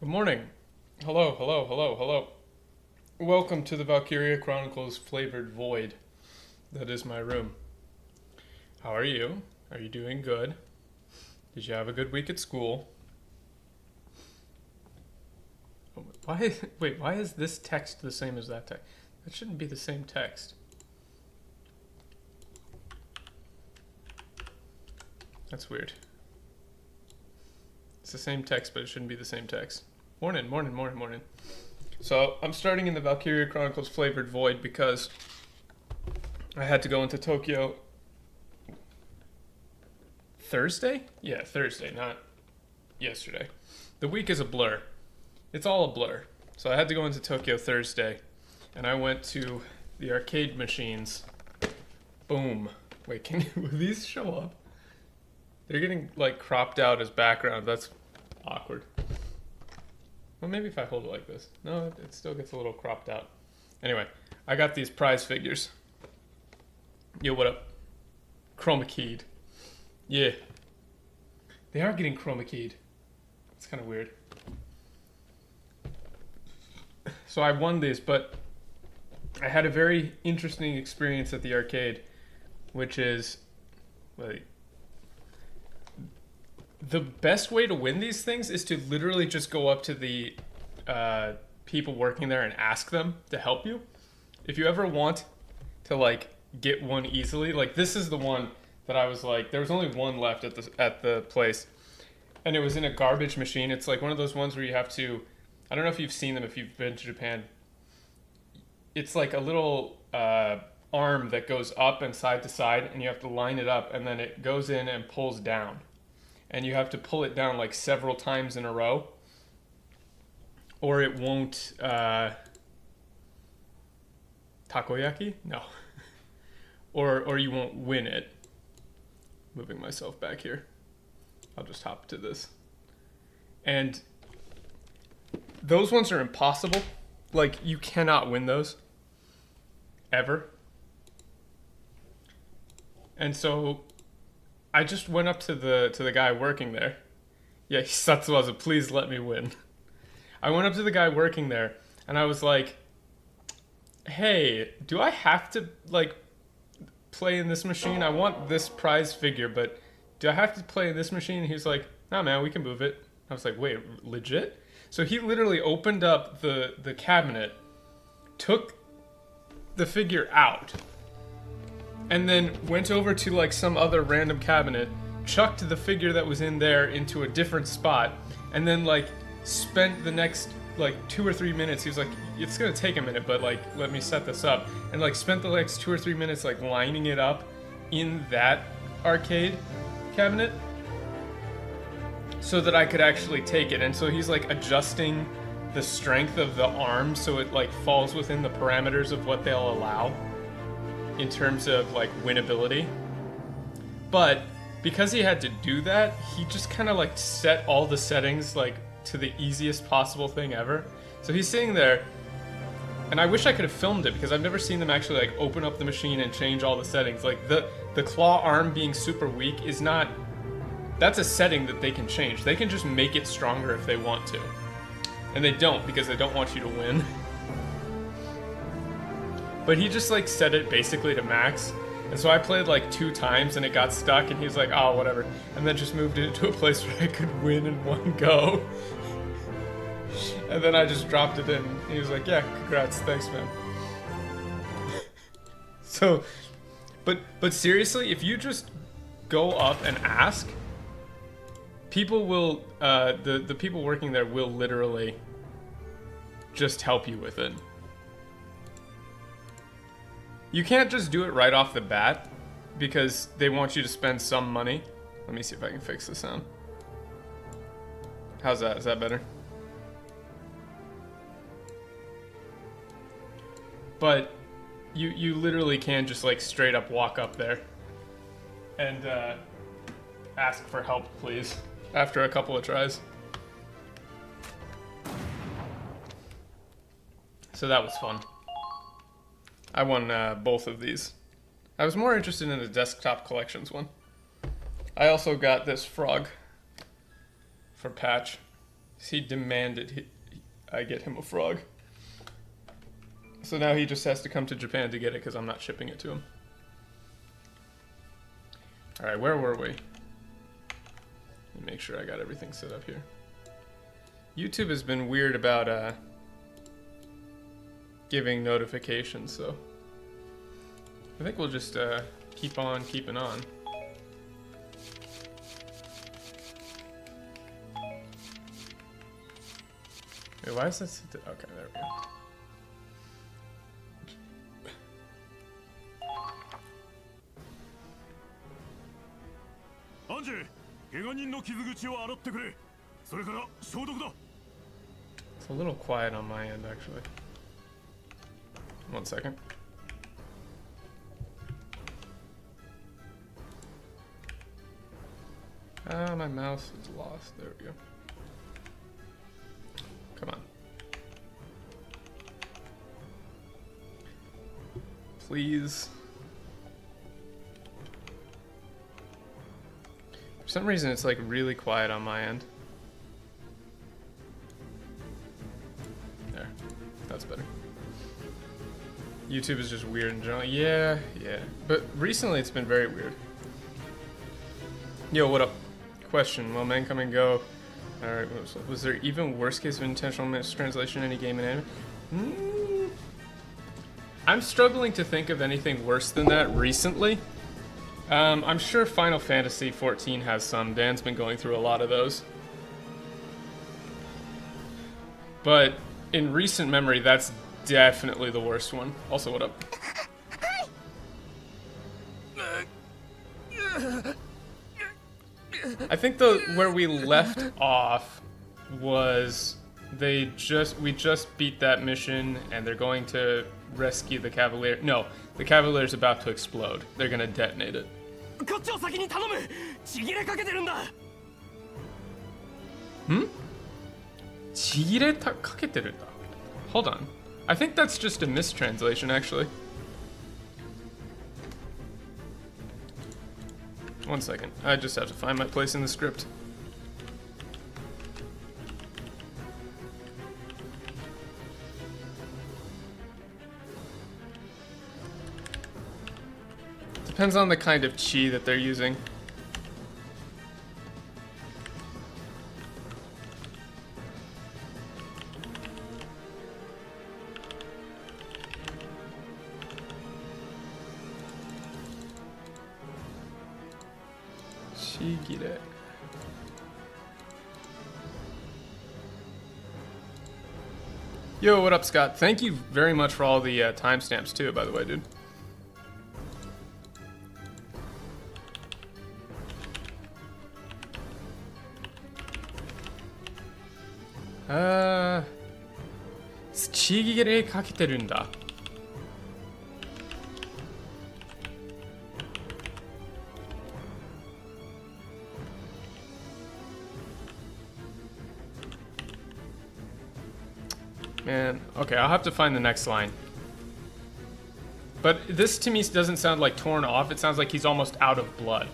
Good morning. Hello, hello, hello, hello. Welcome to the Valkyria Chronicles flavored void. That is my room. How are you? Are you doing good? Did you have a good week at school? Why is this text the same as that text? That shouldn't be the same text. That's weird. It's the same text, but it shouldn't be the same text. Morning. So I'm starting in the Valkyria Chronicles flavored void because I had to go into Tokyo Thursday? Yeah, Thursday, not yesterday. The week is a blur. It's all a blur. So I had to go into Tokyo Thursday, and I went to the arcade machines. Boom. Wait, will these show up? They're getting like cropped out as background. That's awkward. Well, maybe if I hold it like this. No, it still gets a little cropped out. Anyway, I got these prize figures. Yo, what up? Chroma keyed. Yeah. They are getting chroma keyed. It's kind of weird. So I won these, but I had a very interesting experience at the arcade, which is, like, the best way to win these things is to literally just go up to the people working there and ask them to help you. If you ever want to like get one easily, like this is the one that I was like, there was only one left at the place, and it was in a garbage machine. It's like one of those ones where you have to, I don't know if you've seen them if you've been to Japan. It's like a little arm that goes up and side to side, and you have to line it up, and then it goes in and pulls down. And you have to pull it down like several times in a row, or it won't, takoyaki? No. or you won't win it. Moving myself back here. I'll just hop to this. And those ones are impossible. Like, you cannot win those. Ever. And so I just went up to the guy working there. Yeah, Satsuwaza, please let me win. I went up to the guy working there, and I was like, hey, do I have to, like, play in this machine? I want this prize figure, but do I have to play in this machine? And he was like, no, man, we can move it. I was like, wait, legit? So he literally opened up the cabinet, took the figure out, and then went over to like some other random cabinet, chucked the figure that was in there into a different spot, and then like spent the next like 2 or 3 minutes. He was like, it's gonna take a minute, but like let me set this up, and like spent the next 2 or 3 minutes like lining it up in that arcade cabinet so that I could actually take it. And so he's like adjusting the strength of the arm so it like falls within the parameters of what they'll allow in terms of like winnability. But because he had to do that, he just kind of like set all the settings like to the easiest possible thing ever. So he's sitting there, and I wish I could have filmed it because I've never seen them actually like open up the machine and change all the settings. Like the claw arm being super weak is not, that's a setting that they can change. They can just make it stronger if they want to. And they don't, because they don't want you to win. But he just like set it basically to max. And so I played like 2 times and it got stuck, and he was like, oh, whatever. And then just moved it into a place where I could win in one go. And then I just dropped it in. He was like, yeah, congrats, thanks, man. So, but seriously, if you just go up and ask, people will the people working there will literally just help you with it. You can't just do it right off the bat because they want you to spend some money. Let me see if I can fix the sound. How's that? Is that better? But you literally can just like straight up walk up there and ask for help, please, after a couple of tries. So that was fun. I won both of these. I was more interested in the desktop collections one. I also got this frog for Patch. He demanded I get him a frog. So now he just has to come to Japan to get it because I'm not shipping it to him. Alright, where were we? Let me make sure I got everything set up here. YouTube has been weird about giving notifications, so I think we'll just keep on keeping on. Wait, why is this? Okay, there we go. It's a little quiet on my end, actually. 1 second. My mouse is lost. There we go. Come on. Please. For some reason, it's like really quiet on my end. There. That's better. YouTube is just weird in general. Yeah. But recently, it's been very weird. Yo, what up? Question. Will men come and go? Alright, was there even worst case of intentional mistranslation in any game in anime? I'm struggling to think of anything worse than that recently. I'm sure Final Fantasy XIV has some. Dan's been going through a lot of those. But in recent memory, that's definitely the worst one. Also, what up? I think where we left off was we just beat that mission and they're going to rescue the Cavalier. No, the Cavalier's about to explode. They're gonna detonate it. Hold on. I think that's just a mistranslation, actually. 1 second. I just have to find my place in the script. Depends on the kind of chi that they're using. Shigire. Yo, what up, Scott? Thank you very much for all the timestamps too, by the way, dude. Shigire kaketeruんだ. Man, okay, I'll have to find the next line. But this to me doesn't sound like torn off, it sounds like he's almost out of blood.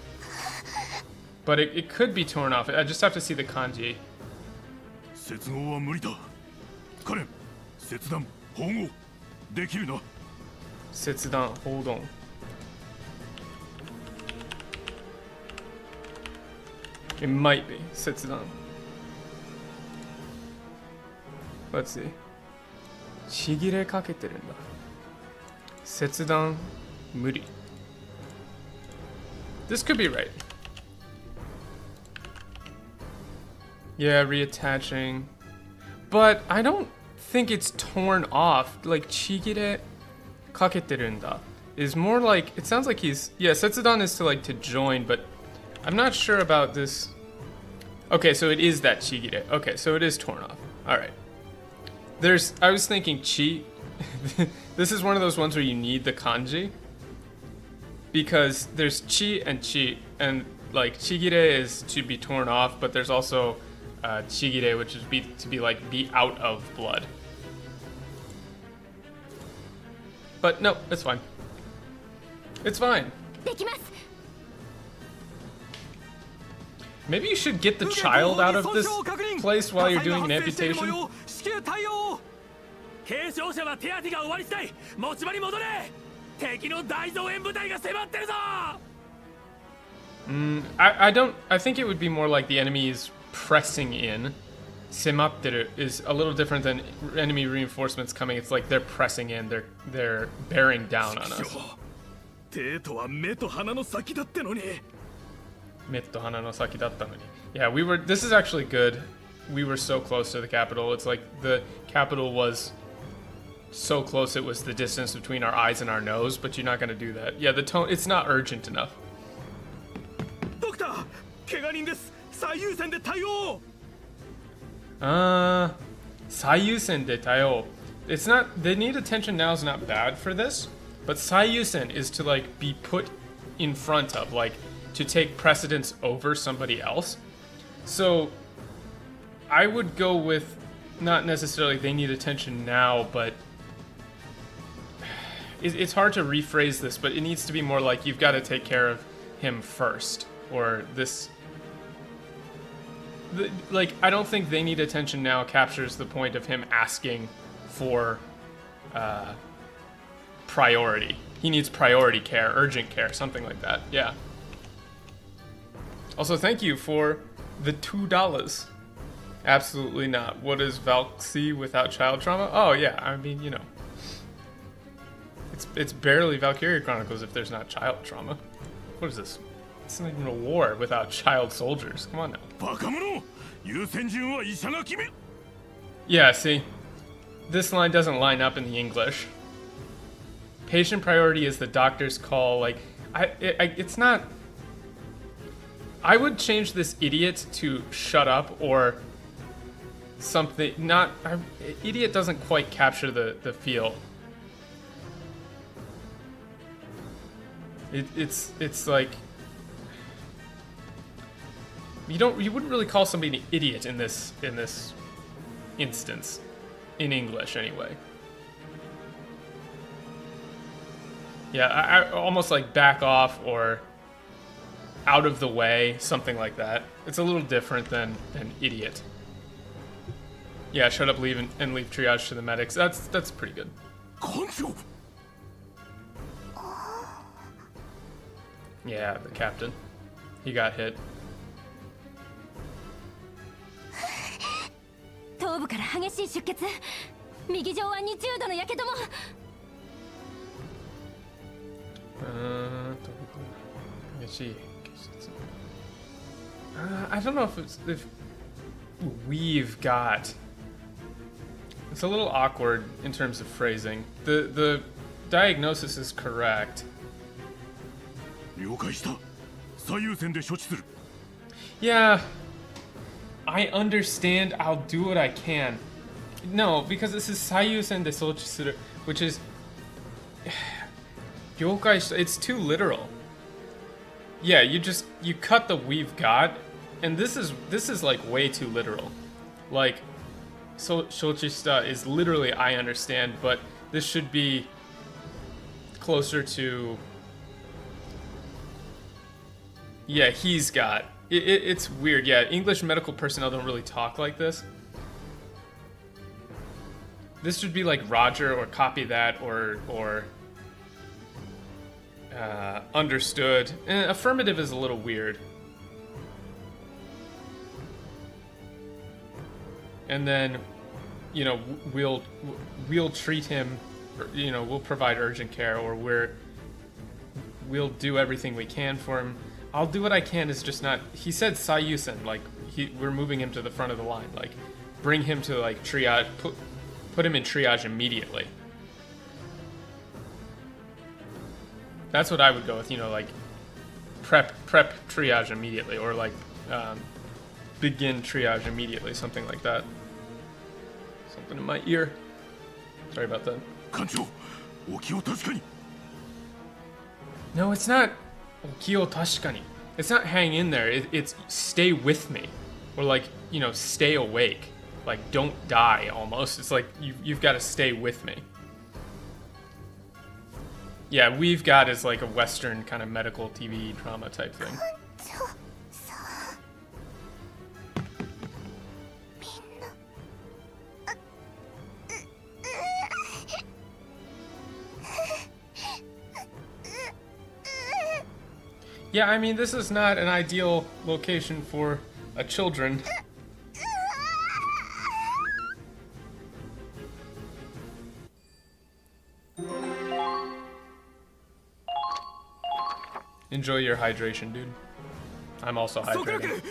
But it could be torn off, I just have to see the kanji. Setsudan, hold on. It might be Setsudan. Let's see. ちぎれかけてるんだ。切断 Moody. This could be right. Yeah, reattaching. But I don't think it's torn off. Like, chigire kaketerunda is more like, it sounds like he's, yeah, setsudan is to join, but I'm not sure about this. Okay, so it is that chigire. Okay, so it is torn off. All right. I was thinking chi. This is one of those ones where you need the kanji. Because there's chi, and like chigire is to be torn off, but there's also chigire, which is to be out of blood. But no, it's fine. It's fine. Maybe you should get the child out of this place while you're doing an amputation. I think it would be more like the enemy is pressing in. Sematteru is a little different than enemy reinforcements coming. It's like they're pressing in, they're bearing down on us. Yeah, this is actually good. We were so close to the capital. It's like the capital was so close it was the distance between our eyes and our nose, but you're not going to do that. Yeah, the tone, it's not urgent enough. Doctor, saiyusen de taio. It's not, they need attention now is not bad for this, but saiyusen is to like be put in front of, like to take precedence over somebody else. So I would go with not necessarily they need attention now, but it's hard to rephrase this, but it needs to be more like you've got to take care of him first, or this. Like, I don't think they need attention now captures the point of him asking for priority. He needs priority care, urgent care, something like that. Yeah. Also, thank you for the $2. Absolutely not. What is Valkryia without child trauma? Oh yeah, I mean, you know. It's barely Valkyria Chronicles if there's not child trauma. What is this? It's not even a war without child soldiers. Come on now. Yeah, see? This line doesn't line up in the English. Patient priority is the doctor's call. Like, it's not... I would change this idiot to shut up or something. Not... Idiot doesn't quite capture the feel. It's like you wouldn't really call somebody an idiot in this instance, in English anyway. Yeah, I almost like back off or out of the way, something like that. It's a little different than idiot. Yeah, shut up, leave and leave triage to the medics. That's pretty good. Yeah, the captain. He got hit. I don't know if we've got. It's a little awkward in terms of phrasing. The diagnosis is correct. Yeah, I understand. I'll do what I can. No, because this is saiyusen de sochi suru, which is it's too literal. Yeah, you cut the we've got, and this is like way too literal. Like, so shochista is literally I understand, but this should be closer to. Yeah, he's got. It's weird. Yeah, English medical personnel don't really talk like this. This should be like Roger or copy that or understood. Affirmative is a little weird. And then, you know, we'll treat him, or, you know, we'll provide urgent care, or we'll do everything we can for him. I'll do what I can, is just not... He said Sayusen, like, we're moving him to the front of the line. Like, bring him to, like, triage... Put him in triage immediately. That's what I would go with, you know, like, prep triage immediately, or, like, begin triage immediately, something like that. Something in my ear. Sorry about that. No, it's not Okio Tashikani. It's not hang in there. It's stay with me. Or like, you know, stay awake. Like, don't die almost. It's like, you've got to stay with me. Yeah, we've got is like a Western kind of medical TV drama type thing. Yeah, I mean, this is not an ideal location for a children. Enjoy your hydration, dude. I'm also hydrating.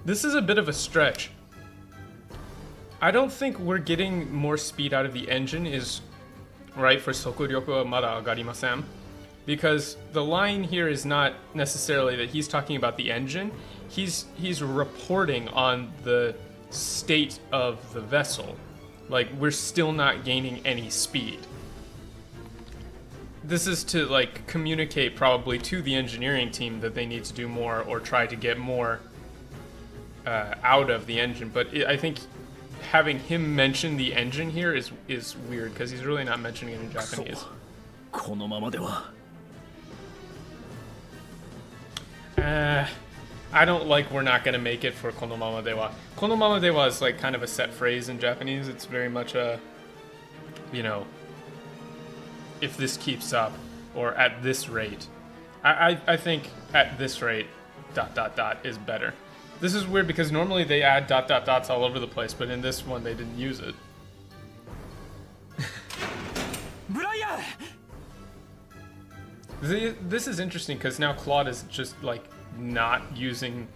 This is a bit of a stretch. I don't think we're getting more speed out of the engine is right for Sokuryoku wa mada agarimasen, because the line here is not necessarily that he's talking about the engine. He's reporting on the state of the vessel. Like, we're still not gaining any speed. This is to, like, communicate probably to the engineering team that they need to do more or try to get more out of the engine. But I think having him mention the engine here is weird, because he's really not mentioning it in Japanese. I don't like we're not going to make it for konomama dewa. Konomama dewa is like kind of a set phrase in Japanese. It's very much a, you know, if this keeps up, or at this rate. I think at this rate, ... is better. This is weird because normally they add ... all over the place, but in this one they didn't use it. This is interesting because now Claude is just like not using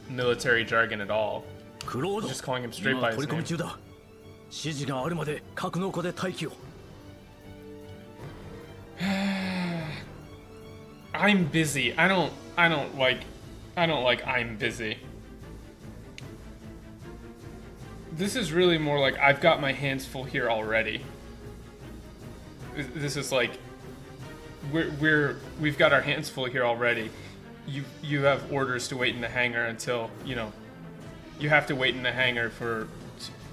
military jargon at all. Just calling him straight by his name. I'm busy. I don't like I'm busy. This is really more like I've got my hands full here already. This is like we've got our hands full here already. You have orders to wait in the hangar until, you know, you have to wait in the hangar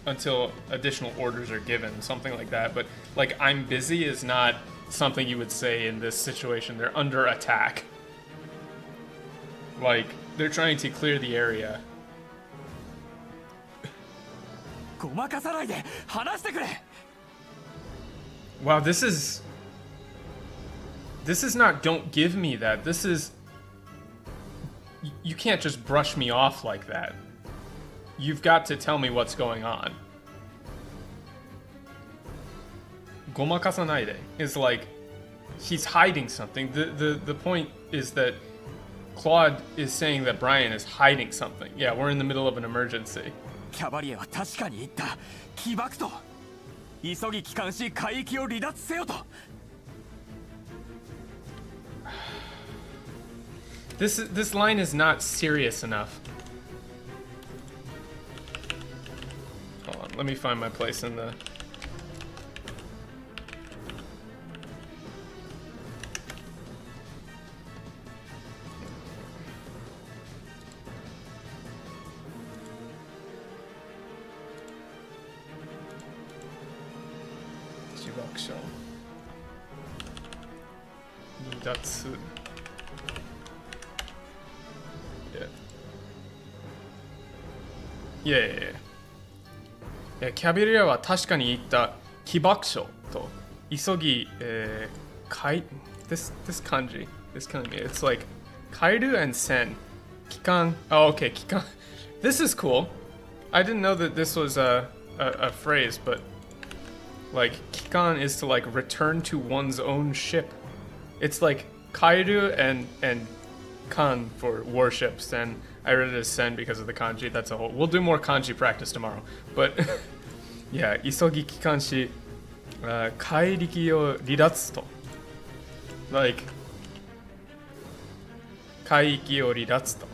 until additional orders are given, something like that. But like I'm busy is not something you would say in this situation. They're under attack. Like, they're trying to clear the area. Wow, this is not don't give me that. This is... You can't just brush me off like that. You've got to tell me what's going on. Gomakasanaide is like, he's hiding something. The point is that Claude is saying that Brian is hiding something. Yeah, we're in the middle of an emergency. This line is not serious enough. Hold on, let me find my place in the... Yeah, キャビリアは確かに言った起爆書と急ぎthis kanji, it's like kairu and sen Kikan. Oh, okay, Kikan. This is cool. I didn't know that this was a phrase, but like Kikan is to like return to one's own ship. It's like Kairu and Kan for warships, and I read it as Sen because of the kanji. That's a whole. We'll do more kanji practice tomorrow, but yeah, isogi kikanshi kairiki o ridatsu to, like kaiki o ridatsu to,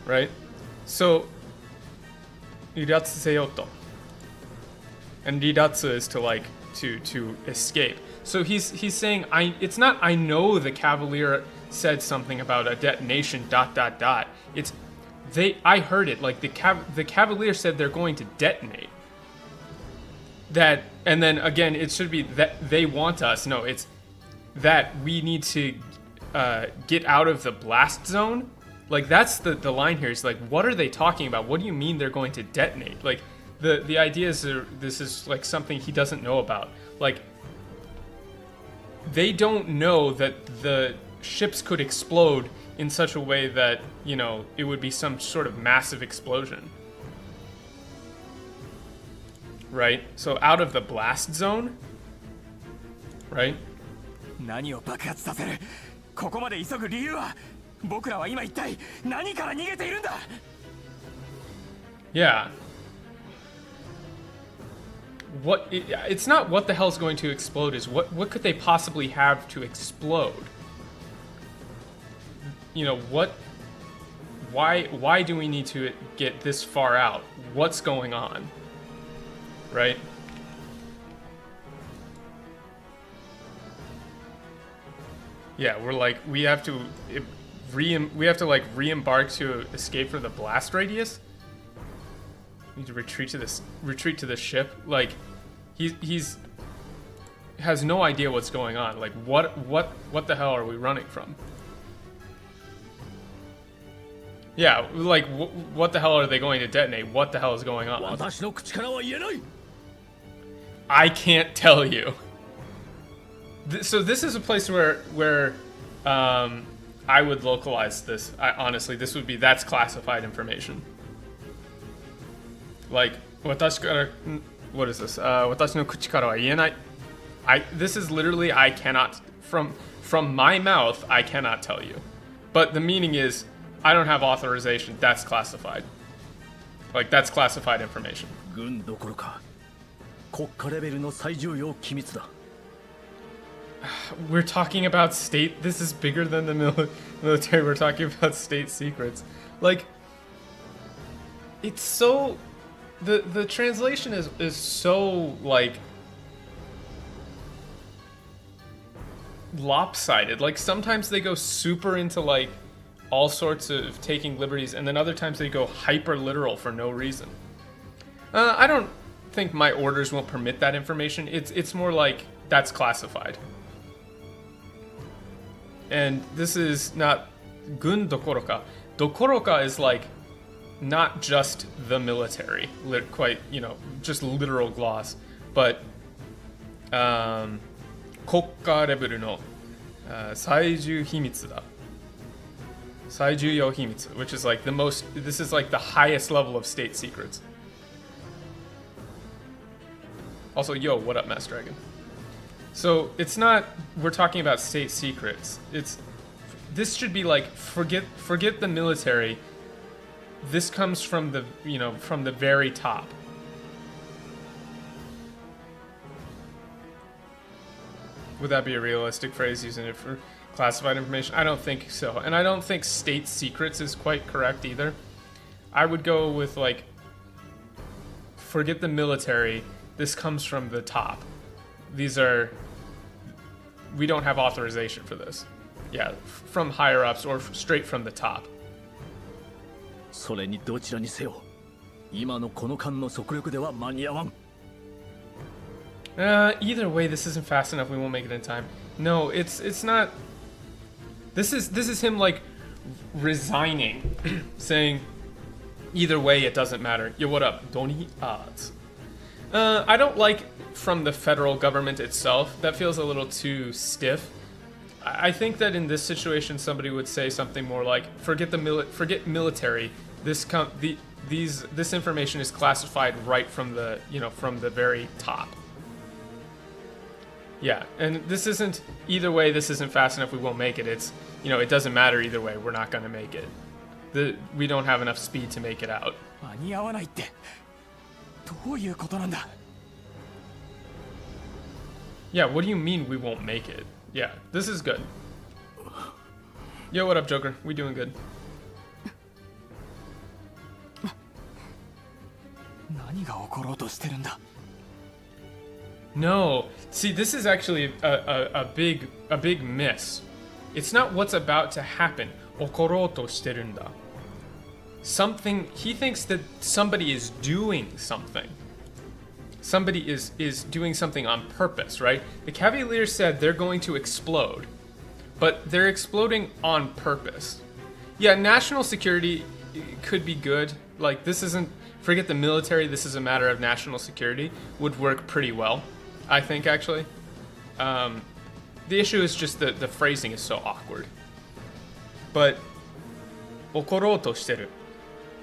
right? So ridatsu seyo to, and ridatsu is to like to escape. So he's saying it's not I know the Cavalier said something about a detonation ... It's I heard it, like the Cavalier said they're going to detonate. That, and then again it should be that they want us. No, it's that we need to get out of the blast zone. Like that's the line here. Is like, what are they talking about? What do you mean they're going to detonate? Like the idea is this is like something he doesn't know about. Like they don't know that the ships could explode in such a way that, you know, it would be some sort of massive explosion. Right? So out of the blast zone, right? 何を爆発させる。ここまで急ぐ理由は、僕らは今一体何から逃げているんだ。Yeah. It's not what the hell's going to explode, is what could they possibly have to explode? You know, why do we need to get this far out? What's going on? Right? Yeah, we're like we have to like re-embark to escape from the blast radius. We need to retreat to the ship. Like he's has no idea what's going on. Like what the hell are we running from? Yeah, like what the hell are they going to detonate? What the hell is going on? I can't tell you. So this is a place where I would localize this. Honestly, that's classified information. Like, what is this? Watashi no kuchi kara wa ienai. This is literally I cannot from my mouth I cannot tell you. But the meaning is I don't have authorization. That's classified. Like that's classified information. We're talking about state. This is bigger than the military. We're talking about state secrets. Like it's so. The translation is so like lopsided. Like sometimes they go super into like all sorts of taking liberties, and then other times they go hyper literal for no reason. I don't think my orders won't permit that information. It's more like that's classified. And this is not gun dokoroka. Dokoroka is like not just the military, quite, you know, just literal gloss, but kokka level no saiju himitsu da. Saiju himitsu, which is like this is like the highest level of state secrets. Also, yo, what up, Master Dragon? So it's not we're talking about state secrets. This should be like forget the military. This comes from the, you know, from the very top. Would that be a realistic phrase, using it for classified information? I don't think so. And I don't think state secrets is quite correct either. I would go with like, forget the military. This comes from the top. We don't have authorization for this. Yeah, from higher ups or straight from the top. それにどちらにせよ、今のこの間の速力では間に合わん。Either way, this isn't fast enough. We won't make it in time. No, it's not. This is him like resigning, saying, either way, it doesn't matter. Yo, what up? Doni odds. I don't like from the federal government itself. That feels a little too stiff. I think that in this situation, somebody would say something more like, "Forget forget military. This information is classified right from the from the very top." Yeah, and this isn't either way. This isn't fast enough. We won't make it. It's it doesn't matter either way. We're not gonna make it. We don't have enough speed to make it out. 間に合わないってどういうことなんだ Yeah, what do you mean we won't make it? Yeah, this is good. Yo, what up, Joker? We doing good. 何が起ころうとしてるんだ No, see, this is actually a big miss. It's not what's about to happen. 起ころうとしてるんだ. Something, he thinks that somebody is doing something. Somebody is doing something on purpose, right? The Cavalier said they're going to explode, but they're exploding on purpose. Yeah, national security could be good. Like, this isn't, forget the military, this is a matter of national security, would work pretty well, I think, actually. The issue is just that the phrasing is so awkward. But, 怒ろうとしてる.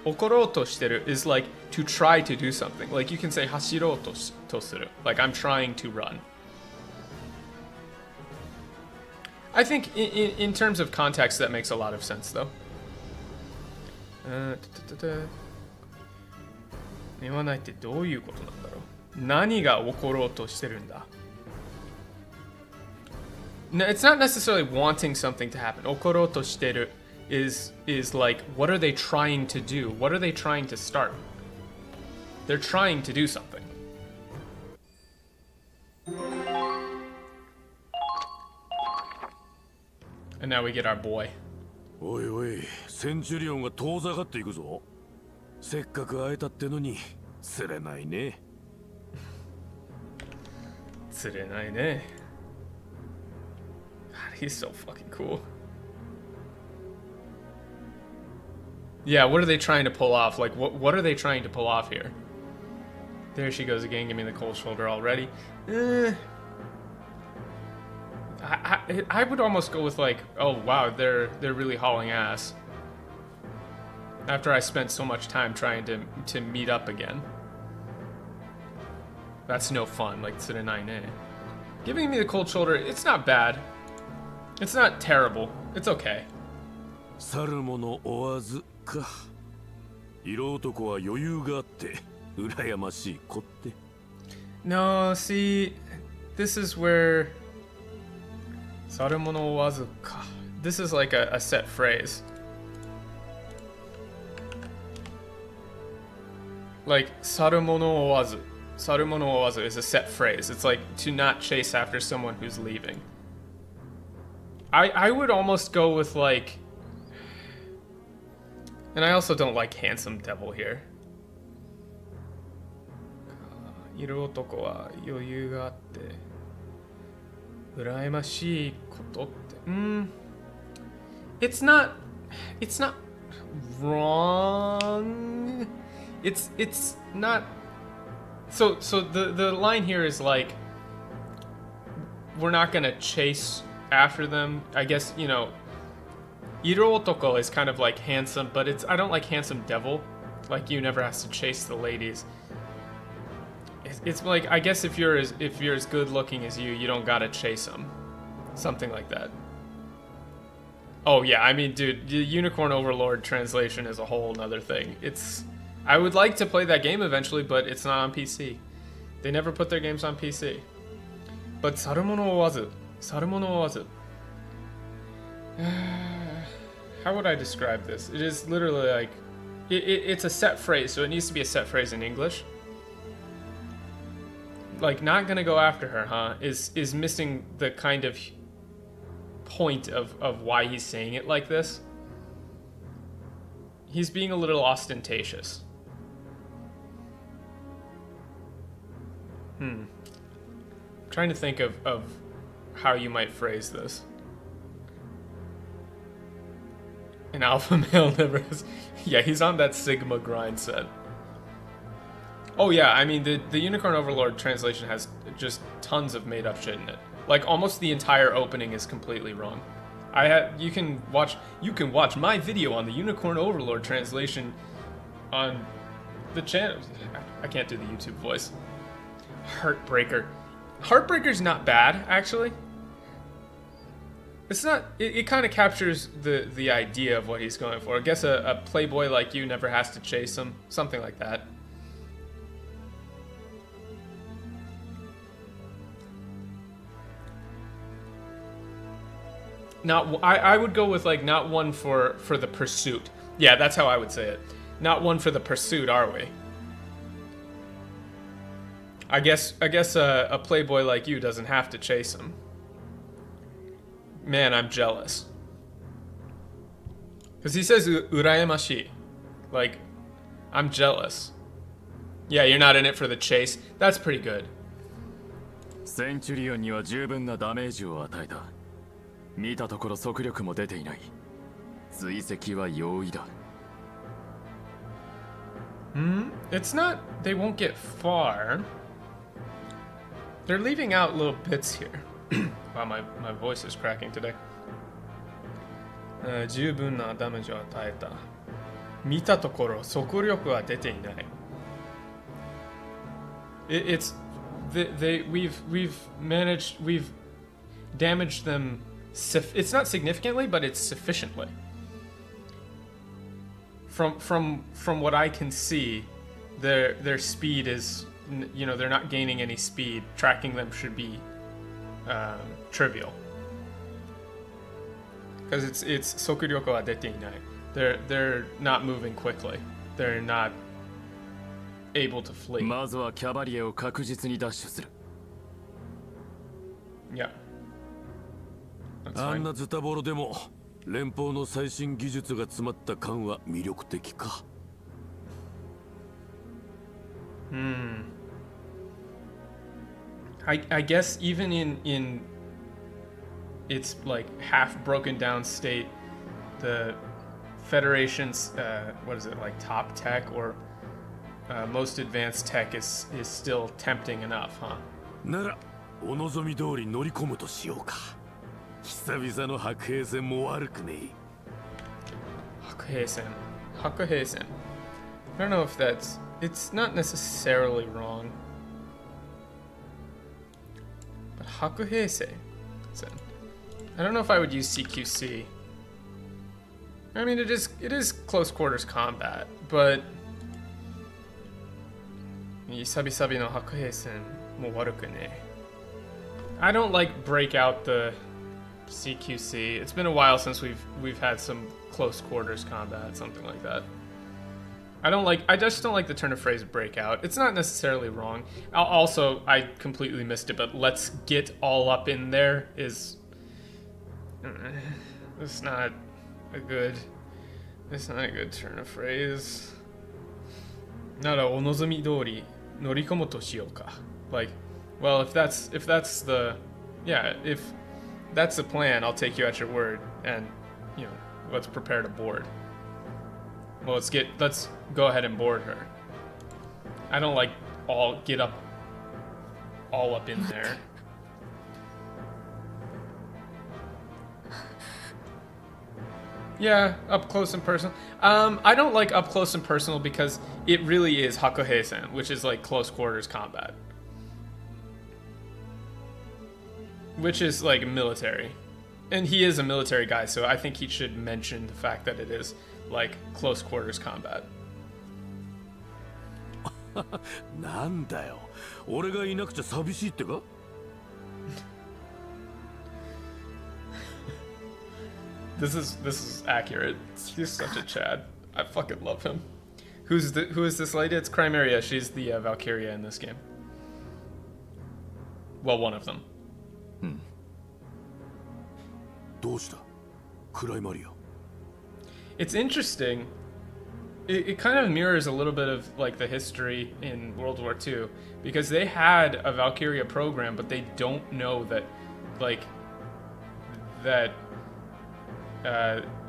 怒ろうとしてる is like to try to do something. Like you can say 走ろうとする. Like I'm trying to run. I think in terms of context that makes a lot of sense though. 言わないってどういうことなんだろう。何が起ころうとしてるんだ。No, it's not necessarily wanting something to happen. 起ころうとしてる is like, what are they trying to do? What are they trying to start? They're trying to do something. And now we get our boy. おいおい、センチュリオンが遠ざかっていくぞ。せっかく会えたってのに釣れないね。釣れないね。God, he's so fucking cool. Yeah, what are they trying to pull off? Like, what are they trying to pull off here? There she goes again, give me the cold shoulder already. I would almost go with like, oh wow, they're really hauling ass. After I spent so much time trying to meet up again. That's no fun, like tsurenai ne. Giving me the cold shoulder, it's not bad. It's not terrible. It's okay. 去る者追わずか。色男は余裕があって羨ましい子って。No, see, this is where 去る者追わずか. This is like a set phrase. Like 去る者追わず. 去る者追わず is a set phrase. It's like to not chase after someone who's leaving. I would almost go with like, and I also don't like handsome devil here. 色男は余裕があって羨ましいことって。It's not wrong. It's not. So the line here is like, we're not gonna chase after them. I guess, you know, Iro Otoko is kind of like handsome, but I don't like handsome devil. Like, you never has to chase the ladies. It's like, I guess if you're as good looking as you don't gotta chase them. Something like that. Oh yeah, I mean, dude, the Unicorn Overlord translation is a whole nother thing. I would like to play that game eventually, but it's not on PC. They never put their games on PC. But Sarumono Owazu. Sarumono Owazu. How would I describe this? It is literally like, it's a set phrase, so it needs to be a set phrase in English. Like, not gonna go after her, huh? Is missing the kind of point of why he's saying it like this. He's being a little ostentatious. I'm trying to think of how you might phrase this. An alpha male never has... Yeah, he's on that Sigma grind set. Oh yeah, I mean, the Unicorn Overlord translation has just tons of made up shit in it. Like almost the entire opening is completely wrong. You can watch my video on the Unicorn Overlord translation on the channel. I can't do the YouTube voice. Heartbreaker. Heartbreaker's not bad, actually. It's not. It kind of captures the idea of what he's going for. I guess a playboy like you never has to chase him, something like that. I would go with like not one for the pursuit. Yeah, that's how I would say it. Not one for the pursuit, are we? I guess a playboy like you doesn't have to chase him. Man, I'm jealous. Because he says urayamashi. Like, I'm jealous. Yeah, you're not in it for the chase. That's pretty good. センチュリオンには十分なダメージを与えた。見たところ速力も出ていない。追跡は容易だ。It's not. They won't get far. They're leaving out little bits here. Wow, my voice is cracking today. 十分なダメージを与えた。見たところ速力は出ていない。It's we've damaged them. It's not significantly, but it's sufficiently. From what I can see, their speed is, you know, they're not gaining any speed. Tracking them should be trivial. Because it's sokuryoku wa dete inai. They're not moving quickly. They're not able to flee. まずはキャバリエを確実にダッシュする。Yeah. That's あん fine. なズタボロでも連邦の最新技術が詰まった艦は魅力的か。I guess even in its like half broken down state, the Federation's what is it, like top tech or most advanced tech is still tempting enough, huh? ならお望み通り乗り込むとしようか。久々の白兵戦も悪くねえ。Hakuheisen. I don't know if it's not necessarily wrong. But Hakuheisen. I don't know if I would use CQC. I mean, it is close quarters combat, but 久々の白兵戦も悪くね。I don't like break out the CQC. It's been a while since we've had some close quarters combat, something like that. I just don't like the turn of phrase breakout. It's not necessarily wrong. Also, I completely missed it, but let's get all up in there is it's not a good turn of phrase. ならお望み通り乗り込むとしようか. Like, well, if that's the plan, I'll take you at your word, and you know, let's prepare to board. Well, let's go ahead and board her. I don't like get up all up in there. Yeah, up close and personal. I don't like up close and personal because it really is Hakuheisen, which is like close quarters combat. Which is like military. And he is a military guy, so I think he should mention the fact that it is like close quarters combat. なんだよ。俺がいなくちゃ寂しいってか? This is accurate. He's such a Chad. I fucking love him. Who is this lady? It's Chimera. She's the Valkyria in this game. Well, one of them. どうした? クライマリア。 It's interesting. It kind of mirrors a little bit of like the history in World War II because they had a Valkyria program, but they don't know that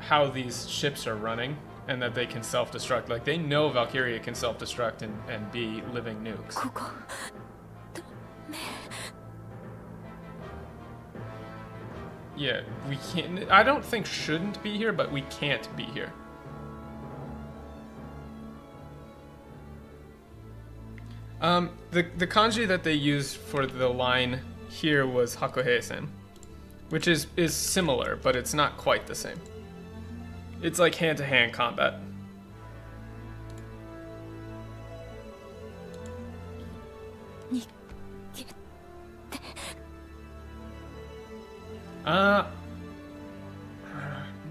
how these ships are running and that they can self-destruct. Like they know Valkyria can self-destruct and be living nukes. Yeah, we can't. I don't think shouldn't be here, but we can't be here. The kanji that they used for the line here was hakuheisen, which is similar, but it's not quite the same. It's like hand-to-hand combat.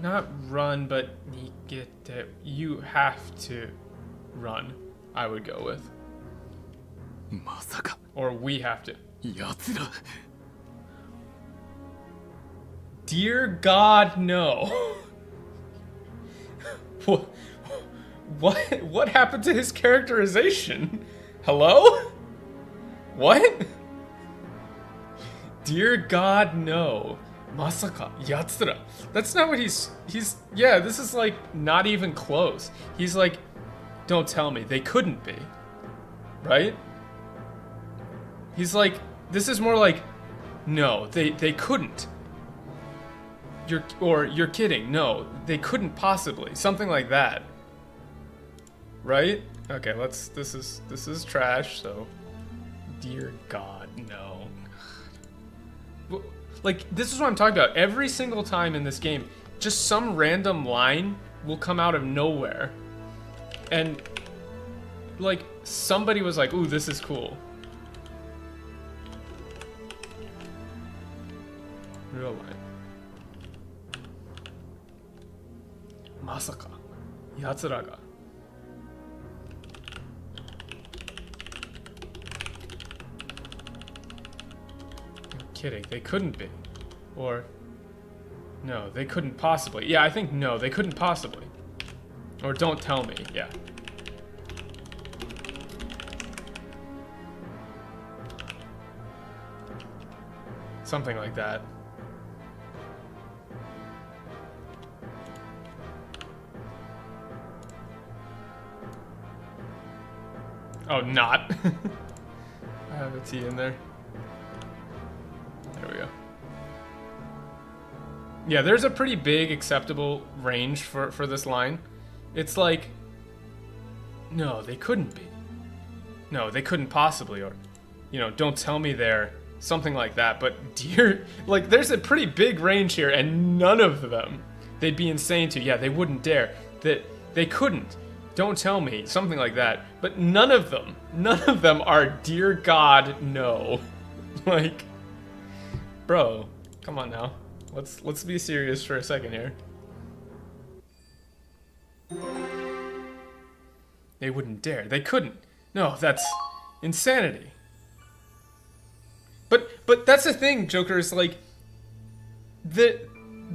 Not run, but nigete. You have to run, I would go with. まさか Or we have to. 奴ら Dear God, no. What happened to his characterization? Hello? What? Dear God, no. Masaka, yatsura. That's not what he's, yeah, this is like not even close. He's like, don't tell me, they couldn't be. Right? He's like, this is more like, no, they couldn't. You're kidding. No, they couldn't possibly. Something like that. Right? Okay, this is trash, so dear God, no. Like, this is what I'm talking about. Every single time in this game, just some random line will come out of nowhere. And like somebody was like, "Ooh, this is cool." Real line. Masaka, yatsura ga. You're kidding. They couldn't be. Or no, they couldn't possibly. Yeah, I think no, they couldn't possibly. Or don't tell me. Yeah. Something like that. Oh, not. I have a T in there. There we go. Yeah, there's a pretty big acceptable range for this line. It's like, no, they couldn't be. No, they couldn't possibly, or, you know, don't tell me they're something like that. But dear, like, there's a pretty big range here, and none of them, they'd be insane to. Yeah, they wouldn't dare. That they couldn't. Don't tell me, something like that. But none of them are dear God, no. Like, bro, come on now. Let's be serious for a second here. They wouldn't dare. They couldn't. No, that's insanity. But that's the thing, Joker, is like the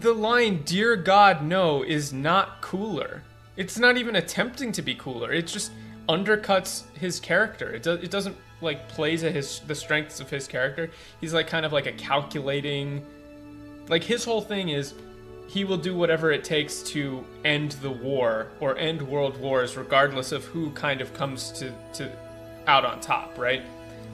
line "Dear God, no" is not cooler. It's not even attempting to be cooler. It just undercuts his character. It doesn't like plays at the strengths of his character. He's like kind of like a calculating. Like, his whole thing is he will do whatever it takes to end the war or end world wars, regardless of who kind of comes to out on top, right?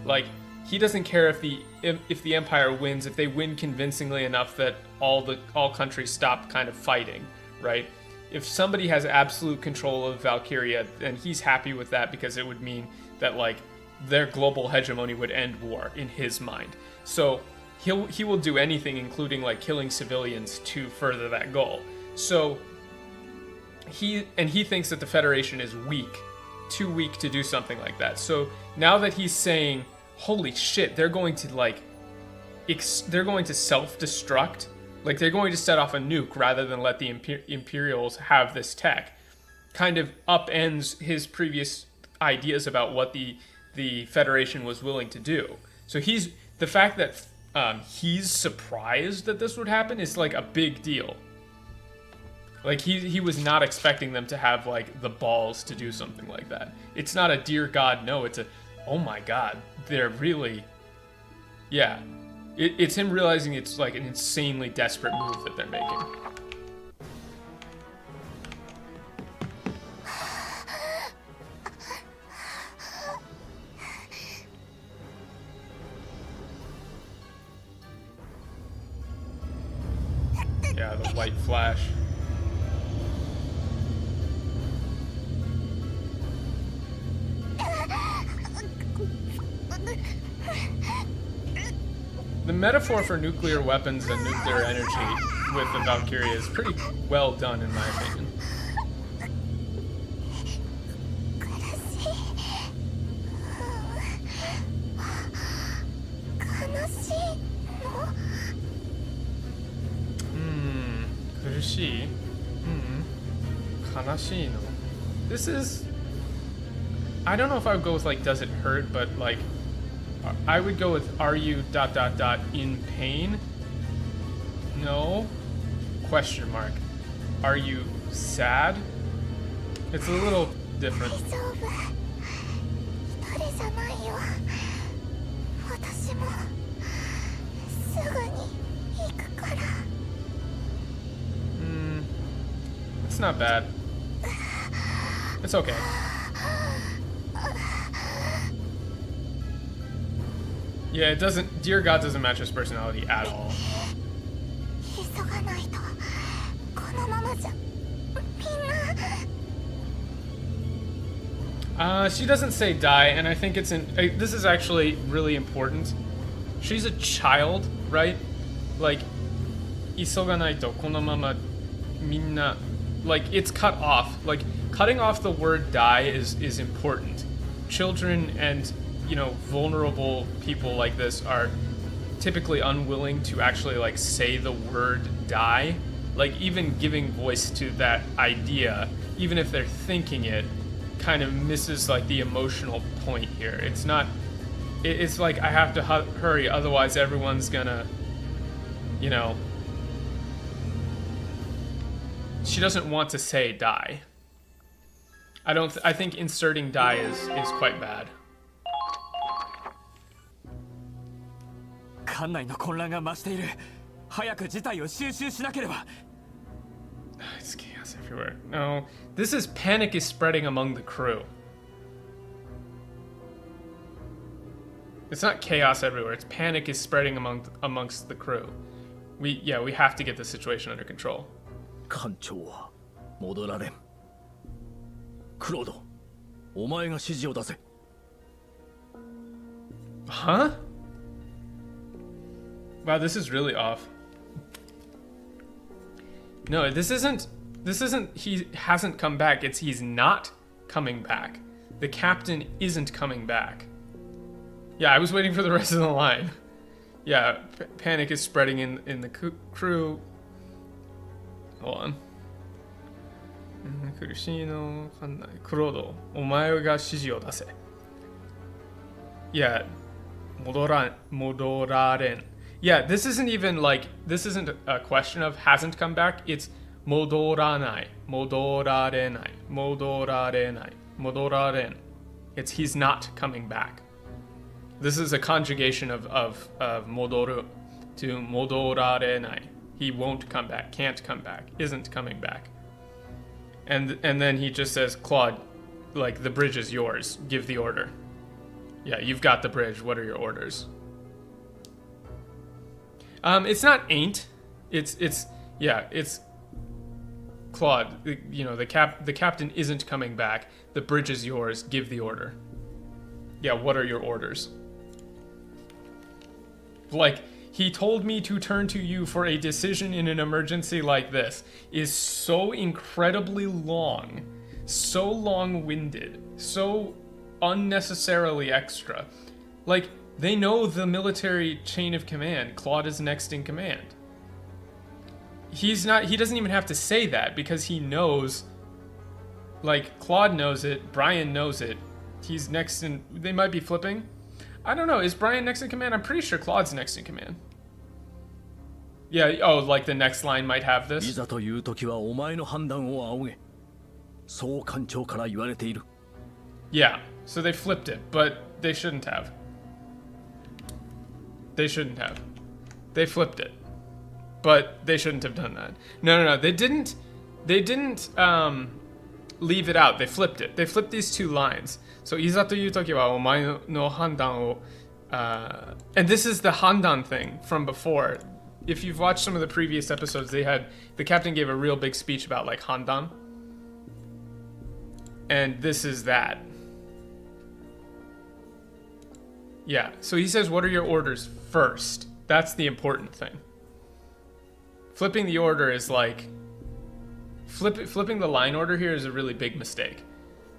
Like, he doesn't care if the Empire wins, if they win convincingly enough that all countries stop kind of fighting, right? If somebody has absolute control of Valkyria, then he's happy with that because it would mean that, like, their global hegemony would end war in his mind. So he will do anything, including like killing civilians, to further that goal. So he thinks that the Federation is weak, too weak to do something like that. So now that he's saying, holy shit, they're going to self-destruct, like they're going to set off a nuke rather than let the Imperials have this tech, kind of upends his previous ideas about what the Federation was willing to do. So the fact that he's surprised that this would happen is like a big deal. Like, he was not expecting them to have like the balls to do something like that. It's not a dear God no, it's a oh my God, they're really, yeah. It's him realizing it's like an insanely desperate move that they're making. Yeah, the white flash. The metaphor for nuclear weapons and nuclear energy with the Valkyria is pretty well done, in my opinion. Kurushii. Kanashii no. This is... I don't know if I would go with, like, does it hurt, but, like... I would go with, are you ... in pain? No. Question mark. Are you sad? It's a little different. It's not bad. It's okay. Yeah, it doesn't... Dear God doesn't match his personality at all. She doesn't say die, and I think it's in... this is actually really important. She's a child, right? Like, isoganai to kono mama minna... Like, it's cut off. Like, cutting off the word die is important. Children and... you know, vulnerable people like this are typically unwilling to actually, like, say the word die. Like, even giving voice to that idea, even if they're thinking it, kind of misses, like, the emotional point here. It's not... It's like, I have to hurry, otherwise everyone's gonna... You know... She doesn't want to say die. I think inserting die is quite bad. 艦内の混乱が増している。早く事態を収拾しなければ。 It's chaos everywhere. No, this is panic is spreading among the crew. It's not chaos everywhere. It's panic is spreading amongst the crew. We have to get the situation under control. 艦長は戻られん。クロード、お前が指示を出せ。Huh? Wow, this is really off. No, this isn't he hasn't come back, it's he's not coming back. The captain isn't coming back. Yeah, I was waiting for the rest of the line. Yeah, panic is spreading in the crew. Hold on. Kurushii no kannai. Kurodo, omae ga shiji o dase. Yeah, modoraren. Yeah, this isn't even like, this isn't a question of hasn't come back, it's modoranai, modorarenai, modorarenai, modoraren. It's he's not coming back. This is a conjugation of modoru to modorarenai. He won't come back, can't come back, isn't coming back. And then he just says, Claude, like, the bridge is yours, give the order. Yeah, you've got the bridge, what are your orders? It's not ain't. It's Claude. You know, the captain isn't coming back. The bridge is yours. Give the order. Yeah, what are your orders? Like, he told me to turn to you for a decision in an emergency like this is so incredibly long, so long-winded, so unnecessarily extra. Like, they know the military chain of command. Claude is next in command. He doesn't even have to say that because he knows, like, Claude knows it, Brian knows it. He's next in, they might be flipping. I don't know, is Brian next in command? I'm pretty sure Claude's next in command. Yeah, oh, like the next line might have this. いざという時はお前の判断を仰げ。そう艦長から言われている。Yeah, so they flipped it, but they shouldn't have. They shouldn't have. They flipped it. But they shouldn't have done that. No, they didn't leave it out. They flipped it. They flipped these two lines. So, いざという時はお前の判断を and this is the handan thing from before. if you've watched some of the previous episodes, the captain gave a real big speech about like Handan. And this is that. Yeah, so he says, what are your orders first? That's the important thing. Flipping the order is like... Flipping the line order here is a really big mistake.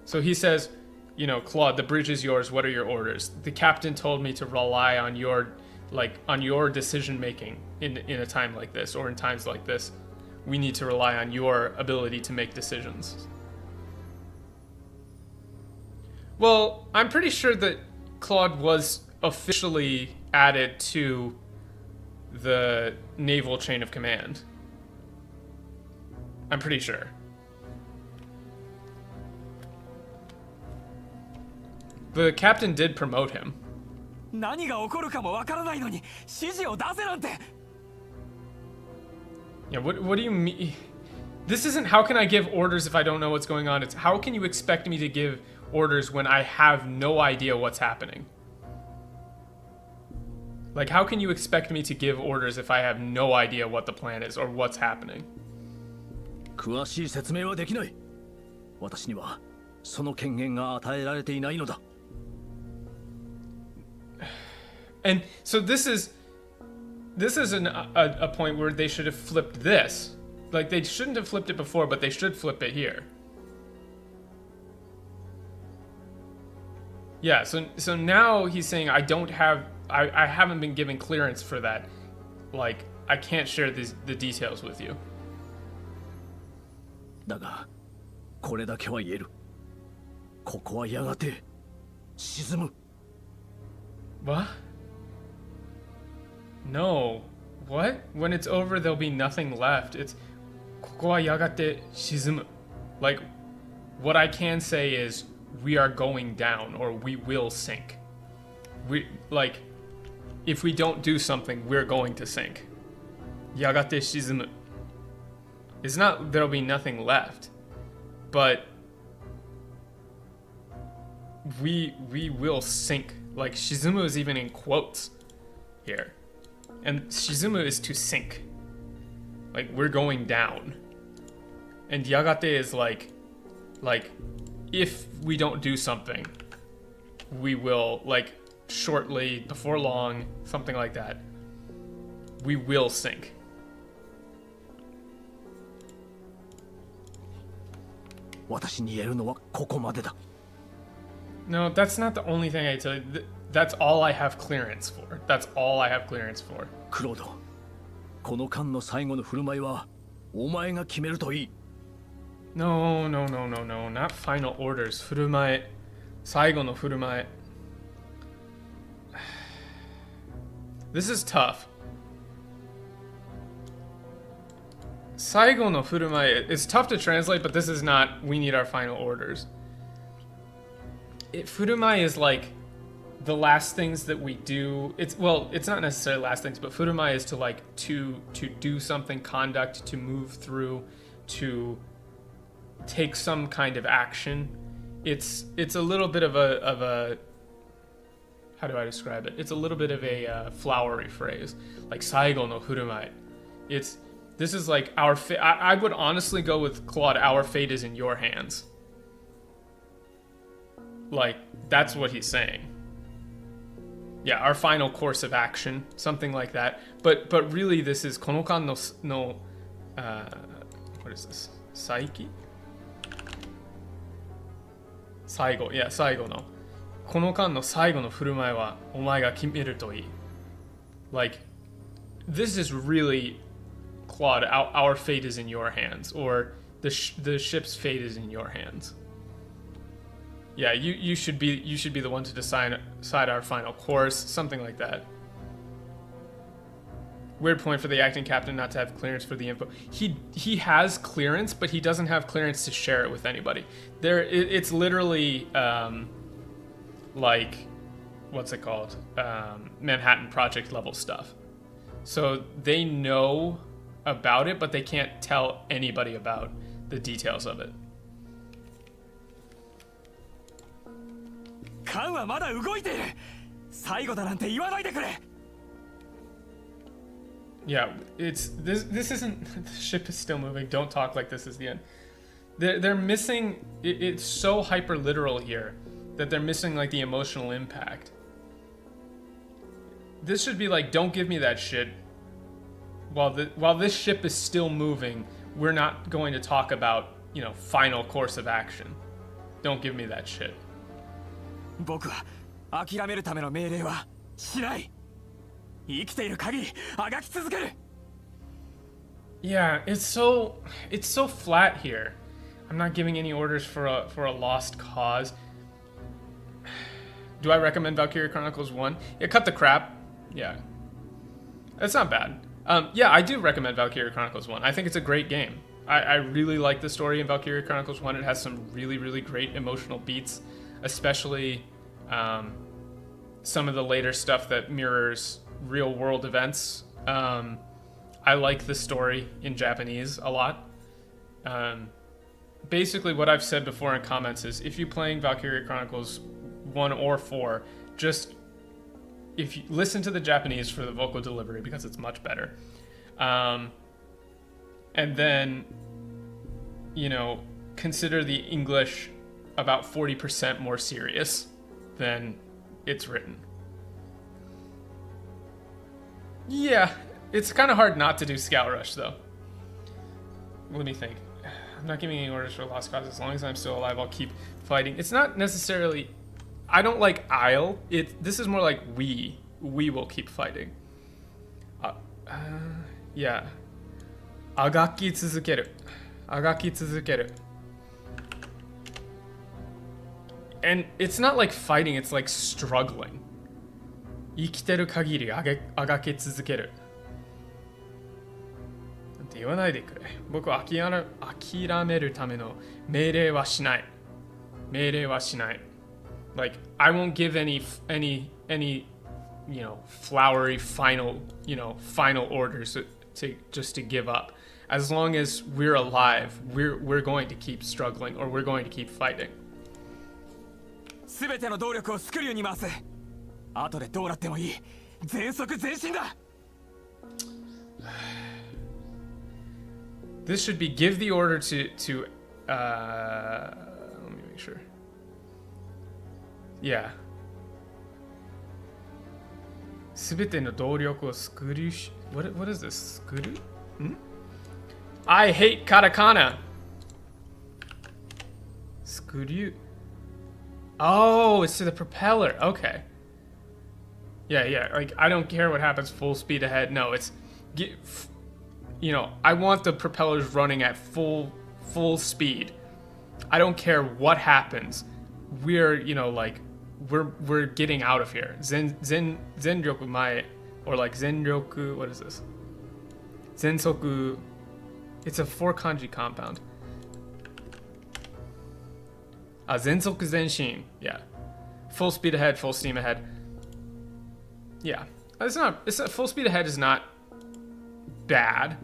So he says, you know, Claude, the bridge is yours. What are your orders? The captain told me to rely on your decision making in a time like this, or in times like this. We need to rely on your ability to make decisions. Well, I'm pretty sure that Claude was officially added to the naval chain of command. I'm pretty sure. The captain did promote him. 何が起こるかもわからないのに指示を出せなんて Yeah, what do you mean? This isn't how can I give orders if I don't know what's going on. It's how can you expect me to give orders when I have no idea what's happening? Like, how can you expect me to give orders if I have no idea what the plan is or what's happening? 詳しい説明はできない。私にはその権限が与えられていないのだ。And so this is a point where they should have flipped this. Like, they shouldn't have flipped it before, but they should flip it here. Yeah, so now he's saying I haven't been given clearance for that. Like, I can't share the details with you. だが、これだけは言える。ここはやがて沈む。What? No. What? When it's over, there'll be nothing left. It's ここはやがて沈む. Like, what I can say is we are going down, or we will sink. Like, if we don't do something, we're going to sink. やがて沈む. It's not there'll be nothing left, but we will sink. Like, shizumu is even in quotes here. And shizumu is to sink. Like, we're going down. And yagate is like if we don't do something, we will, like, shortly, before long, something like that, we will sink. No, that's not the only thing I tell you. That's all I have clearance for. That's all I have clearance for. クロード、この間の最後の振る舞いはお前が決めるといい。No, not final orders. 振る舞い。最後の振る舞い。This is tough. 最後の振る舞い。It's tough to translate, but this is not, we need our final orders. Furumai is like the last things that we do. It's not necessarily last things, but furumai is to like to do something, conduct, to move through, to take some kind of action. It's a little bit of a how do I describe it? It's a little bit of a flowery phrase, like saigo no furumai. This is like our I would honestly go with Claude. Our fate is in your hands. Like, that's what he's saying. Yeah, our final course of action, something like that. But really, this is konokan no what is this? Saiki? Saigo, yeah, saigo no. Konokan no saigo no furumai wa omae ga kimeru to ii. Like, this is really, Claude, our fate is in your hands, or the ship's fate is in your hands. Yeah, you should be the one to decide our final course, something like that. Weird point for the acting captain not to have clearance for the info. He has clearance, but he doesn't have clearance to share it with anybody. It's literally like, what's it called? Manhattan Project level stuff. So they know about it, but they can't tell anybody about the details of it. 艦はまだ動いている。最後だなんて言わないでくれ。Yeah, it's this isn't the ship is still moving. Don't talk like this is the end. They're missing it's so hyper literal here that they're missing like the emotional impact. This should be like, don't give me that shit. While this ship is still moving, we're not going to talk about, you know, final course of action. Don't give me that shit. 僕は諦めるための命令はしない。生きている限りあがき続ける。 Yeah, it's so flat here. I'm not giving any orders for a lost cause. Do I recommend Valkyria Chronicles 1? Yeah, cut the crap. Yeah. That's not bad. Yeah, I do recommend Valkyria Chronicles 1. I think it's a great game. I really like the story in Valkyria Chronicles 1. It has some really, really great emotional beats, especially some of the later stuff that mirrors real-world events. I like the story in Japanese a lot. Basically, what I've said before in comments is, if you're playing Valkyria Chronicles 1 or 4, just if you listen to the Japanese for the vocal delivery, because it's much better. And then, you know, consider the English about 40% more serious than it's written. Yeah, it's kind of hard not to do Scout Rush, though. Let me think. I'm not giving any orders for Lost Cause. As long as I'm still alive, I'll keep fighting. It's not necessarily... I don't like I'll. This is more like we. We will keep fighting. Yeah. あがき続ける。あがき続ける。And it's not like fighting, it's like struggling. 生きてる限りあがき続ける。なんて言わないでくれ。僕は諦めるための命令はしない。命令はしない。Like, I won't give any, you know, flowery final orders to just to give up. As long as we're alive, we're going to keep struggling, or we're going to keep fighting. すべての動力をスクリューに回す。後でどうなってもいい。全速前進だ。This should be give the order to let me make sure. Yeah. すべての動力をスクリューし What is this? スクリュー? I hate katakana. スクリュー Oh, it's to the propeller. Okay. Yeah. Like, I don't care what happens full speed ahead. No, it's... You know, I want the propellers running at full speed. I don't care what happens. We're, you know, like... We're getting out of here. Zenryoku mae, or like Zenryoku, what is this? Zensoku, it's a 4 kanji compound. Zensoku Zenshin, yeah. Full speed ahead, full steam ahead. Yeah, full speed ahead is not bad.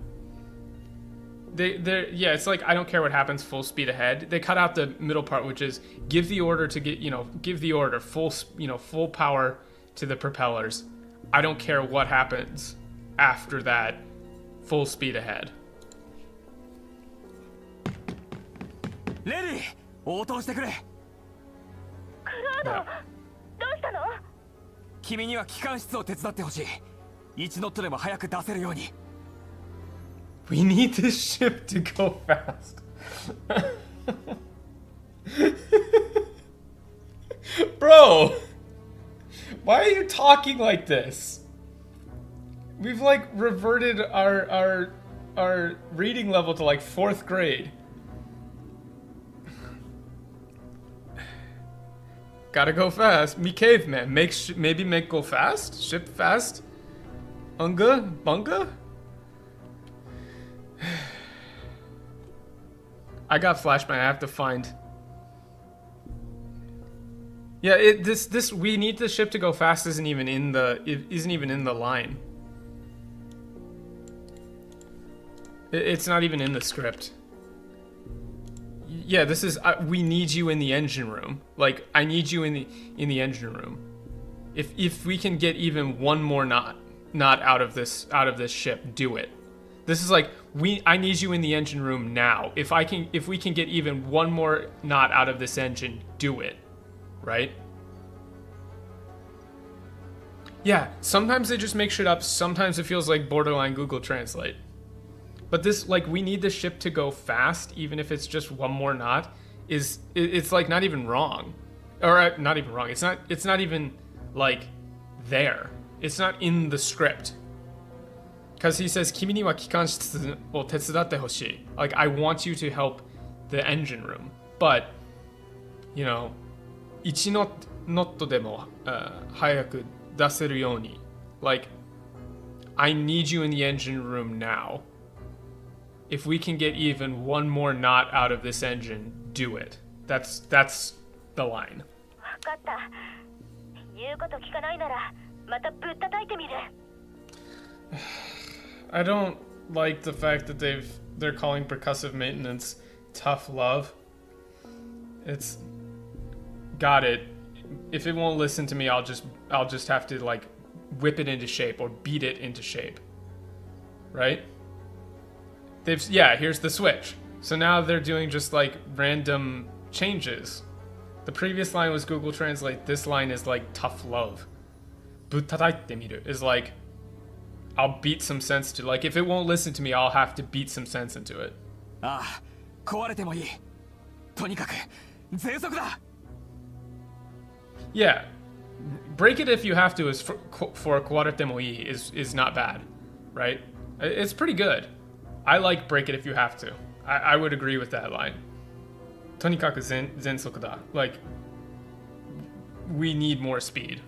Yeah, it's like, I don't care what happens, full speed ahead. They cut out the middle part, which is give the order to give the order full power to the propellers. I don't care what happens after that, full speed ahead. レディー、応答してくれ。クロード、どうしたの？君には機関室を手伝ってほしい。1ノットでも早く出せるように。We need this ship to go fast. Bro, why are you talking like this? We've like reverted our reading level to like 4th grade. Gotta go fast. Me caveman. Maybe make go fast? Ship fast? Unga? Bunga? I got flashbang. I have to find. Yeah, this we need the ship to go fast isn't even in the line. It's not even in the script. Yeah, this is we need you in the engine room. Like, I need you in the engine room. If we can get even one more knot, not out of this ship, do it. This is like, I need you in the engine room now. If we can get even one more knot out of this engine, do it. Right? Yeah, sometimes they just make shit up. Sometimes it feels like borderline Google Translate. But this, like, we need the ship to go fast, even if it's just one more knot, it's like not even wrong. Or not even wrong. It's not even like there. It's not in the script. Because he says, Kimi ni wa kikanshitsu wo tetsudatte hoshii. Like, I want you to help the engine room. But, you know, ichi notto demo hayaku daseru yoni. Like, I need you in the engine room now. If we can get even one more knot out of this engine, do it. That's the line. 分かった。言うこと聞かないなら、またぶったたいてみる。I don't like the fact that they're calling percussive maintenance tough love. It's got it. If it won't listen to me, I'll just have to like whip it into shape or beat it into shape. Right? Here's the switch. So now they're doing just like random changes. The previous line was Google Translate. This line is like tough love. Buttataite miru is like, I'll beat some sense to, like, if it won't listen to me, I'll have to beat some sense into it. Ah, 壊れてもいい。とにかく全速だ。Yeah, break it if you have to is for kuwarete mo ii is not bad, right? It's pretty good. I like break it if you have to. I would agree with that line. Tonikaku zensoku da. Like, we need more speed.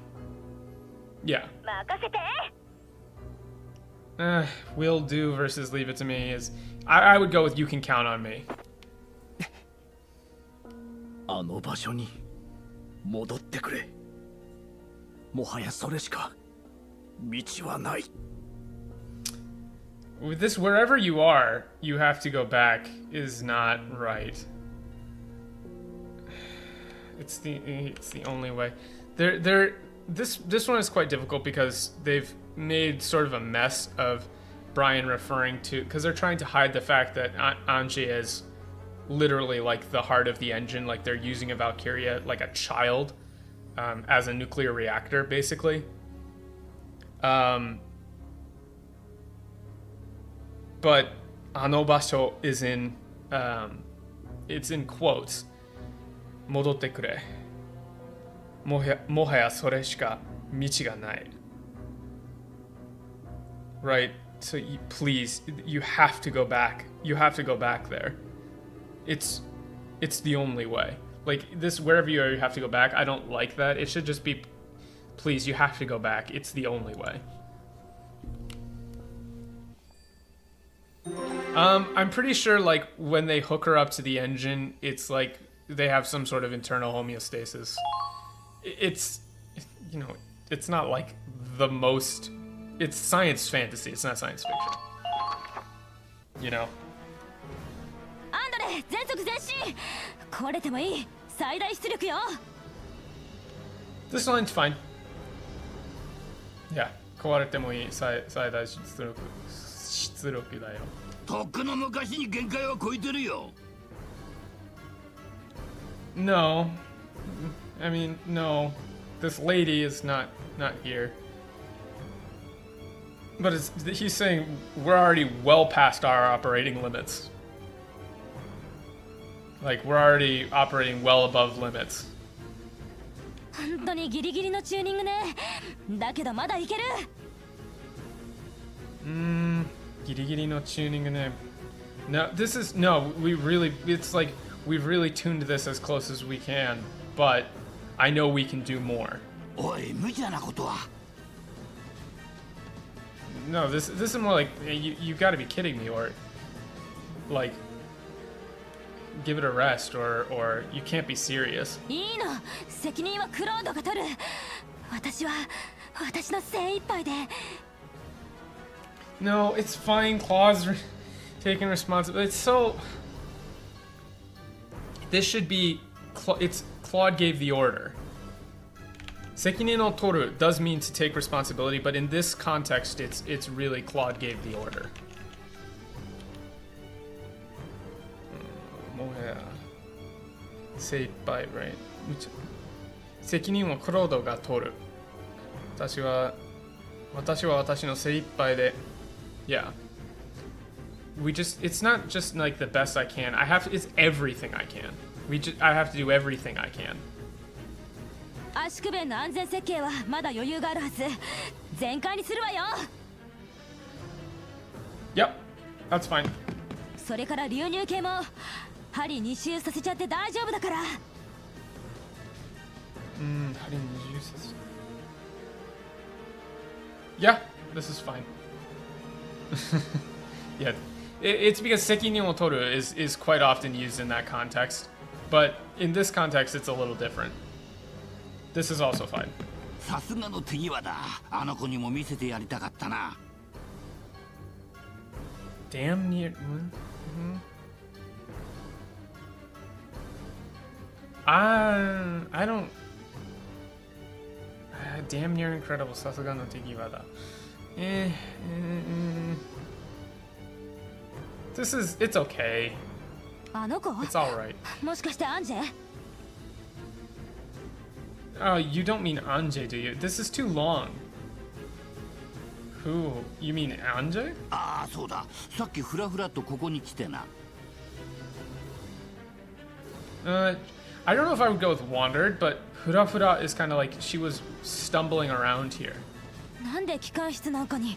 Yeah. 任せて。Will do versus leave it to me is... I would go with you can count on me. あの場所に戻ってくれ。もはやそれしか道はない。With this, wherever you are, you have to go back is not right. It's the only way. This one is quite difficult because they've made sort of a mess of Brian referring to, because they're trying to hide the fact that Anji is literally like the heart of the engine, like they're using a Valkyria like a child as a nuclear reactor, basically. But Anobasho is in, it's in quotes. Modotte kure. Mohaya sore shika michi ga nai. Right? So please, you have to go back. You have to go back there. It's the only way. Like, this, wherever you are, you have to go back. I don't like that. It should just be, please, you have to go back. It's the only way. I'm pretty sure, like, when they hook her up to the engine, it's like they have some sort of internal homeostasis. It's, you know, it's not like the most... It's science fantasy, it's not science fiction. You know? This line's fine. Yeah. 壊れてもいい最大出力だよ。とっくの昔に限界は超えてるよ。No. I mean, no. This lady is not here. But he's saying we're already well past our operating limits. Like, we're already operating well above limits. 本当にギリギリのチューニングね。だけどまだいける。ギリギリのチューニングね。No, this is, no, it's like, we've really tuned this as close as we can, but I know we can do more. おい、無茶なことは。No, this is more like, you gotta be kidding me, or, like, give it a rest, or you can't be serious. いいの。責任はクロードが取る。私の精一杯で。No, it's fine. Claude's taking responsibility. It's so... This should be... Claude gave the order. Sekinin no toru does mean to take responsibility, but in this context, it's really Claude gave the order. Moya. Seippai, right? 責任をクロードが取る。私は私の精一杯で Yeah. It's not just like the best I can. It's everything I can. I have to do everything I can. 足首の安全設計はまだ余裕があるはず。全開にするわよ。Yep, that's fine. それから流入系も針2周させちゃって大丈夫だから。針2周させ。Yeah, this is fine. Yeah, it's because sekinin o toru is quite often used in that context, but in this context, it's a little different. This is also fine. さすがの手際だ。あの子にも見せてやりたかったな。Damn near. I don't. Damn near incredible. さすがの手際だ。It's okay. あの子 It's alright. もしかしてアンジェ Oh, you don't mean Anje, do you? This is too long. Who? You mean Anje? ああ、そうだ。さっきフラフラとここに来てな。I don't know if I would go with wandered, but Fura is kind of like she was stumbling around here. なんで機関室なんかに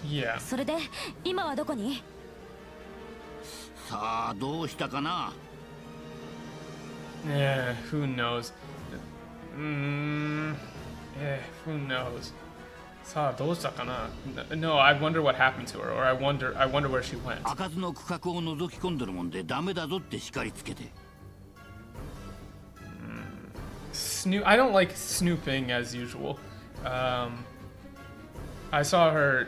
Yeah. それで今はどこにさあ、どうしたかな。Who knows? Who knows? さあ、どうしたかな? No, I wonder what happened to her, or I wonder where she went. 開かずの区画を覗き込んでるもんでダメだぞって叱りつけて。I don't like snooping as usual. I saw her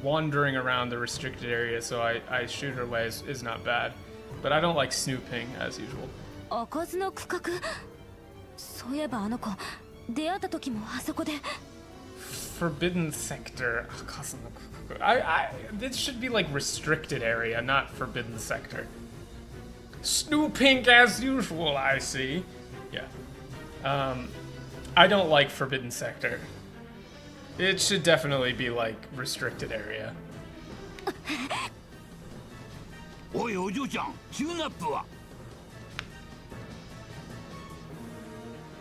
wandering around the restricted area, so I shoot her away is not bad. But I don't like snooping as usual. 開かずの区画そういえばあの子出会った時もあそこで Forbidden sector. This should be like restricted area, not forbidden sector. Snooping as usual, I see. Yeah. I don't like forbidden sector. It should definitely be like restricted area. おいお嬢ちゃん、チューンアップは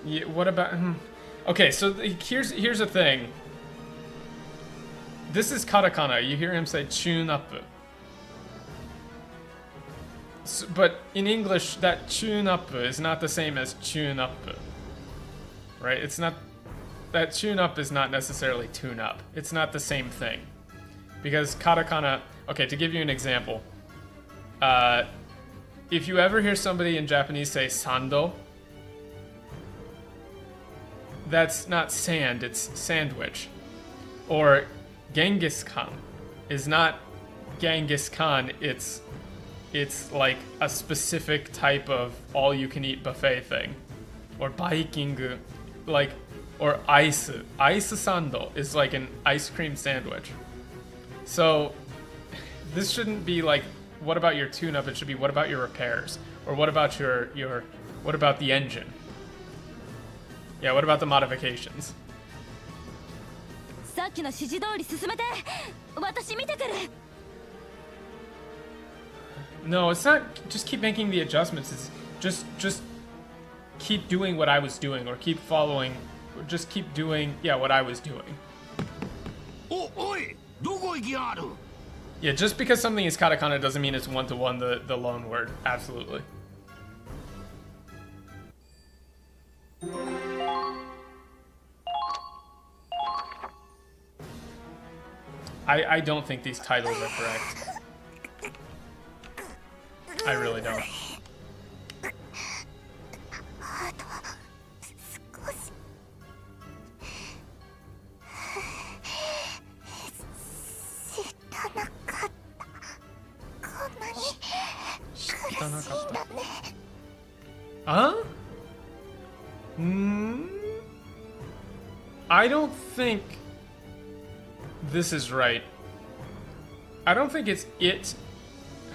Yeah, what about Okay, so here's the thing. This is katakana. You hear him say tune up. So, but in English, that tune up is not the same as tune up. Right? It's not that tune up is not necessarily tune up. It's not the same thing. Because katakana, okay, to give you an example. If you ever hear somebody in Japanese say sando, that's not sand, it's sandwich. Or Genghis Khan is not Genghis Khan, it's like a specific type of all-you-can-eat buffet thing. Or baikingu, like, or ice. Ice sando is like an ice cream sandwich. So, this shouldn't be like, what about your tune-up? It should be, what about your repairs? Or what about what about the engine? Yeah, what about the modifications? さっきの指示通り進めて私見てくる No, it's not just keep making the adjustments. It's just keep doing what I was doing, or keep following, or just keep doing, yeah, what I was doing. おい、どこ行きがある Yeah, just because something is katakana doesn't mean it's one-to-one the loan word. Absolutely. I don't think these titles are correct. I really don't. Huh? I don't think this is right. I don't think it's it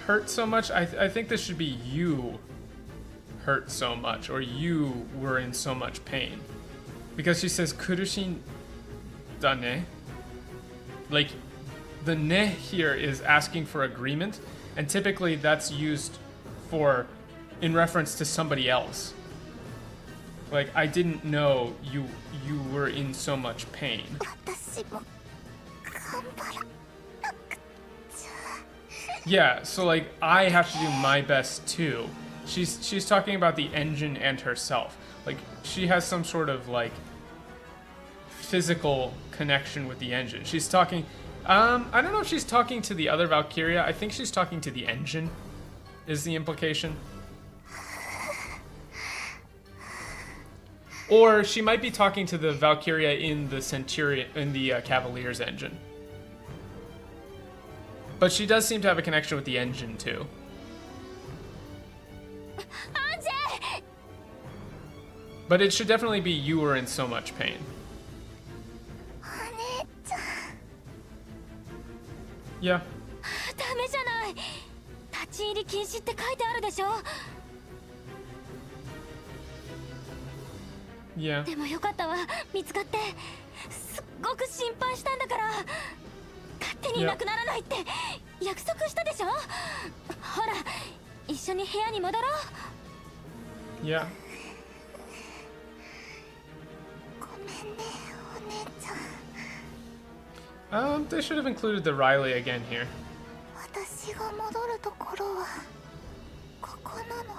hurt so much. I think this should be you hurt so much, or you were in so much pain. Because she says, kurushin da ne. Like, the ne here is asking for agreement, and typically that's used for, in reference to somebody else. Like, I didn't know you were in so much pain. 私も頑張らなくちゃ。 Yeah, so like I have to do my best too. She's talking about the engine and herself. Like she has some sort of like physical connection with the engine. She's talking I don't know if she's talking to the other Valkyria. I think she's talking to the engine is the implication. Or she might be talking to the Valkyria in the Centurion, in the Cavalier's engine. But she does seem to have a connection with the engine too. アンジェ But it should definitely be you were in so much pain. お姉ちゃん Yeah. ダメじゃない。立ち入り禁止って書いてあるでしょ。 Yeah. でもよかったわ、見つかって。すっごく心配したんだから。勝手にいなくならないって約束したでしょ。ほら、一緒に部屋に戻ろう。 Yeah. ごめんね、お姉ちゃん。 They should have included the Riley again here. 私が戻るところはここなの。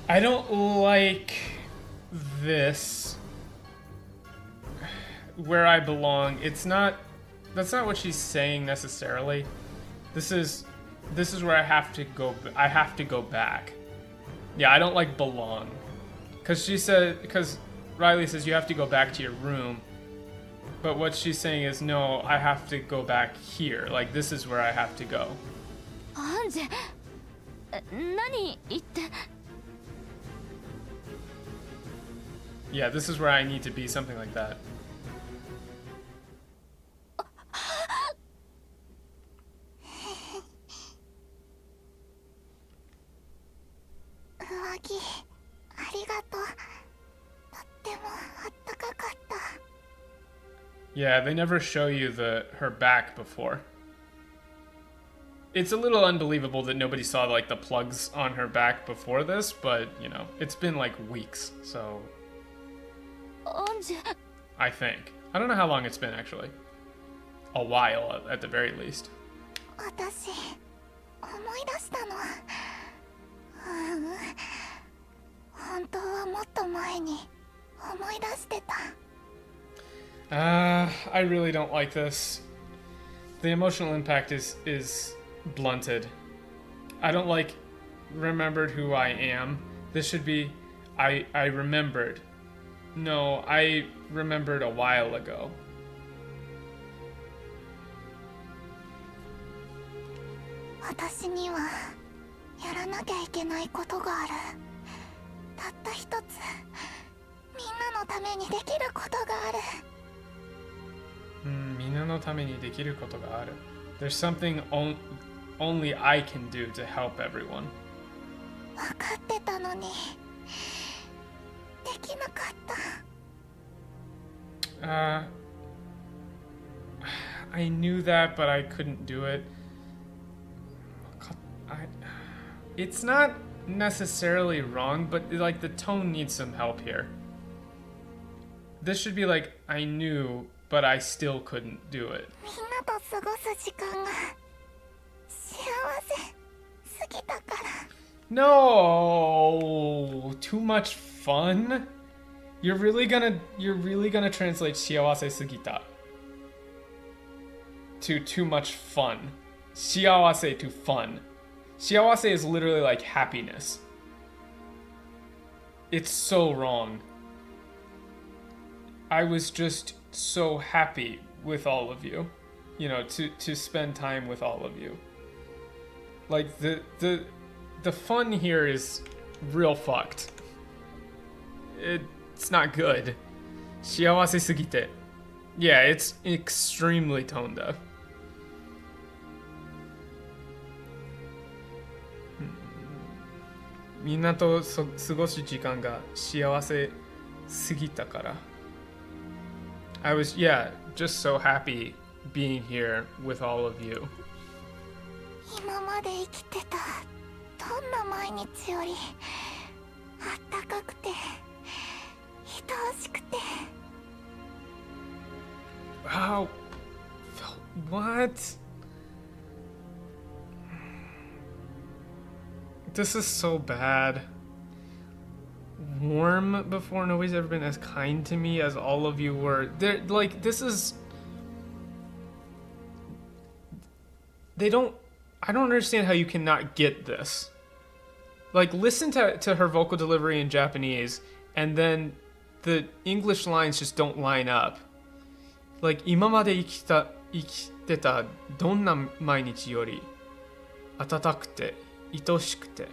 I don't like this. Where I belong. It's not. That's not what she's saying necessarily. This is where I have to go. I have to go back. Yeah, I don't like belong. Because Riley says you have to go back to your room. But what she's saying is no, I have to go back here. Like this is where I have to go. アンジェ、何言って。 Yeah, this is where I need to be, something like that. 上着ありがとう。とってもあったかかった。 Yeah, they never show you her back before. It's a little unbelievable that nobody saw like the plugs on her back before this, but you know, it's been like weeks, so アンジェ、 I think. I don't know how long it's been actually. A while at the very least. 私思い出したの。本当はもっと前に思い出してた。 I really don't like this. The emotional impact is blunted. I don't like remembered who I am. This should be I remembered. No, I remembered a while ago. 私にはやらなきゃいけないことがある。たった一つ、みんなのためにできることがある。みんなのためにできることがある. There's something only I can do to help everyone. 分かってたのにできなかった。I knew that, but I couldn't do it. It's not necessarily wrong, but like the tone needs some help here. This should be like, I knew, but I still couldn't do it. みんなと過ごす時間が幸せすぎたから。 No, too much fun. You're really gonna translate 幸せすぎた to too much fun. 幸せ to fun. 幸せ is literally like happiness. It's so wrong. I was just so happy with all of you. You know, to spend time with all of you. Like the fun here is real fucked. it's not good. 幸せすぎて. Yeah, it's extremely tone deaf. Minato sugoshi jikan ga shiawase sugita kara. I was, yeah, just so happy being here with all of you. 今まで生きてたどんな毎日よりあったかくて愛おしくて Wow. What? This is so bad. Warm before, nobody's ever been as kind to me as all of you were. They're like, this is. I don't understand how you cannot get this. Like, listen to her vocal delivery in Japanese, and then the English lines just don't line up. Like, 今まで生きてたどんな毎日より温かくて愛しくて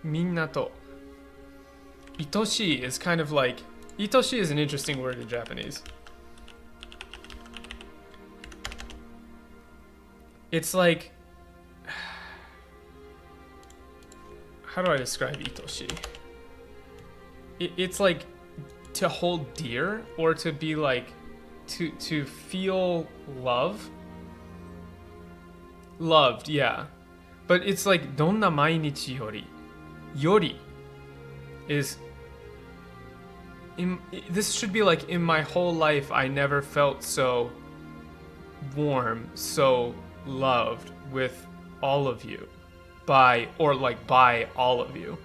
みんなと愛しい is kind of like 愛しい is an interesting word in Japanese. It's like, how do I describe 愛しい? It's like to hold dear, or to be like to feel loved, yeah. But it's like どんな毎日より yori is this should be like, in my whole life I never felt so warm, so loved with all of you, by all of you.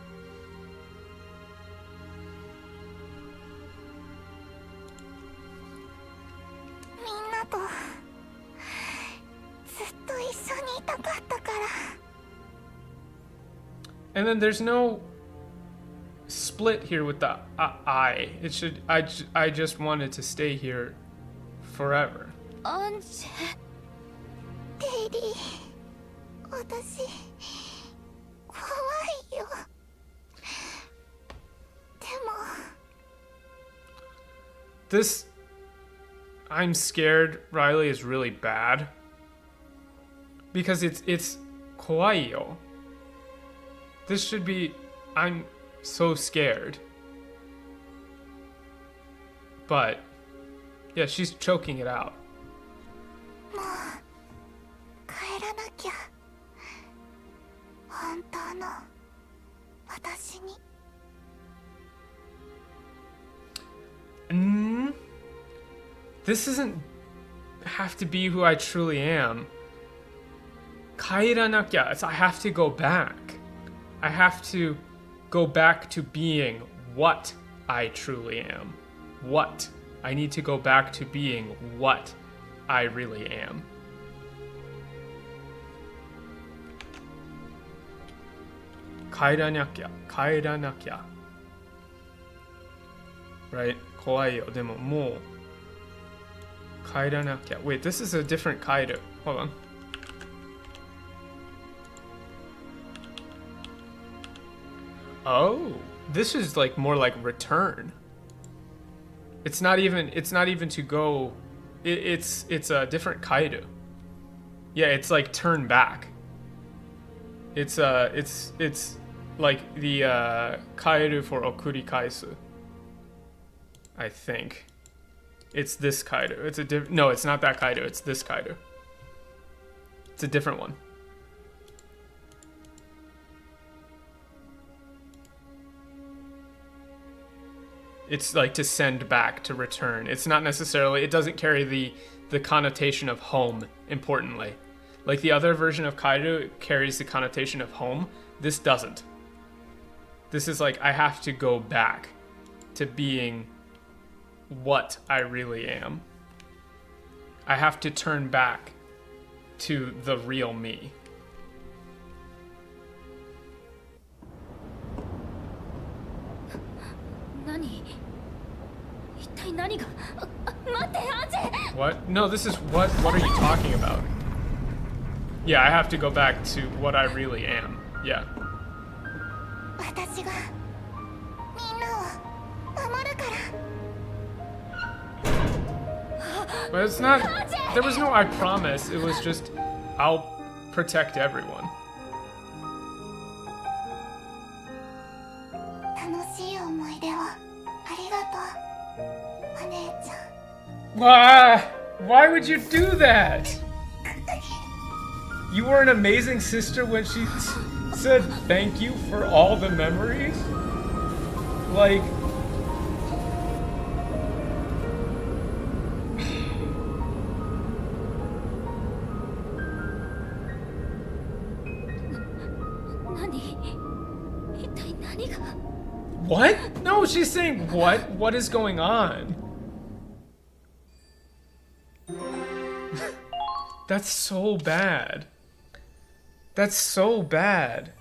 And then there's no split here with the I. It should, I just wanted to stay here forever. アンジェデイリー私怖いよでも This I'm scared Riley is really bad because it's kawaii yo. This should be I'm so scared. But yeah, she's choking it out. もう帰らなきゃ本当の私に This doesn't have to be who I truly am. Kairanakya, I have to go back. I have to go back to being what I truly am. What? I need to go back to being what I really am. Kairanakya. Right? Kawaii yo. Demo mo kairanakya. Wait, this is a different kaido. Hold on. Oh, this is like more like return. It's not even to go. It's a different kaido. Yeah, it's like turn back. It's like the kaido for okuri kaisu. I think. It's this kaido. It's a different. No, it's not that kaido. It's this kaido. It's a different one. It's like to send back, to return. It's not necessarily. It doesn't carry the connotation of home. Importantly, like the other version of kaido carries the connotation of home. This doesn't. This is like I have to go back to being what I really am. I have to turn back to the real me. What? No, this is what are you talking about? Yeah, I have to go back to what I really am. Yeah. 私がみんなを守るから。 But it's not. There was no I promise. It was just I'll protect everyone. 楽しい思い出をありがとう、お姉ちゃん。 Why would you do that? You were an amazing sister when she said thank you for all the memories? Like... What? No, she's saying what? What is going on? That's so bad. That's so bad.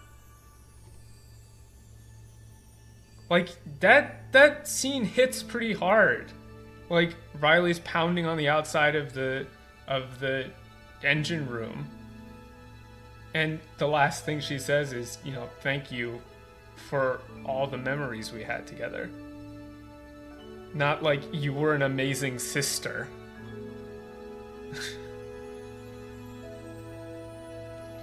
Like, that scene hits pretty hard. Like, Riley's pounding on the outside of the engine room. And the last thing she says is, you know, thank you for all the memories we had together. Not like you were an amazing sister.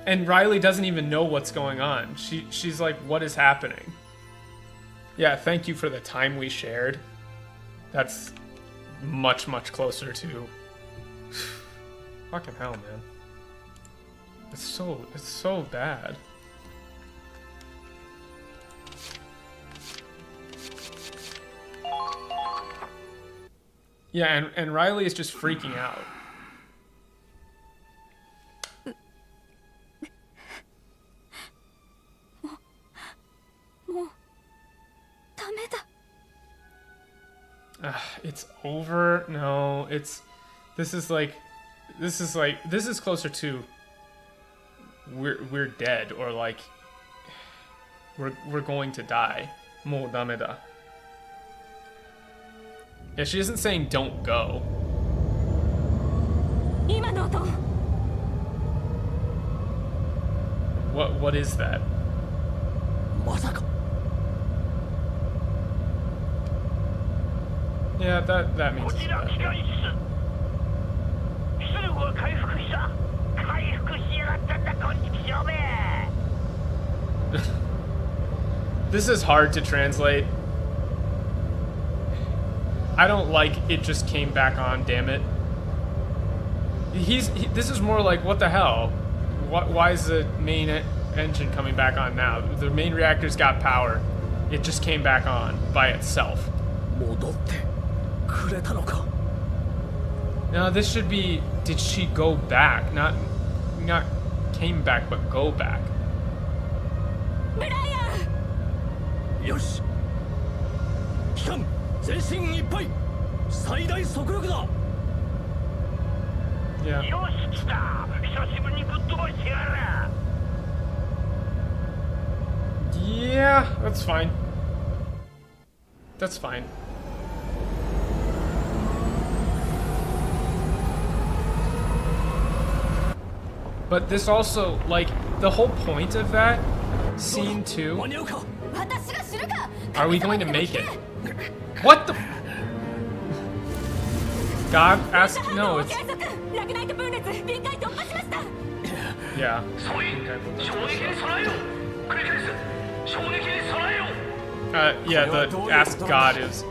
And Riley doesn't even know what's going on. She's like, what is happening? Yeah, thank you for the time we shared. That's much, much closer to... Fucking hell, man. It's so bad. Yeah, and Riley is just freaking out. It's over. No, this is closer to we're dead, or like we're going to die. もうダメだ. Yeah, she isn't saying don't go. What is that? Yeah, that means it's bad. This is hard to translate. I don't like it just came back on, damn it. This is more like, what the hell? Why is the main engine coming back on now? The main reactor's got power. It just came back on by itself. No, this should be, did she go back? Not came back, but go back. Yeah. Yeah, that's fine. That's fine. But this also, like, the whole point of that scene too. Are we going to make it? What the? God asked. No, it's. Yeah. Yeah. The ask God is.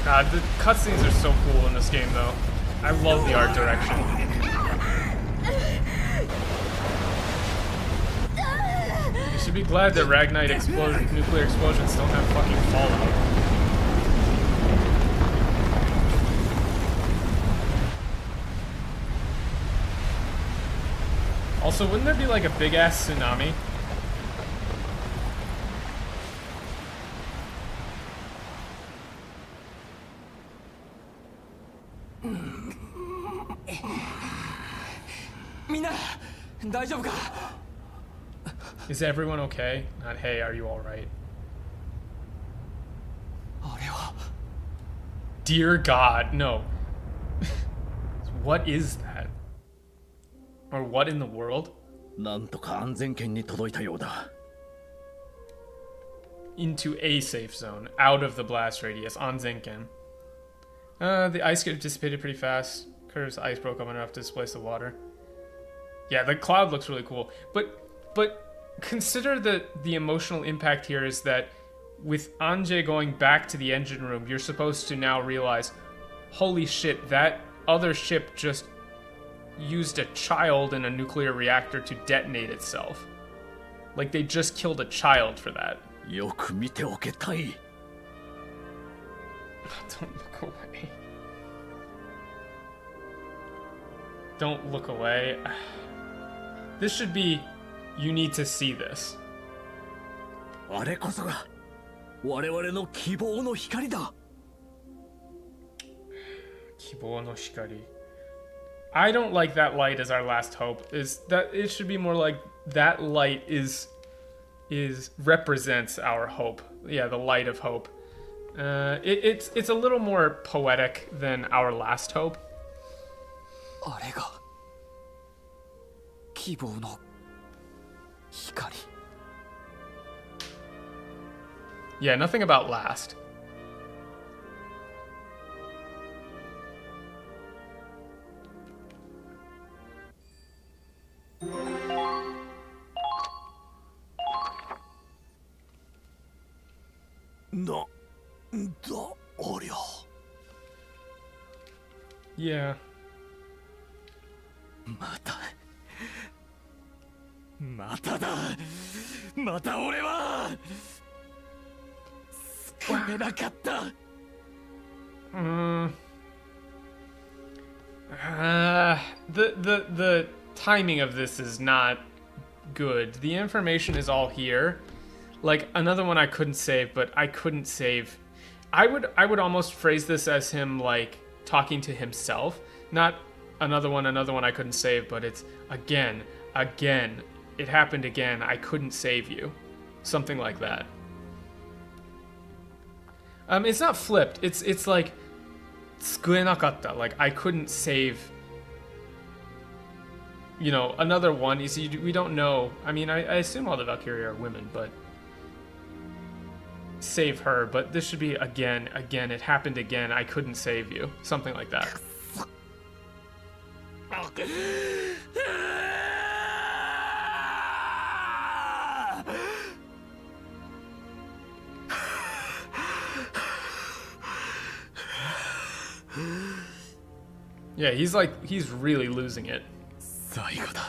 God, the cutscenes are so cool in this game, though. I love the art direction. You should be glad that Ragnite nuclear explosions don't have fucking fallout. Also, wouldn't there be like a big-ass tsunami? Is everyone okay? Not hey, are you alright? Dear God, no. What is that? Or what in the world? なんとか安全圏に届いたようだ。Into a safe zone, out of the blast radius, on Zenken. The ice cube dissipated pretty fast. Curve's ice broke up enough to displace the water. Yeah, the cloud looks really cool. But consider that the emotional impact here is that with Anje going back to the engine room, you're supposed to now realize, holy shit, that other ship just used a child in a nuclear reactor to detonate itself. Like, they just killed a child for that. よく見ておけたい。Don't look away. Don't look away. This should be, you need to see this. あれこそが我々の希望の光だ。希望の光. I don't like that light as our last hope. Is that it should be more like that light is represents our hope. Yeah, the light of hope. It's a little more poetic than our last hope. あれが希望の光。Yeah, nothing about last. Yeah. まただ。また俺は救えなかった。The timing of this is not good. The information is all here. Like another one I couldn't save, but I couldn't save. I would almost phrase this as him like talking to himself. Not another one I couldn't save, but it's again. It happened again. I couldn't save you. Something like that. It's not flipped. It's like 救えなかった. Like I couldn't save. You know, another one is we don't know. I mean, I assume all the Valkyria are women, but save her. But this should be again. It happened again. I couldn't save you. Something like that. Yeah, he's really losing it. 最後だ。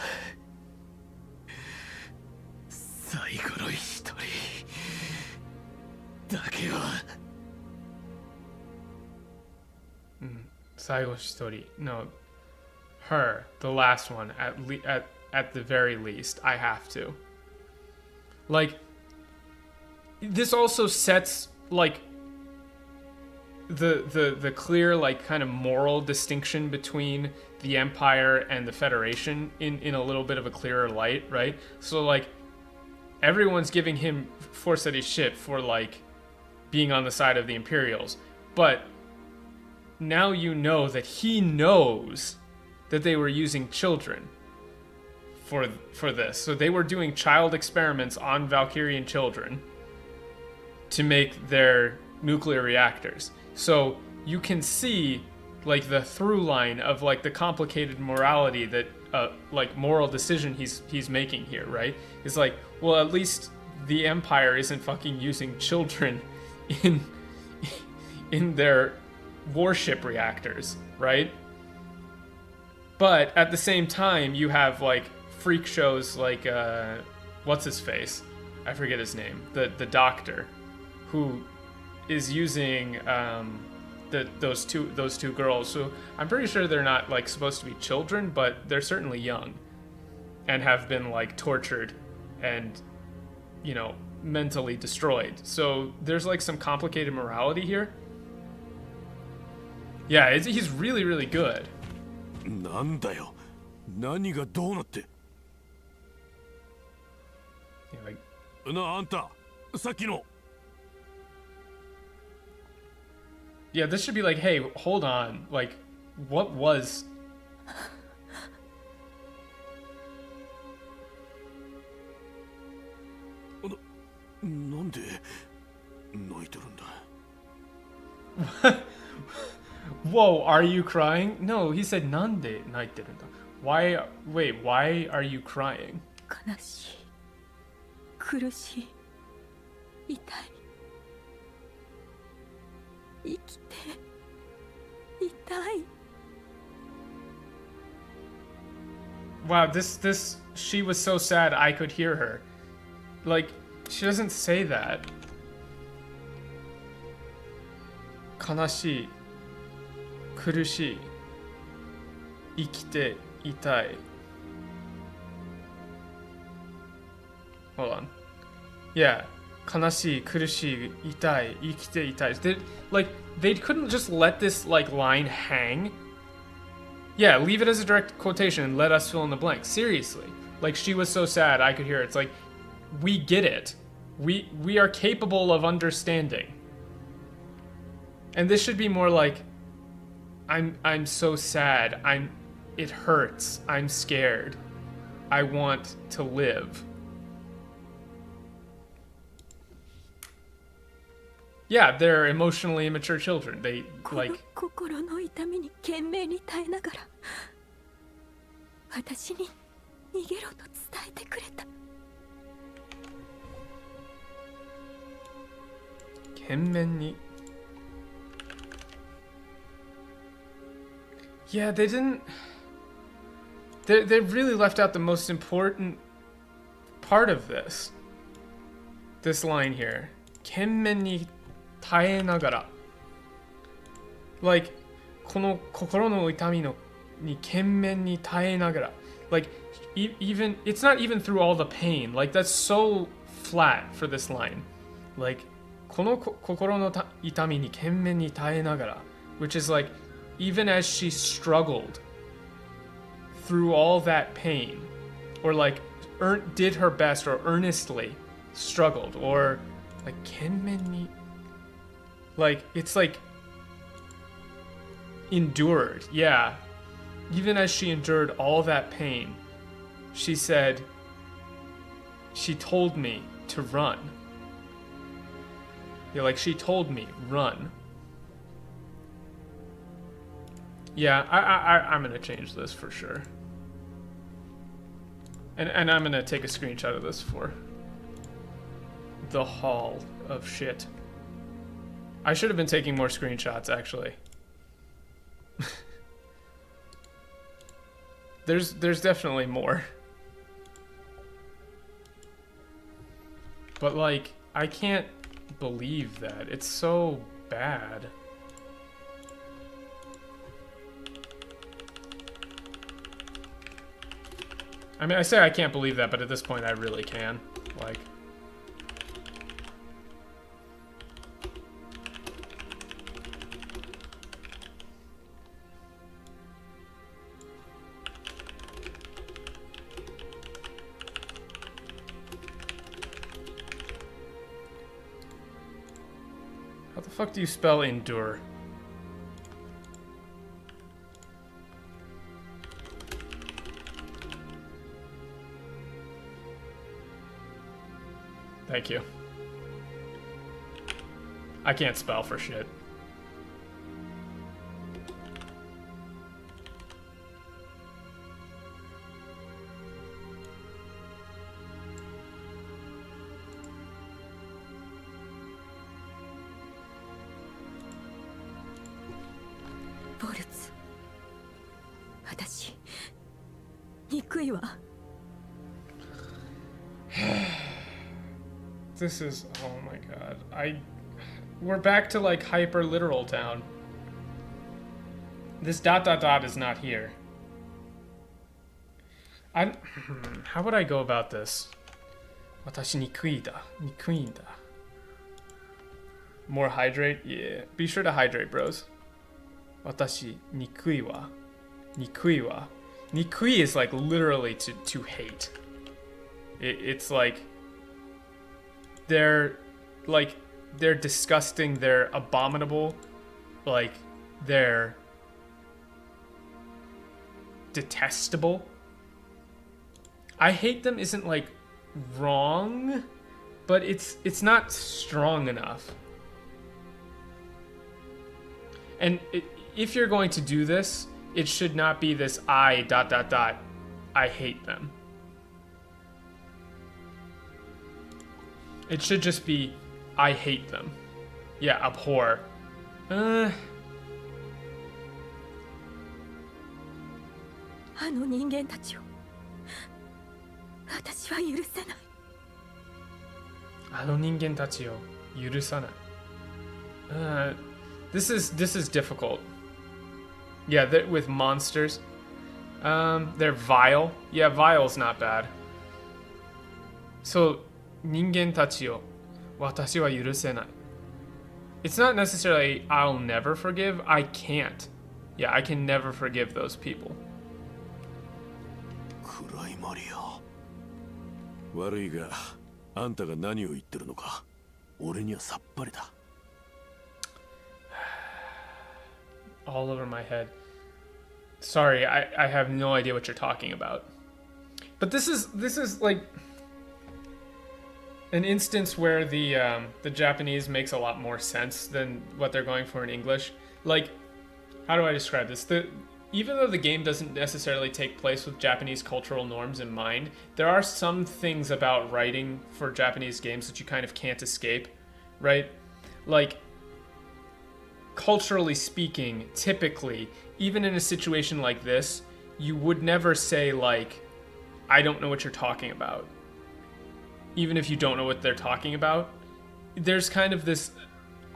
最後の一人だけは。最後一人. No, her, the last one. At the very least, I have to. Like, this also sets like the clear like kind of moral distinction between the Empire and the Federation in a little bit of a clearer light, right? So like everyone's giving him force at his ship for like being on the side of the Imperials, but now you know that he knows that they were using children for this. So they were doing child experiments on Valkyrian children to make their nuclear reactors. So you can see like the through line of like the complicated morality that like moral decision he's making here, right? It's like, well, at least the Empire isn't fucking using children in their warship reactors, right? But at the same time, you have like freak shows like what's his face? I forget his name. The doctor who is using those two girls. So I'm pretty sure they're not like supposed to be children, but they're certainly young and have been like tortured and, you know, mentally destroyed. So there's like some complicated morality here. Yeah, he's really, really good. なんだよ。何がどうなって。Yeah, like, なあ、あんた、さっきの。Yeah, this should be like, hey, hold on. Like, what was... なんで泣いてるんだ Whoa, are you crying? No, he said なんで泣いてるんだ. Why, wait, why are you crying? 悲しい、苦しい、痛い、生きて痛い。 Wow, she was so sad I could hear her. Like, she doesn't say that. 悲しい、苦しい、生きて痛い. Hold on. Yeah. 悲しい、苦しい、痛い、生きて痛い. They couldn't just let this, like, line hang. Yeah, leave it as a direct quotation and let us fill in the blank. Seriously. Like, she was so sad, I could hear it. It's like, we get it. We are capable of understanding. And this should be more like, I'm so sad. It hurts. I'm scared. I want to live. Yeah, they're emotionally immature children. They, like... 心の痛みに懸命に耐えながら私に逃げろと伝えてくれた。懸命に... Yeah, they didn't... They really left out the most important part of this. This line here. 懸命に耐えながら. Like, この心の痛みのに懸命に耐えながら. Like, even... It's not even through all the pain. Like, that's so flat for this line. Like, この心の痛みに懸命に耐えながら. Which is like, even as she struggled through all that pain, or like did her best, or earnestly struggled, or like 懸命に, like it's like endured. Yeah, even as she endured all that pain, she said, she told me to run. Yeah, like she told me run. Yeah, I'm gonna change this for sure. And I'm gonna take a screenshot of this for the haul of shit. I should have been taking more screenshots, actually. There's definitely more. But like, I can't believe that. It's so bad. I mean, I say I can't believe that, but at this point I really can. Like... How the fuck do you spell endure? Thank you. I can't spell for shit. Bolts. 私、憎いわ。This is, oh my god, we're back to like hyper literal town. This ... is not here. How would I go about this? 私憎いだ、憎いんだ. More hydrate? Yeah. Be sure to hydrate, bros. 私憎いわ、憎いわ. Nikui is like literally to hate. It's like they're disgusting, they're abominable. like they're detestable. I hate them isn't like wrong, but it's not strong enough. And if you're going to do this, it should not be this I ... I hate them. It should just be I hate them. Yeah, abhor. あの人間たちを私は許せない。あの人間たちを許さない。This is difficult. Yeah, with monsters. They're vile. Yeah, vile's not bad. So, 人間たちを私は許せない。It's not necessarily I'll never forgive. I can't. Yeah, I can never forgive those people. クライマリア。悪いが、あんたが何を言ってるのか、俺にはさっぱりだ。All over my head. Sorry, I have no idea what you're talking about. But this is like an instance where the Japanese makes a lot more sense than what they're going for in English. Like, how do I describe this? Even though the game doesn't necessarily take place with Japanese cultural norms in mind, there are some things about writing for Japanese games that you kind of can't escape, right? Like, culturally speaking, typically, even in a situation like this, you would never say, like, I don't know what you're talking about. Even if you don't know what they're talking about, there's kind of this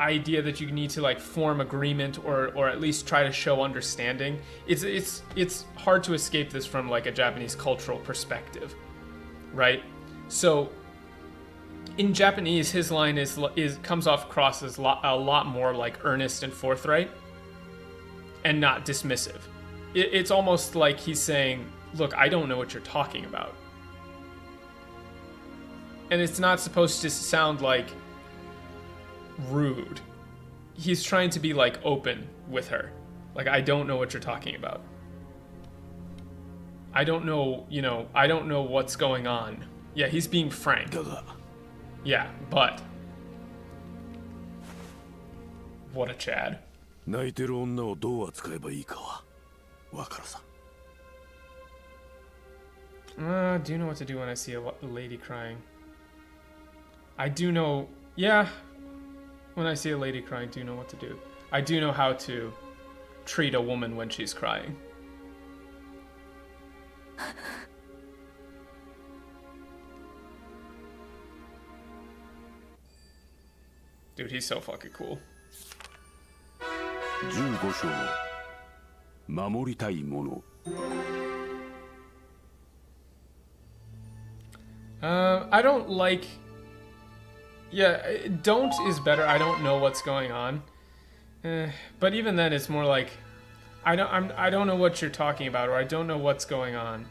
idea that you need to like form agreement or at least try to show understanding. It's hard to escape this from like a Japanese cultural perspective, right? So in Japanese, his line comes across as a lot more like earnest and forthright and not dismissive. It's almost like he's saying, look, I don't know what you're talking about. And it's not supposed to sound like rude. He's trying to be like open with her. Like, I don't know what you're talking about. I don't know, I don't know what's going on. Yeah, he's being frank. Yeah, but what a Chad. 泣いてる女をどう扱えばいいかはわかるさ。Do you know what to do when I see a lady crying? I do know, yeah. When I see a lady crying, I do know what to do. I do know how to treat a woman when she's crying. Dude, he's so fucking cool. 15章守りたいもの。I don't like... Yeah, don't is better. I don't know what's going on. But even then, it's more like, I don't know what you're talking about, or I don't know what's going on.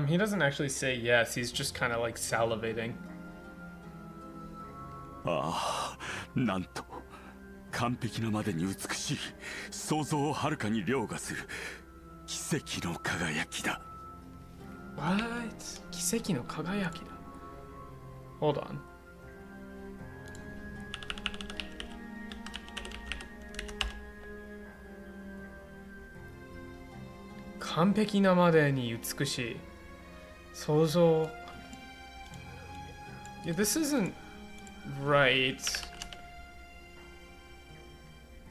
He doesn't actually say yes, he's just kind of like salivating. ああ、なんと完璧なまでに美しい、想像をはるかに凌駕する奇跡の輝きだ。What? 奇跡の輝きだ。Hold on. Kampeki na made ni utsukushii. Souzou. Yeah, this isn't right.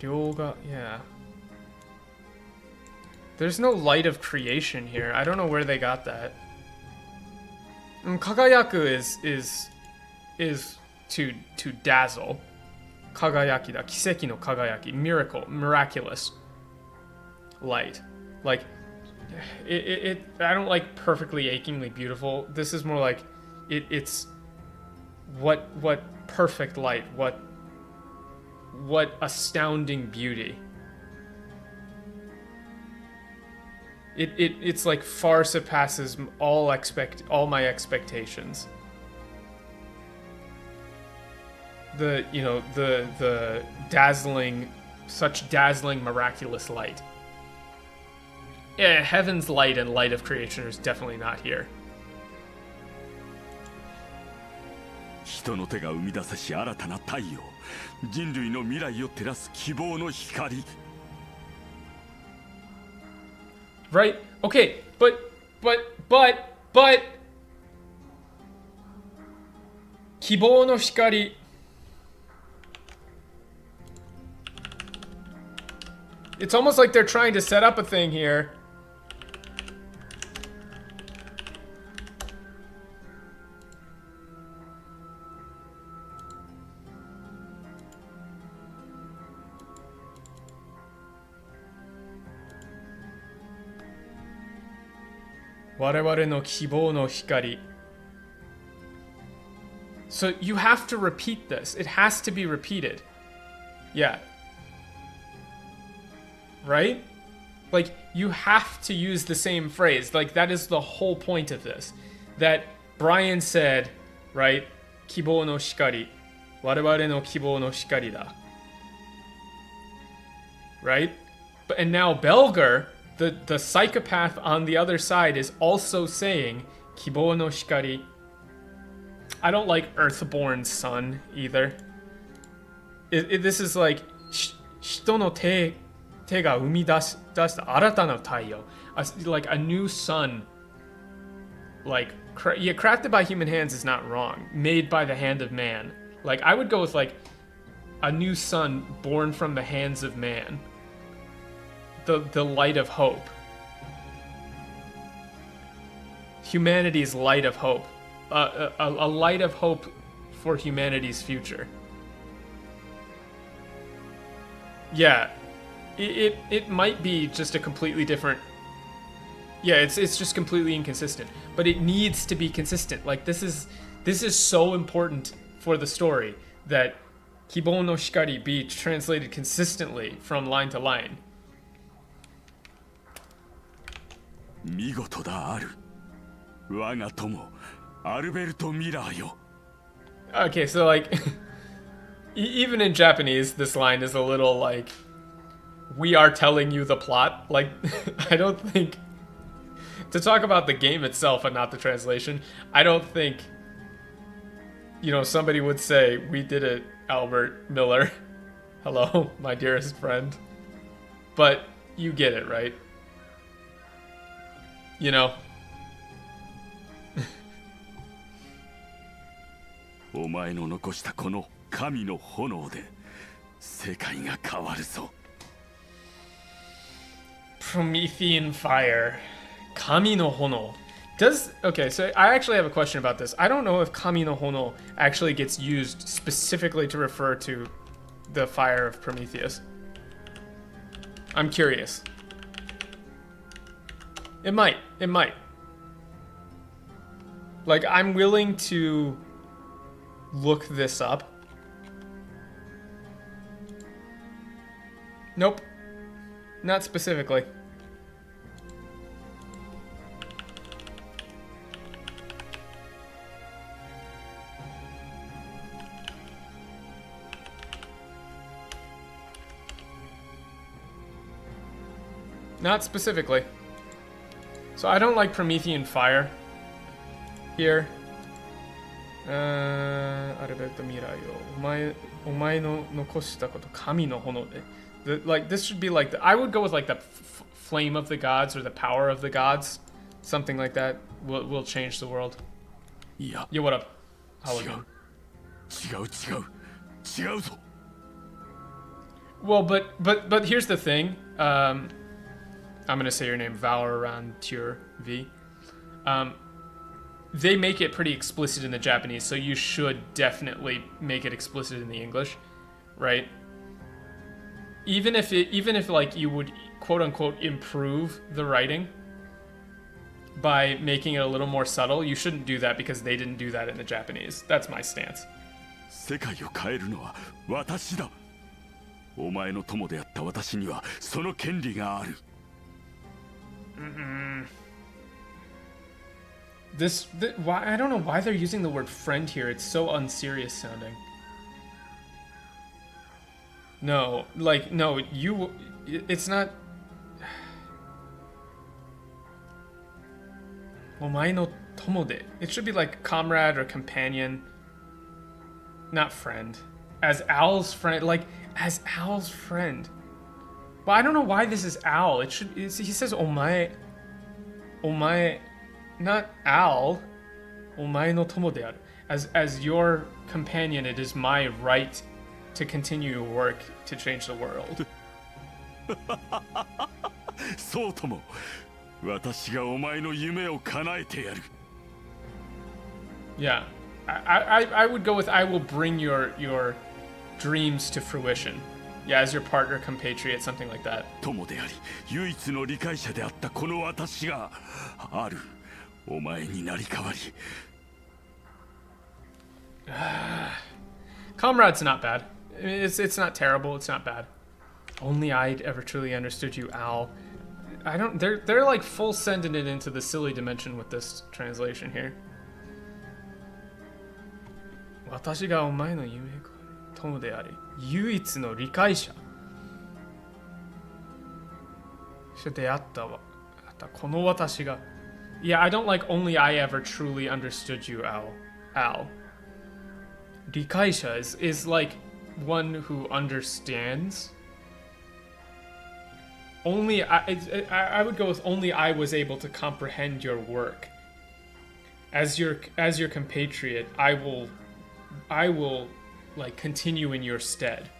Ryoga, yeah. There's no light of creation here. I don't know where they got that. Kagayaku is to dazzle. Kagayaki da. Kiseki no kagayaki. Miracle. Miraculous. Light. Like, I don't like perfectly achingly beautiful. This is more like it's what perfect light, what what astounding beauty. It's like far surpasses all my expectations. The dazzling, such dazzling, miraculous light. Yeah, heaven's light and light of creation is definitely not here. 人の手が生み出さし新たな太陽、人類の未来を照らす希望の光。 Right? Okay, but 希望の光 It's almost like they're trying to set up a thing here. Wareware no kibou no hikari. So you have to repeat this. It has to be repeated. Yeah. Right? Like, you have to use the same phrase. Like, that is the whole point of this. That Brian said, right? Kibou no hikari. Wareware no kibou no hikari da. Right? And now Belger, the psychopath on the other side, is also saying Kibou no hikari. I don't like Earthborn Sun either. This is like hito no te ga umidashita arata no taiyo. Like a new sun. Like, yeah, crafted by human hands is not wrong. Made by the hand of man. Like, I would go with like a new sun born from the hands of man. The light of hope. Humanity's light of hope. A light of hope for humanity's future. Yeah, it might be just a completely different. Yeah, it's just completely inconsistent, but it needs to be consistent. Like, this is so important for the story that Kibou no hikari be translated consistently from line to line. 見事だある。我が友アルベルト・ミラーよ。 Okay, so like, even in Japanese, this line is a little like, we are telling you the plot. Like, I don't think, to talk about the game itself and not the translation, I don't think, somebody would say, we did it, Albert Miller. Hello, my dearest friend. But you get it, right? お前の残したこの神の炎で世界が変わるぞ。 Promethean fire. Kami no hono. Okay, so I actually have a question about this. I don't know if Kami no hono actually gets used specifically to refer to the fire of Prometheus. I'm curious. It might. Like, I'm willing to look this up. Nope. Not specifically. Not specifically. So I don't like Promethean fire here. Alberto Mirayo. Omae no nokoshita koto kami no hono de. Like, this should be like I would go with like the flame of the gods or the power of the gods. Something like that will change the world. Yeah. Yo, what up? Hologram. 違うぞ。 Well, but here's the thing. I'm gonna say your name, Valkyria V. They make it pretty explicit in the Japanese, so you should definitely make it explicit in the English, right? Even if like you would quote unquote improve the writing by making it a little more subtle, you shouldn't do that because they didn't do that in the Japanese. That's my stance. 世界を変えるのは私だ。お前の友であった私にはその権利がある。Why I don't know why they're using the word friend here. It's so unserious sounding. No, like no, it's not. お前の友で. It should be like comrade or companion, not friend. As Al's friend, like as Al's friend. But I don't know why this is Al. He says omae, not Al. Omae no tomo de aru. As your companion, it is my right to continue your work to change the world. そうとも。私がお前の夢を叶えてやる。 Yeah, I would go with I will bring your dreams to fruition. Yeah, as your partner, compatriot, something like that. 友であり、唯一の理解者であったこの私がある。お前になり代わり。Comrade's not bad. It's not terrible. It's not bad. Only I'd ever truly understood you, Al. I don't. They're like full sending it into the silly dimension with this translation here. 私がお前の夢友であり、唯一の理解者。出会ったこの私が。Yeah, I don't like only I ever truly understood you, Al. 理解者 is like one who understands. Only I would go with only I was able to comprehend your work. As your compatriot, I will like continue in your stead.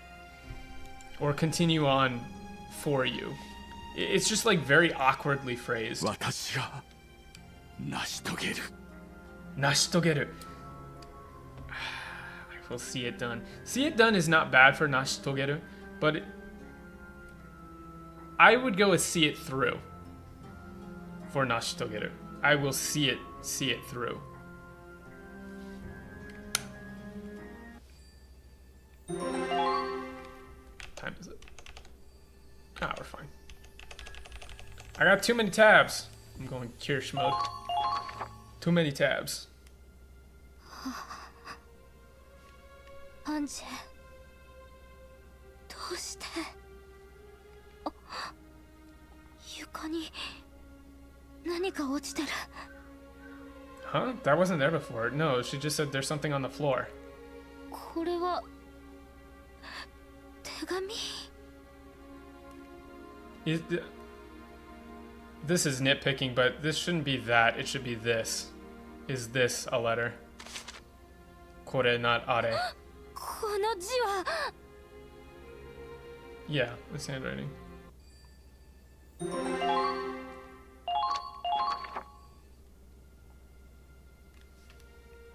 Or continue on for you. It's just like very awkwardly phrased. 私が成し遂げる。成し遂げる. I will see it done. See it done is not bad for 成し遂げる, but I would go with see it through for 成し遂げる. I will see it through. Time is it? Ah, we're fine. I got too many tabs. I'm going Kirsch mode. Too many tabs. アンジェ、どうして。床に何か落ちてる。Huh? That wasn't there before. No, she just said there's something on the floor. これは手紙。This is nitpicking, but this shouldn't be that. It should be this. Is this a letter? これ not あれ。この字は。Yeah, it's handwriting.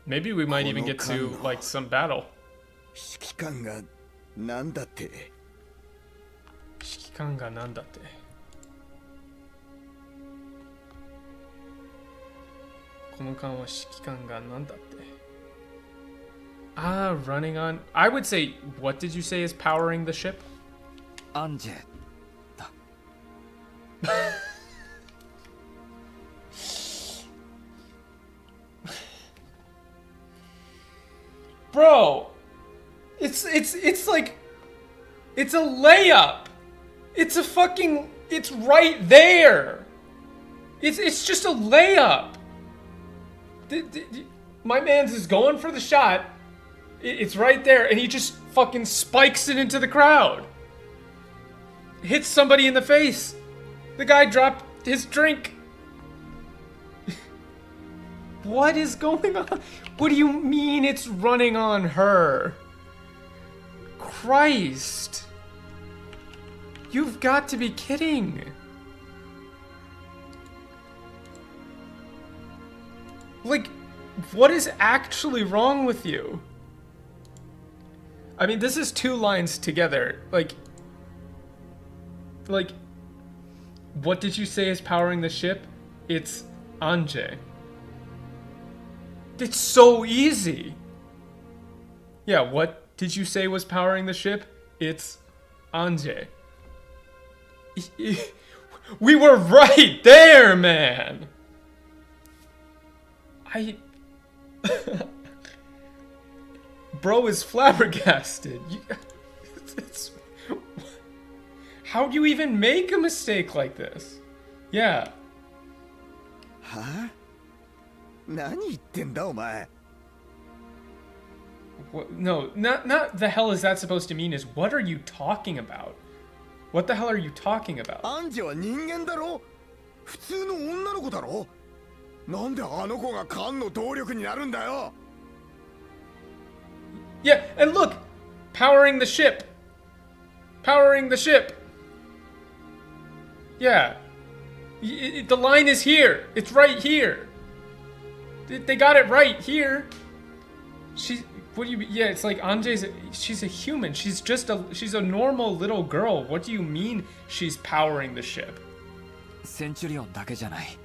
Maybe we might even get to like some battle. 指揮官がなんだって。指揮官がなんだって。この間は指揮官がなんだって。Ah, running on. I would say, what did you say is powering the ship? アンジェだ。Bro, it's like, it's a layup. It's a fucking, it's right there. It's just a layup. My man's is going for the shot. It's right there, and he just fucking spikes it into the crowd. Hits somebody in the face. The guy dropped his drink. What is going on? What do you mean it's running on her? Christ. You've got to be kidding. Like, what is actually wrong with you? I mean, this is two lines together. Like, what did you say is powering the ship? It's Anje. It's so easy. Yeah, what did you say was powering the ship? It's Anje. We were right there, man. Bro is flabbergasted. How do you even make a mistake like this? Yeah. はあ何言ってんだお前 No, not the hell is that supposed to mean is what are you talking about? What the hell are you talking about? アンジェは人間だろ普通の女の子だろなんであの子がカンの動力になるんだよ Yeah, and look! Powering the ship! Powering the ship! Yeah. The line is here! It's right here! They got it right here! What do you... Yeah, it's like she's a human. She's a normal little girl. What do you mean she's powering the ship? センチュリオンだけじゃない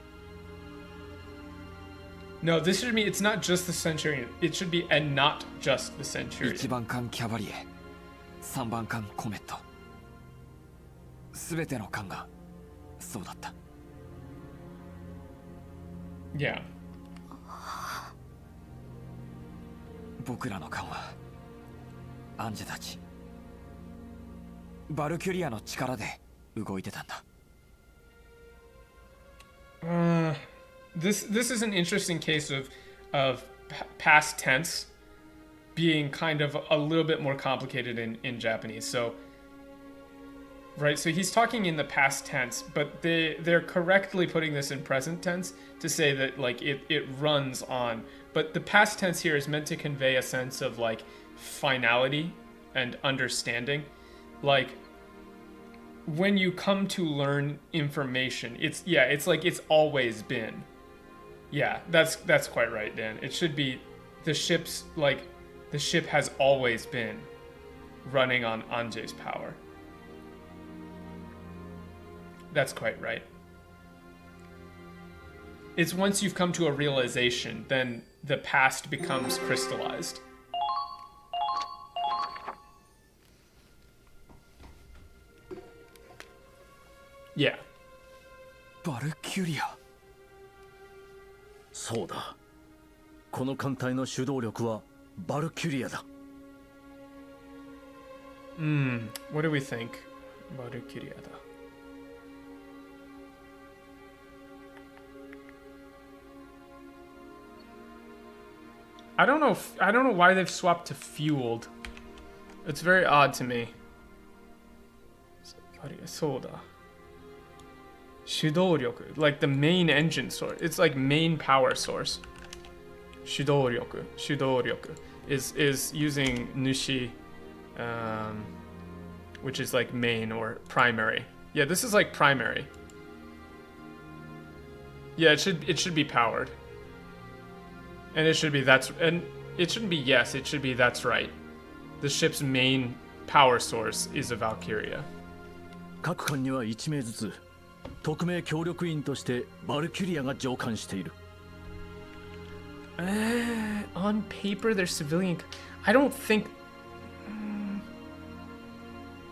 No, this should mean it's not just the Centurion. It should be and not just the Centurion. 1番艦キャバリエ3番艦コメット全ての艦がそうだった Yeah. 僕らの艦はアンジェたちバルキュリアの力で動いてたんだ This is an interesting case of past tense being kind of a little bit more complicated in Japanese. So, right, so he's talking in the past tense, but they're correctly putting this in present tense to say that like it runs on. But the past tense here is meant to convey a sense of like finality and understanding. Like when you come to learn information, it's like it's always been. Yeah, that's quite right, Dan. It should be the ship has always been running on Anje's power. That's quite right. It's once you've come to a realization, then the past becomes crystallized. Yeah. バルキュリアそうだこの艦隊の主導力はバルキュリアだ What do we think? Valkyria. I don't know why they've swapped to fueled. It's very odd to me. Soda. 主導力 like the main engine source. It's like main power source. 主導力 is using nushi, which is like main or primary. Yeah, this is like primary. Yeah, it should be powered. And it should be it shouldn't be yes, it should be that's right. The ship's main power source is a Valkyria. 各艦には1名ずつ特命協力員としてバルキュリアが乗艦している On paper, they're civilian. I don't think...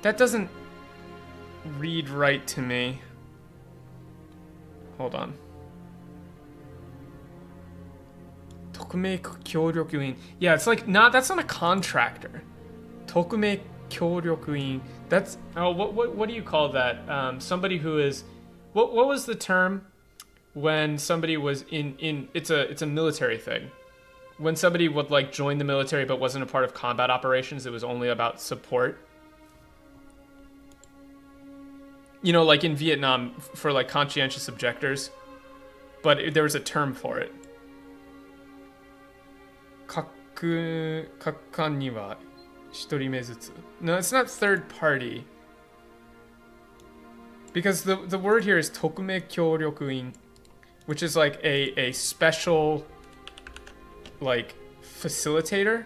That doesn't read right to me. Hold on. 特命協力員. Yeah, it's like that's not a contractor. 特命協力員. That's what do you call that? Somebody who is what was the term when somebody was in it's a military thing. When somebody would like join the military but wasn't a part of combat operations, it was only about support. You know, like in Vietnam for like conscientious objectors, but there was a term for it. 各艦には一人目ずつ. No, it's not third party. Because the word here is 特命協力員, which is like a special like facilitator.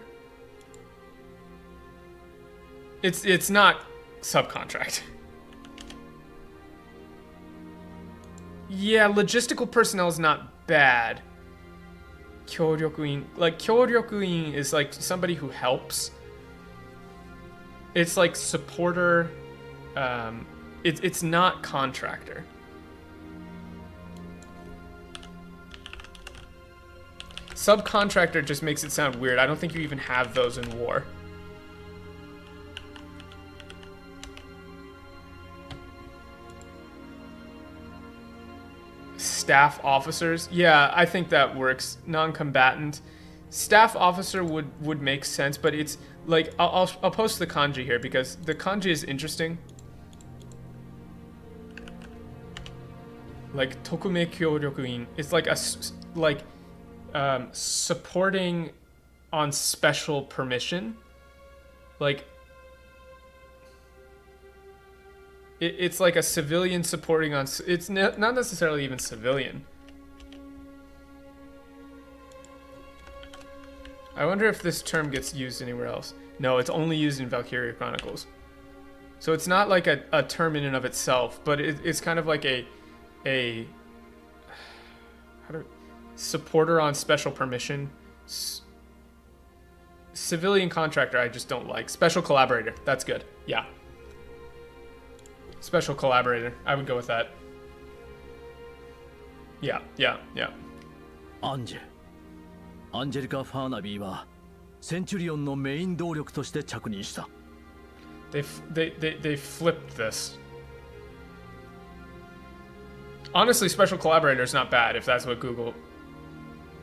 It's not subcontract. Yeah, logistical personnel is not bad. 協力員, like 協力員 is like somebody who helps. It's like supporter, It's not contractor. Subcontractor just makes it sound weird. I don't think you even have those in war. Staff officers. Yeah, I think that works. Non-combatant. Staff officer would make sense, but it's like I'll post the kanji here because the kanji is interesting. Like tokume kyōryokuin. It's like supporting on special permission. Like it's like a civilian supporting on. It's not necessarily even civilian. I wonder if this term gets used anywhere else. No, it's only used in Valkyria Chronicles. So it's not like a term in and of itself, but it's kind of like a supporter on special permission. Civilian contractor I just don't like. Special collaborator, that's good. Yeah. Special collaborator, I would go with that. Yeah. アンジェリカ・ファーナビーはセンチュリオンのメイン動力として着任した。 They flipped this. Honestly, special collaborator is not bad if that's what Google.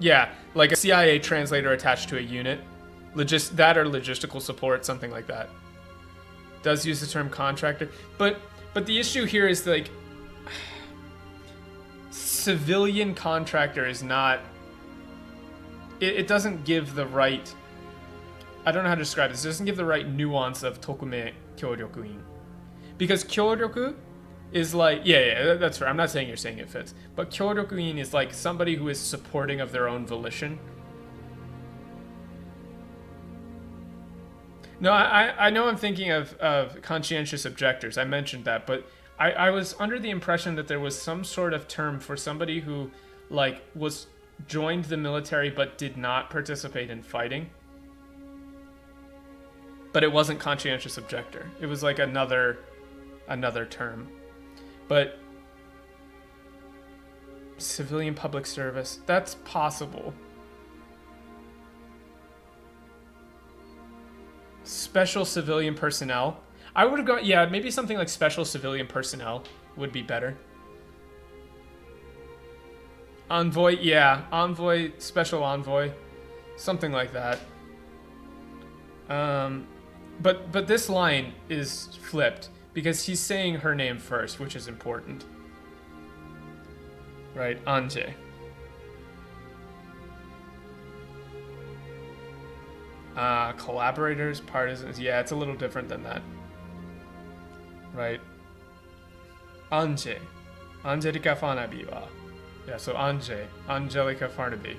Yeah, like a CIA translator attached to a unit, that or logistical support, something like that. Does use the term contractor, but the issue here is like civilian contractor is not. It doesn't give the right. I don't know how to describe this. It doesn't give the right nuance of tokume kyōryokuin, because kyōryoku is like yeah, that's right. I'm not saying you're saying it fits, but kyōryokuin is like somebody who is supporting of their own volition. No, I know I'm thinking of conscientious objectors. I mentioned that, but I was under the impression that there was some sort of term for somebody who like was joined the military but did not participate in fighting. But it wasn't conscientious objector. It was like another term. But civilian public service, that's possible. Special civilian personnel. I would have gone, yeah, maybe something like special civilian personnel would be better. Envoy, yeah, envoy, special envoy, something like that. But this line is flipped because he's saying her name first, which is important. Right, Anje. Collaborators, partisans, yeah, it's a little different than that. Right. Anje. Angelica Farnaby wa. Yeah, so Angelica Farnaby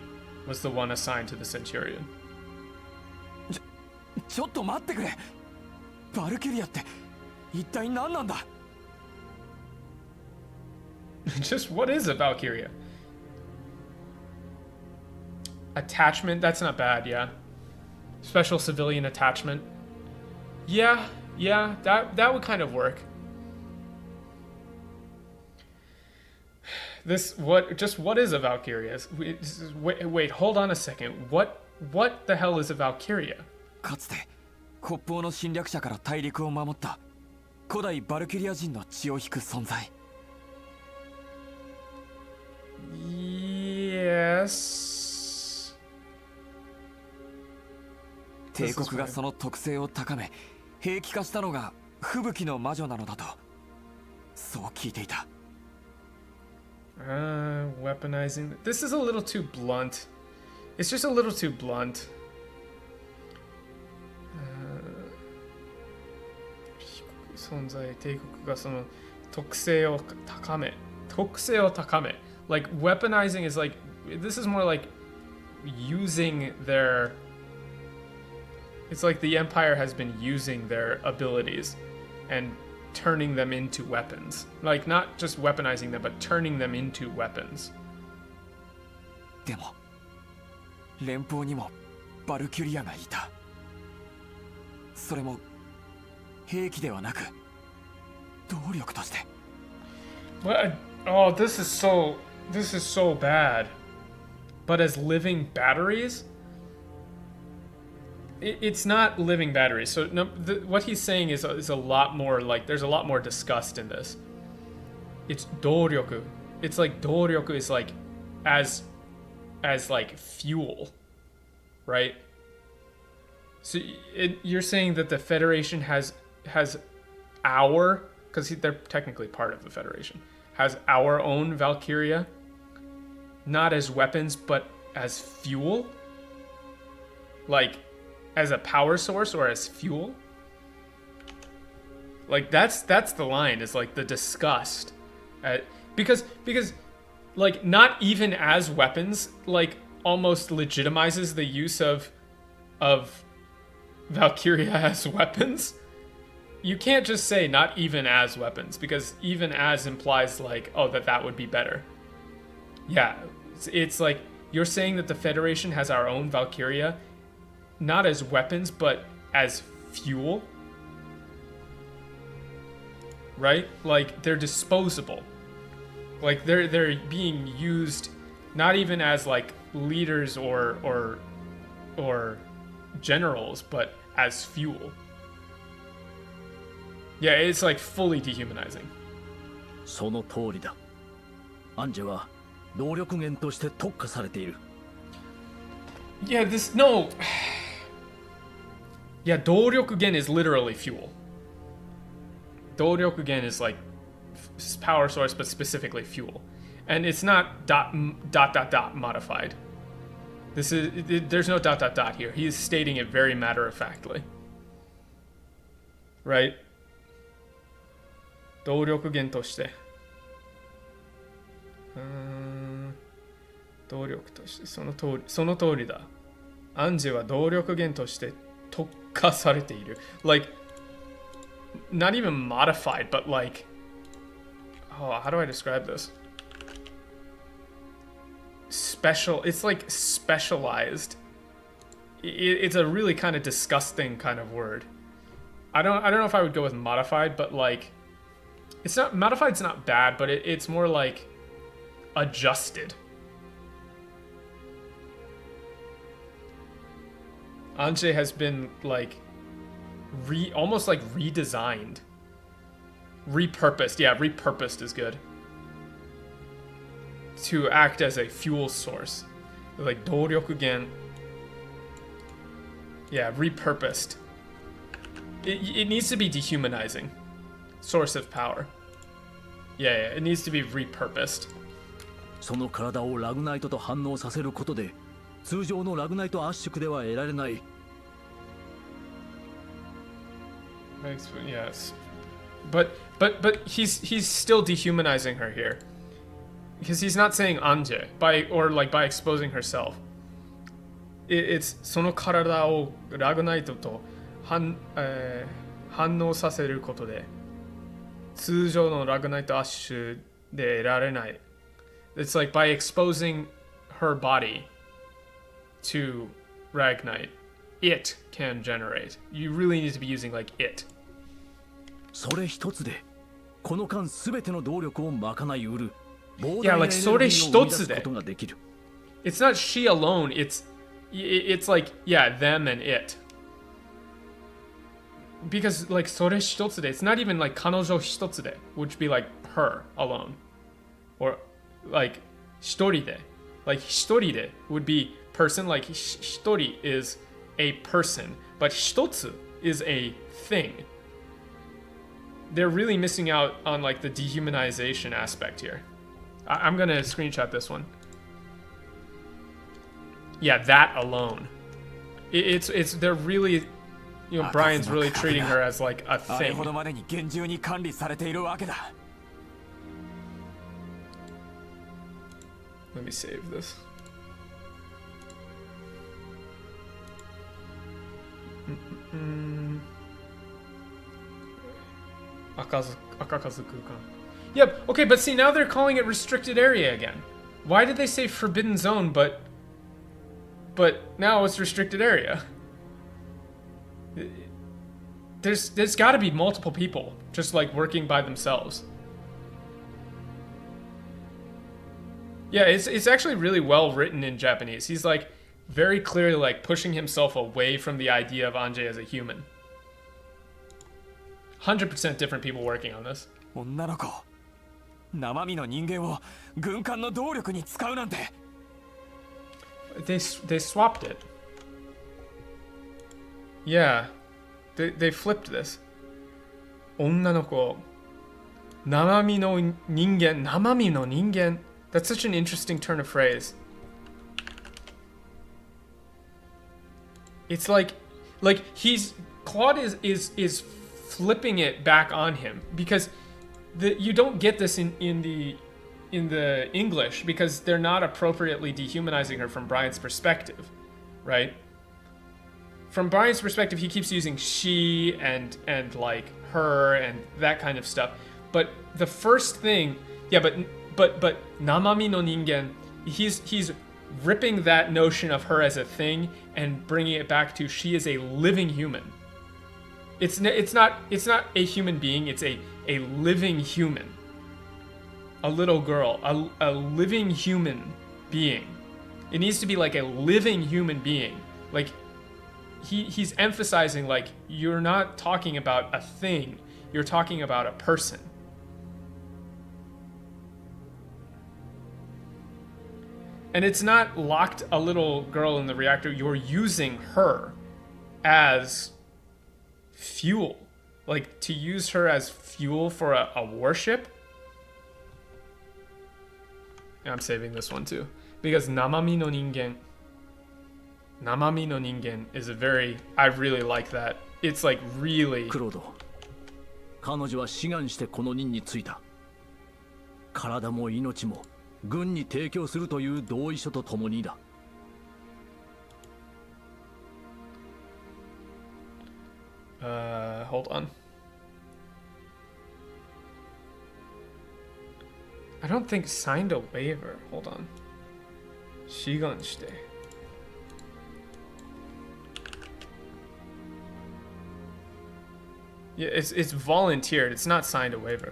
was the one assigned to the Centurion. ちょっと待ってくれ。バルキュリアって一体何なんだ。Just what is a Valkyria? Attachment, that's not bad, yeah. Special civilian attachment. Yeah, that would kind of work. What is a Valkyria? Wait, hold on a second. What the hell is a Valkyria? かつて北方の侵略者から大陸を守った古代バルキュリア人の血を引く存在。Yes. 帝国がその特性を高め兵器化したのが吹雪の魔女なのだとそう聞いていた。Weaponizing. This is a little too blunt. It's just a little too blunt. Like weaponizing is like, this is more like using their. It's like the Empire has been using their abilities and turning them into weapons. Like not just weaponizing them, but turning them into weapons. でも連邦にもバルキュリアがいた。それも兵器ではなく動力として。 What? Oh, this is so bad. But as living batteries? It's not living batteries. So no, what he's saying is a lot more like there's a lot more disgust in this. It's doryoku. It's like doryoku is like as like fuel, right? So you're saying that the Federation has our, because they're technically part of the Federation, has our own Valkyria, not as weapons but as fuel, like as a power source or as fuel. Like that's the line, is like the disgust at, because like not even as weapons like almost legitimizes the use of Valkyria as weapons. You can't just say not even as weapons, because even as implies like, oh, that would be better. Yeah, it's like you're saying that the Federation has our own Valkyria, not as weapons, but as fuel. Right? Like they're disposable. Like they're being used not even as like leaders or generals, but as fuel. Yeah, it's like fully dehumanizing. その通りだ。アンジェは動力源として特化されている。 Yeah, this no. Yeah, 動力源 is literally fuel. 動力源 is like power source, but specifically fuel, and it's not dot modified. There's no dot here. He is stating it very matter of factly. Right? 動力源として。動力としてその通りだ。アンジェは動力源として特化されている。Like, not even modified, but like, oh, how do I describe this? Special. It's like specialized. It's a really kind of disgusting kind of word. I don't know if I would go with modified, but like, it's not modified's not bad, but it's more like adjusted. Ange has been like almost like redesigned, repurposed. Yeah, repurposed is good. To act as a fuel source, like 動力源. Yeah, repurposed. It needs to be dehumanizing. Source of power. Yeah, it needs to be repurposed. その体をラグナイトと反応させることで、通常のラグナイト圧縮では得られない。 Yes, but he's still dehumanizing her here, because he's not saying Anje by exposing herself. It's その体をラグナイトと反応させることで通常のラグナイト圧縮で得られない。It's like by exposing her body to Ragnite, it can generate. You really need to be using like it. それ一つでこの間すべての動力を賄いうる。Yeah, like それ一つで。It's not she alone. It's like, yeah, them and it. Because like それ一つで, it's not even like 彼女一つで, which would be like her alone, or like 一人で, like 一人で would be person, like 一人 is a person, but 一つ is a thing. They're really missing out on like the dehumanization aspect here. I'm gonna screenshot this one. Yeah, that alone. It's they're really, you know, Brian's really treating her as like a thing. Let me save this. Yep, okay, but see, now they're calling it restricted area again. Why did they say forbidden zone, but now it's restricted area? there's got to be multiple people just like working by themselves. Yeah, it's actually really well written in Japanese. He's like very clearly like pushing himself away from the idea of Anjay as a human. 100% different people working on this. 女の子生身の人間を軍艦の動力に使うなんて They swapped it. Yeah, they flipped this. 女の子生身の人間生身の人間 That's such an interesting turn of phrase. It's like Claude is flipping it back on him because you don't get this in the English because they're not appropriately dehumanizing her from Brian's perspective, right? From Brian's perspective, he keeps using she and like her and that kind of stuff. But the first thing, yeah, but namami no ningen, he's ripping that notion of her as a thing and bringing it back to she is a living human. It's not a human being, it's a living human. A little girl, a living human being. It needs to be like a living human being. Like he's emphasizing like you're not talking about a thing, you're talking about a person. And it's not locked a little girl in the reactor. You're using her as fuel. Like, to use her as fuel for a warship? I'm saving this one too. Because namami no ningen is a very... I really like that. It's like really... クロード彼女は志願してこの任に就いた体も命も軍に提供するという同意書とともにだ hold on. I don't think signed a waiver. Hold on. 志願して Yeah, it's volunteered. It's not signed a waiver.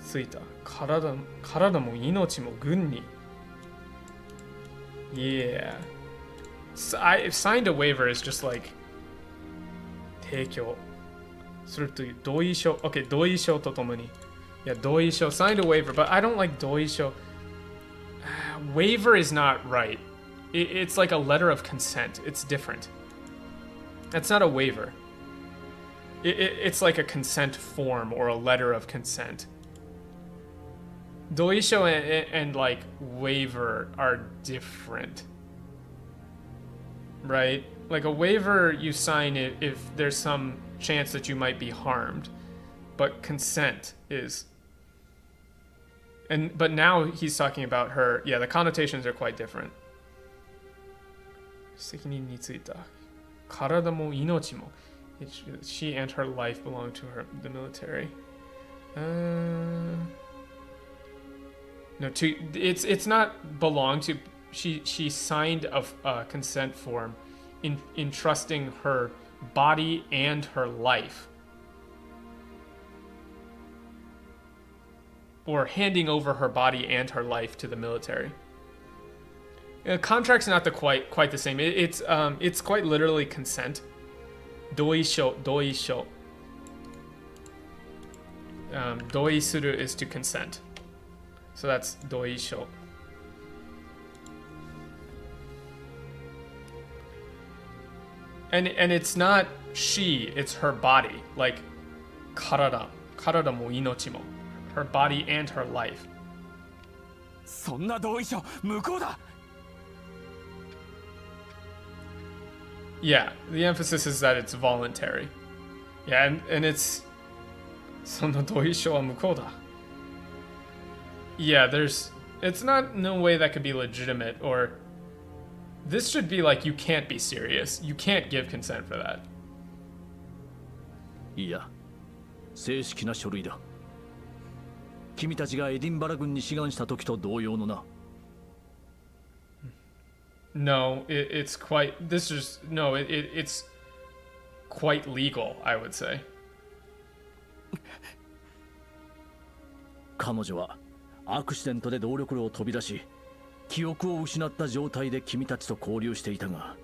ついた体も命も軍に Yeah. Signed a waiver is just like 提供するという同意書 Okay, 同意書とともに Yeah, 同意書 signed a waiver, but I don't like 同意書 Waiver is not right. It's like a letter of consent. It's different. That's not a waiver. It's like a consent form or a letter of consent. 同意書 and like waiver are different. Right? Like a waiver, you sign it if there's some chance that you might be harmed. But consent is... But now he's talking about her. Yeah, the connotations are quite different. 責任についた体も命も She and her life belong to the military. No, it's not belong to. She signed a consent form, entrusting her body and her life, or handing over her body and her life to the military. Contract's not quite the same. It's quite literally consent. 同意書 同意書 同意する is to consent. So that's 同意書 And it's not she, it's her body. Like 体も命も her body and her life. そんな同意書無効だ Yeah, the emphasis is that it's voluntary. Yeah, and it's その同意書は無効だ Yeah, it's not no way that could be legitimate, or this should be like you can't be serious. You can't give consent for that. いや正式な書類だ君たちがエディンバラ軍に志願した時と同様のな No, it's quite. This is no. It's quite legal, I would say. 彼女はアクシデントで動力炉を飛び出し、記憶を失った状態で君たちと交流していたが。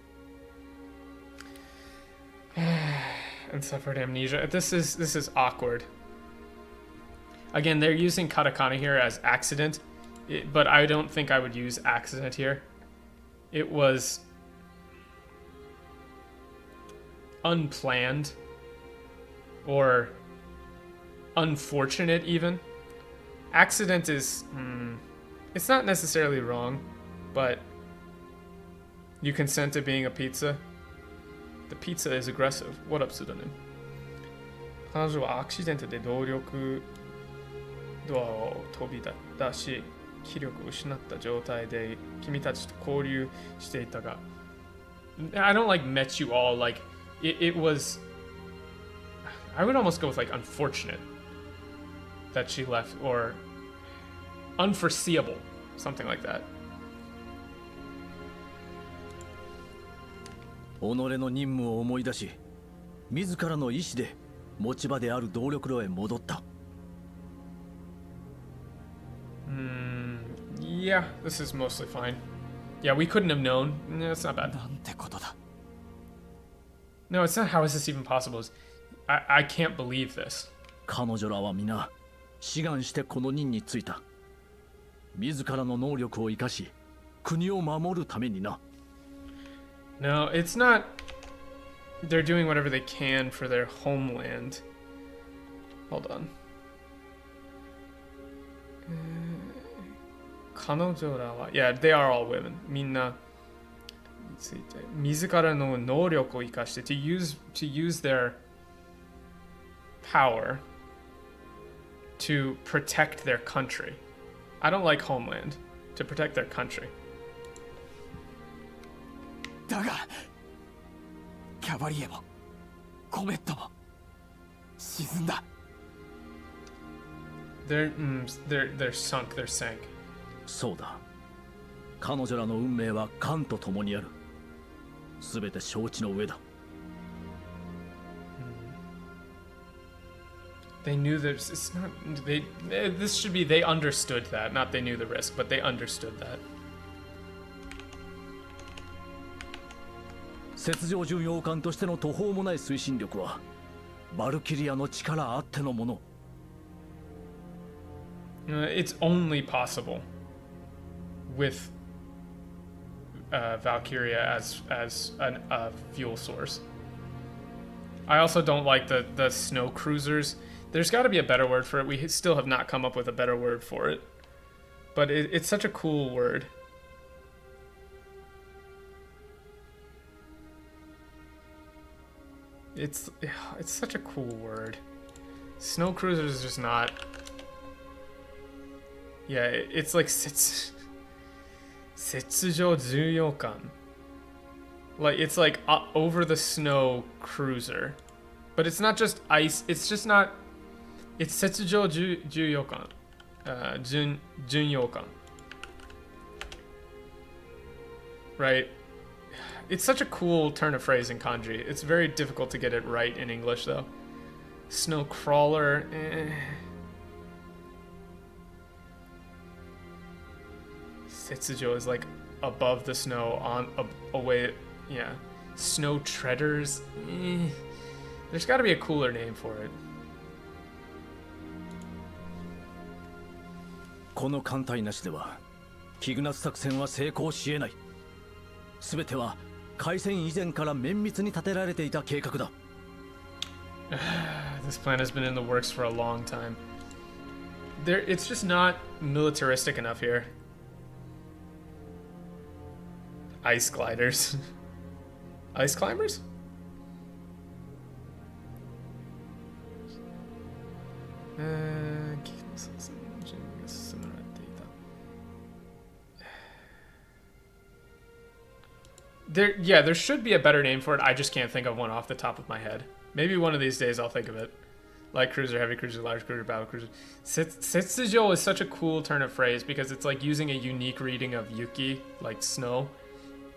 And suffered amnesia. This is awkward. Again, they're using katakana here as accident, but I don't think I would use accident here. It was unplanned or unfortunate even. Accident is it's not necessarily wrong, but you consent to being a pizza. The pizza is aggressive. What up, pseudonym? 彼女はアクシデントで動力ドアを飛び出し、気力を失った状態で君たちと交流していたが、I don't like met you all. Like it was. I would almost go with like unfortunate that she left, or unforeseeable, something like that. 己の任務を思い出し、自らの意志で持ち場である動力炉へ戻った。Yeah, this is mostly fine. Yeah, we couldn't have known. No, it's not bad. なんてことだ。No, it's not. How is this even possible? I can't believe this. 彼女らは皆志願してこの任に就いた。自らの能力を生かし、国を守るためにな。No, it's not. They're doing whatever they can for their homeland. Hold on. 彼女らは Yeah, they are all women. みんなについて自らの能力を生かして to use their power to protect their country. I don't like homeland. To protect their country. だがキャバリエもコメットも沈んだ。They're sunk. They're sank. そうだ。彼女らの運命はカンと共にある。すべて承知の上だ。They knew this. It's not. This should be. They understood that. Not they knew the risk, but they understood that. 雪上巡洋艦としての途方もない推進力はバルキリアの力あってのもの。It's only possible with Valkyria as a fuel source. I also don't like the snow cruisers. There's got to be a better word for it. We still have not come up with a better word for it. But it's such a cool word. It's such a cool word. Snow cruisers is just not. Yeah, it's like 雪上巡洋艦. Like it's like over the snow cruiser, but it's not just ice. It's just not. It's 雪上巡洋艦, 巡洋艦. Right. It's such a cool turn of phrase in kanji. It's very difficult to get it right in English though. Snow crawler. Setsujo is like above the snow on away. Yeah. Snow treaders. There's got to be a cooler name for it. この艦隊なしではキグナス作戦は成功し得ない。すべては開戦以前から綿密に立てられていた計画だ。This plan has been in the works for a long time. It's just not militaristic enough here. Ice gliders. Ice climbers? There should be a better name for it. I just can't think of one off the top of my head. Maybe one of these days I'll think of it. Light cruiser, heavy cruiser, large cruiser, battle cruiser. Setsujo is such a cool turn of phrase because it's like using a unique reading of yuki, like snow.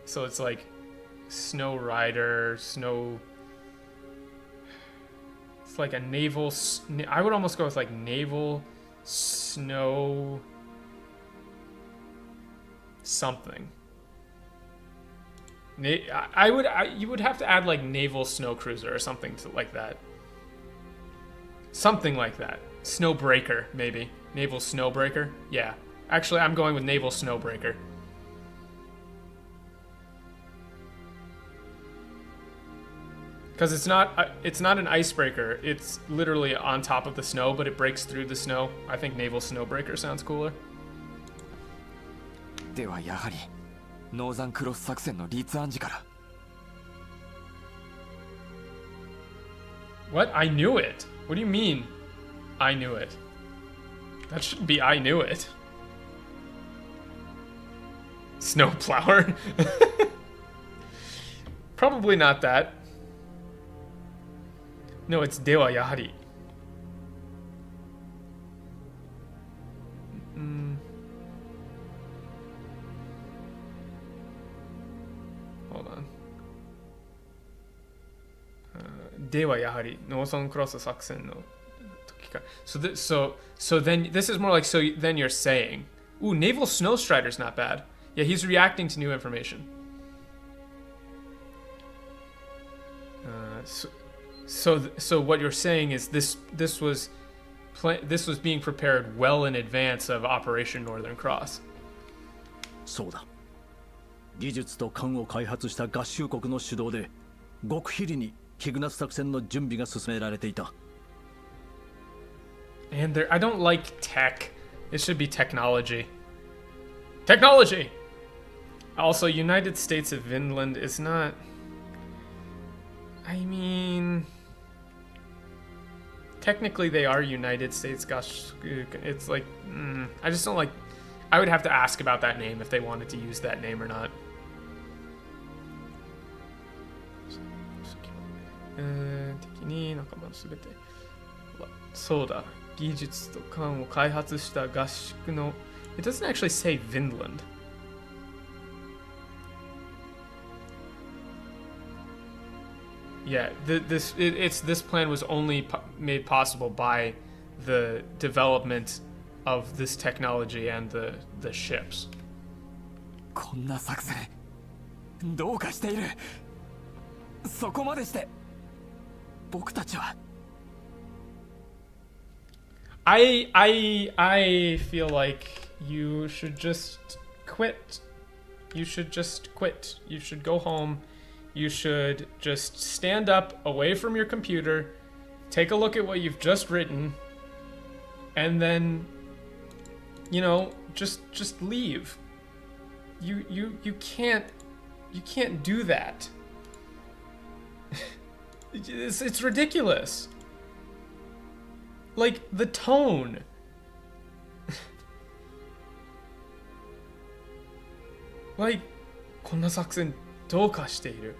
So it's like snow rider, snow with like a naval. I would almost go with like naval snow something. You would have to add like naval snow cruiser or something like that. Something like that. Snowbreaker, maybe. Naval snowbreaker? Yeah. Actually, I'm going with naval snowbreaker. Because it's not an icebreaker. It's literally on top of the snow, but it breaks through the snow. I think naval snowbreaker sounds cooler. ではやはりノーザンクロス作戦の立案時から。 What? I knew it. What do you mean? I knew it. That shouldn't be I knew it. Snowplower. Probably not that. No, it's dewa yahari. Hold on. Dewa yahari Noson cross saksen no toki ka. So then this is more like then you're saying. Ooh, naval snow strider's not bad. Yeah, he's reacting to new information. So what you're saying is this was being prepared well in advance of Operation Northern Cross. そうだ。技術と艦を開発した合衆国の主導で極秘裏にキグナス作戦の準備が進められていた。And I don't like tech. It should be technology. Technology! Also, United States of Vinland is not... I mean... Technically, they are United States. Gosh, it's like... I just don't like... I would have to ask about that name if they wanted to use that name or not. 的に仲間のすべてそうだ技術と艦を開発した合宿の It doesn't actually say Vinland. Yeah, this plan was only made possible by the development of this technology and the ships. こんな作戦どうかしている。そこまでして僕たちは I feel like you should just quit. You should just quit. You should go home. You should just stand up away from your computer, take a look at what you've just written, and then, you know, just leave. You can't do that. It's ridiculous. Like, the tone. Like, こんな作戦どうかしている.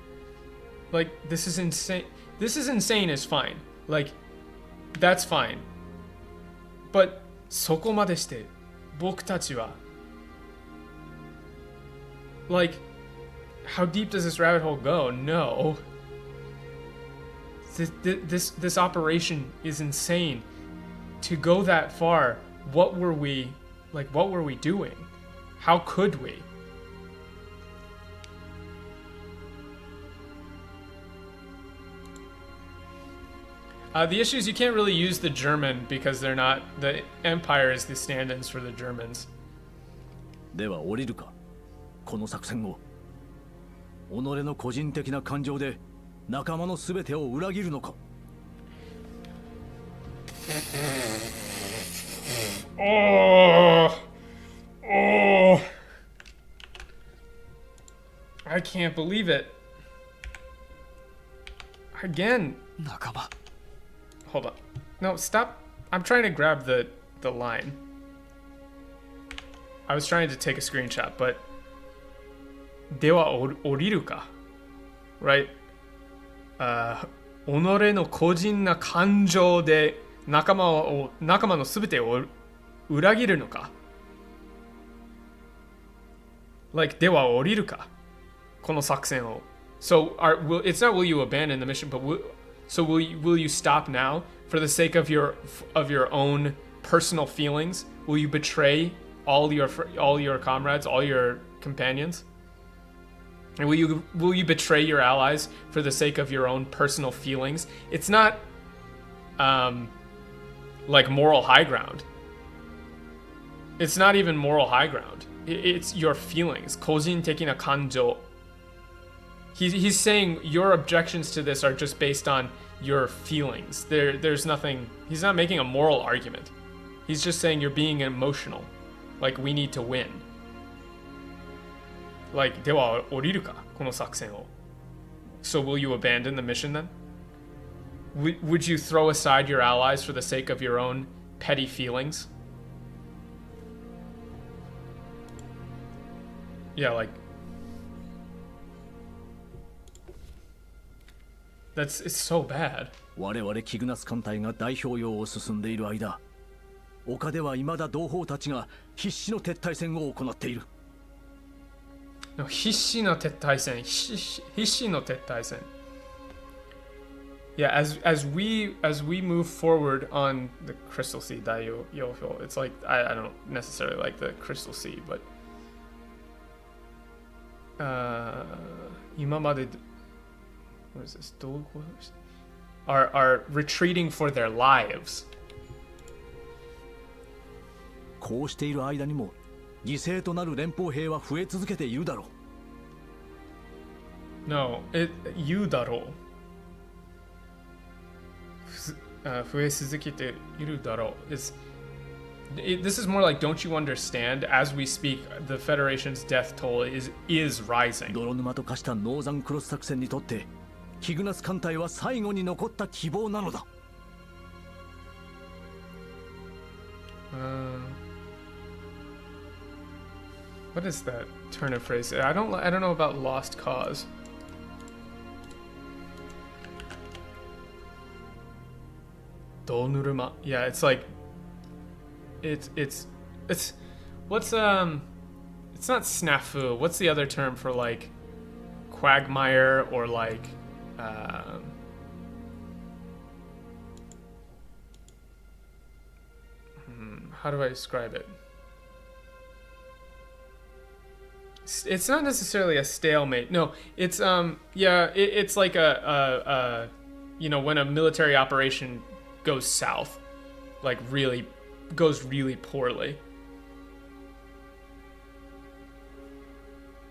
Like, this is insane. This is insane is fine. Like, that's fine. But, そこまでして僕たちは Like, how deep does this rabbit hole go? No. This operation is insane. To go that far, what were we doing? How could we? The issue is you can't really use the German because they're not, the Empire is the stand-ins for the Germans. では降りるか。この作戦を。己の個人的な感情で仲間のすべてを裏切るのか。Oh, I can't believe it. Again. 仲間 Hold on. No, stop. I'm trying to grab the line. I was trying to take a screenshot, but では降りるか Right? 己の個人な感情で仲間のすべてを裏切るのか Like, では降りるかこの作戦を So, it's not will you abandon the mission, but So will you stop now for the sake of your own personal feelings? Will you betray all your comrades, all your companions? And will you betray your allies for the sake of your own personal feelings? It's not like moral high ground. It's not even moral high ground. It's your feelings. Kojin tekina kanjo. He's saying your objections to this are just based on your feelings. There's nothing. He's not making a moral argument. He's just saying you're being emotional. Like, we need to win. Like, では降りるかこの作戦を So will you abandon the mission then? Would you throw aside your allies for the sake of your own petty feelings? Yeah, like... It's so bad. 我々キグナス艦隊が代表用を進んでいる間、丘では未だ同胞たちが必死の撤退戦を行っている。No, 必死の撤退戦。必死の撤退戦。Yeah, as we move forward on the Crystal Sea, Daiyōhyo, it's like I don't necessarily like the Crystal Sea, but 今まで what is this? Are retreating for their lives. こうしている間にも犠牲となる連邦兵は増え続けているだろう。No, 言うだろう。増え続けているだろう。This is more like, don't you understand? As we speak, the Federation's death toll is rising. 泥沼と化したノーザンクロス作戦にとってキグナス艦隊は最後に残った希望なのだ。What is that turn of phrase? I don't know about lost cause. Dolnuruma. Yeah, it's like it's what's it's not snafu. What's the other term for like quagmire or like how do I describe it? It's not necessarily a stalemate. No, it's it's like a you know, when a military operation goes south, like goes really poorly.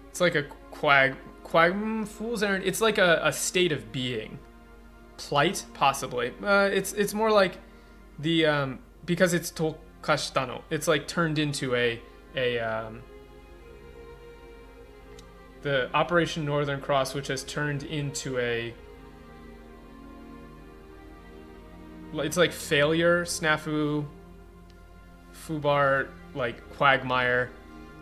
It's like a fool's errand. It's like a state of being. Plight, possibly. It's more like the because it's tokashitano. It's like turned into the Operation Northern Cross, which has turned into it's like failure, snafu, fubar, like quagmire,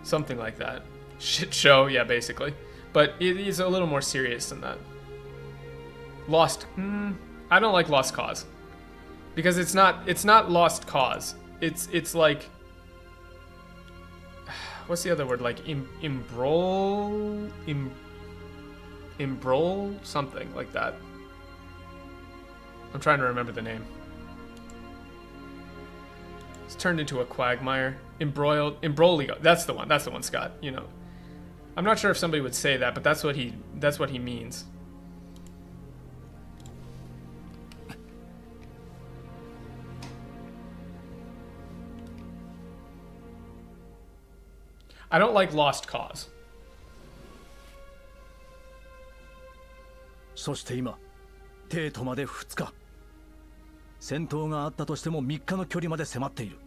something like that. Shit show, yeah, basically. But it is a little more serious than that. Lost, I don't like lost cause. Because it's not lost cause. It's like, what's the other word? Like embroil, something like that. I'm trying to remember the name. It's turned into a quagmire. Imbroglio. That's the one, Scott. You know, I'm not sure if somebody would say that, but that's what he means. I don't like lost cause. そして今、帝都まで2日。戦闘があったとしても3日の距離まで迫っている。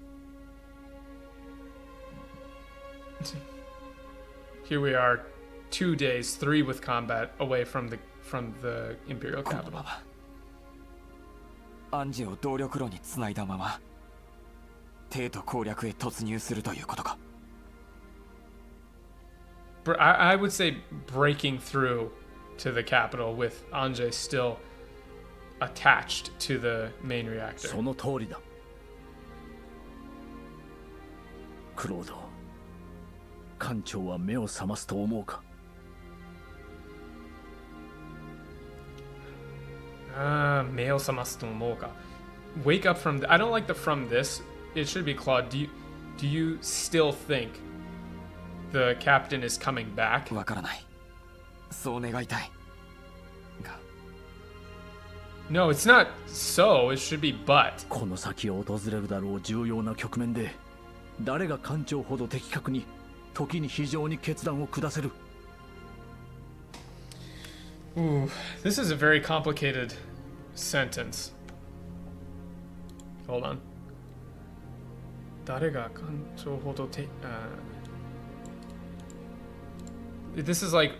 Here we are, 2 days, 3 with combat away from the Imperial この capital. ままアンジェを動力炉につないだまま帝都攻略へ突入するということか。I would say breaking through to the capital with Ange still attached to the main reactor. その通りだ。クロード、艦長は目を覚ますと思うか。目を覚ますと思うか. Wake up from... I don't like the from this. It should be Claude. Do you still think the captain is coming back? わからない。そう願いたい。が、 No, it's not so. It should be but. この先を訪れるだろう重要な局面で誰が艦長ほど的確に時に非常に決断を下せる。 Ooh, this is a very complicated sentence. Hold on. 誰が艦長ほどThis is like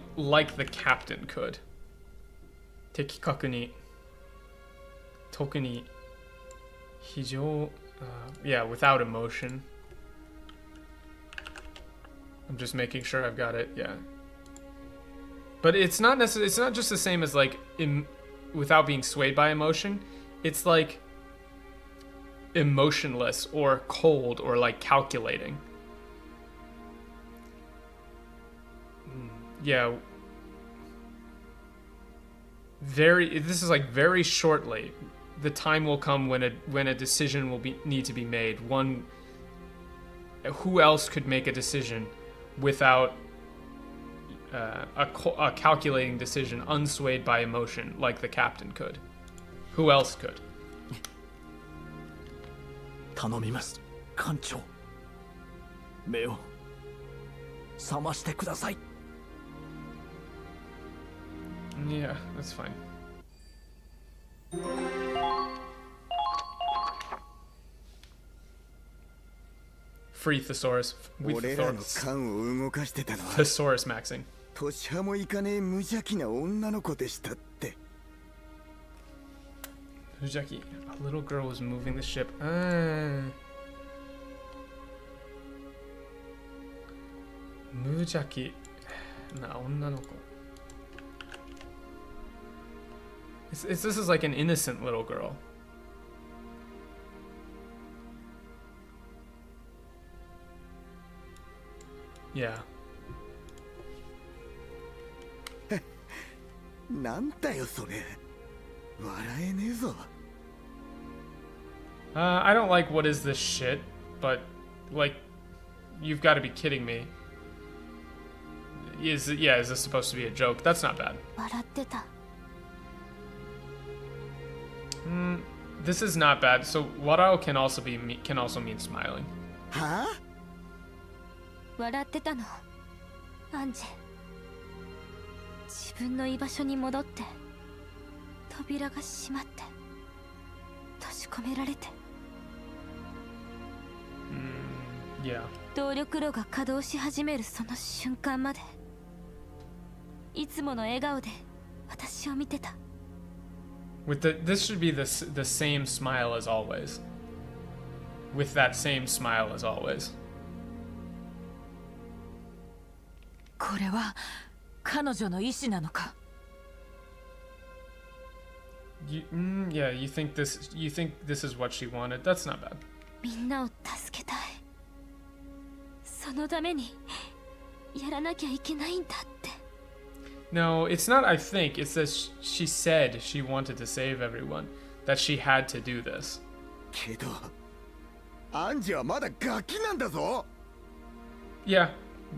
the captain could. 的確に特に非常 yeah, without emotion. I'm just making sure I've got it. Yeah. But it's not necessarily, it's not just the same as like without being swayed by emotion. It's like emotionless or cold or like calculating. Yeah. This is like very shortly. The time will come when a decision will need to be made. Who else could make a decision without a calculating decision, unswayed by emotion, like the captain could? Who else could? 頼みます、艦長。目を覚ましてください。 Yeah, that's fine. Free thesaurus. With 俺らの thesaurus. 艦を動かしてたのは Thesaurus maxing. 年派もいかねえ無邪気な女の子でしたって。 Fujaki, a little girl was moving the ship. Mujaki. Na, onna no ko. This is like an innocent little girl. Yeah. なんだよそれ。笑えねえぞ。I don't like what is this shit, but like, you've got to be kidding me. Is this supposed to be a joke? That's not bad. 笑ってた。 This is not bad. So warao can also mean smiling. はあ？笑ってたの。アンジェ。自分の居場所に戻って、扉が閉まって、閉じ込められて。Yeah. 動力炉が稼働し始めるその瞬間まで、いつもの笑顔で私を見てた。This should be the same smile as always. With that same smile as always. これは彼女の意志なのか。 Yeah, you think this is what she wanted? That's not bad. みんなを助けたい。そのためにやらなきゃいけないんだって。 No, it's not I think, it's that she said she wanted to save everyone. That she had to do this. けど、アンジはまだガキなんだぞ。 Yeah,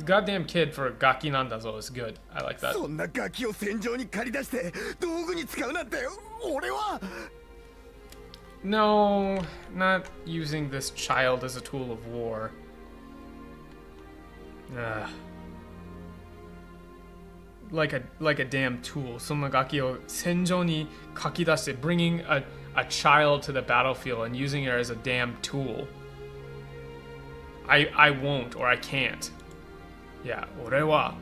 goddamn kid for a gaki nandazo is good. I like that. そんなガキを戦場に借り出して道具に使うなんて俺は。 No, not using this child as a tool of war. Like a damn tool. そんなガキを戦場に書き出して bringing a child to the battlefield and using her as a damn tool. I won't or I can't. Yeah, 俺は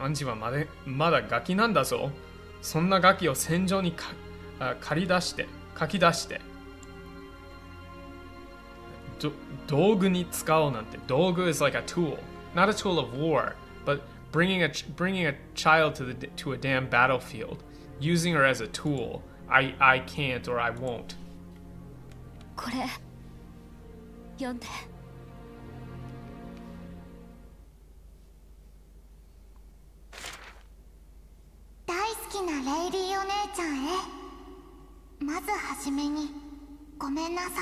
アンジはまだガキなんだぞ。そんなガキを戦場に書き出して道具に使おうなんて。道具 is like a tool, not a tool of war, but bringing a child to a damn battlefield, using her as a tool. I can't or I won't. これ読んで。なレイリーお姉ちゃんへ、まずはじめにごめんなさい。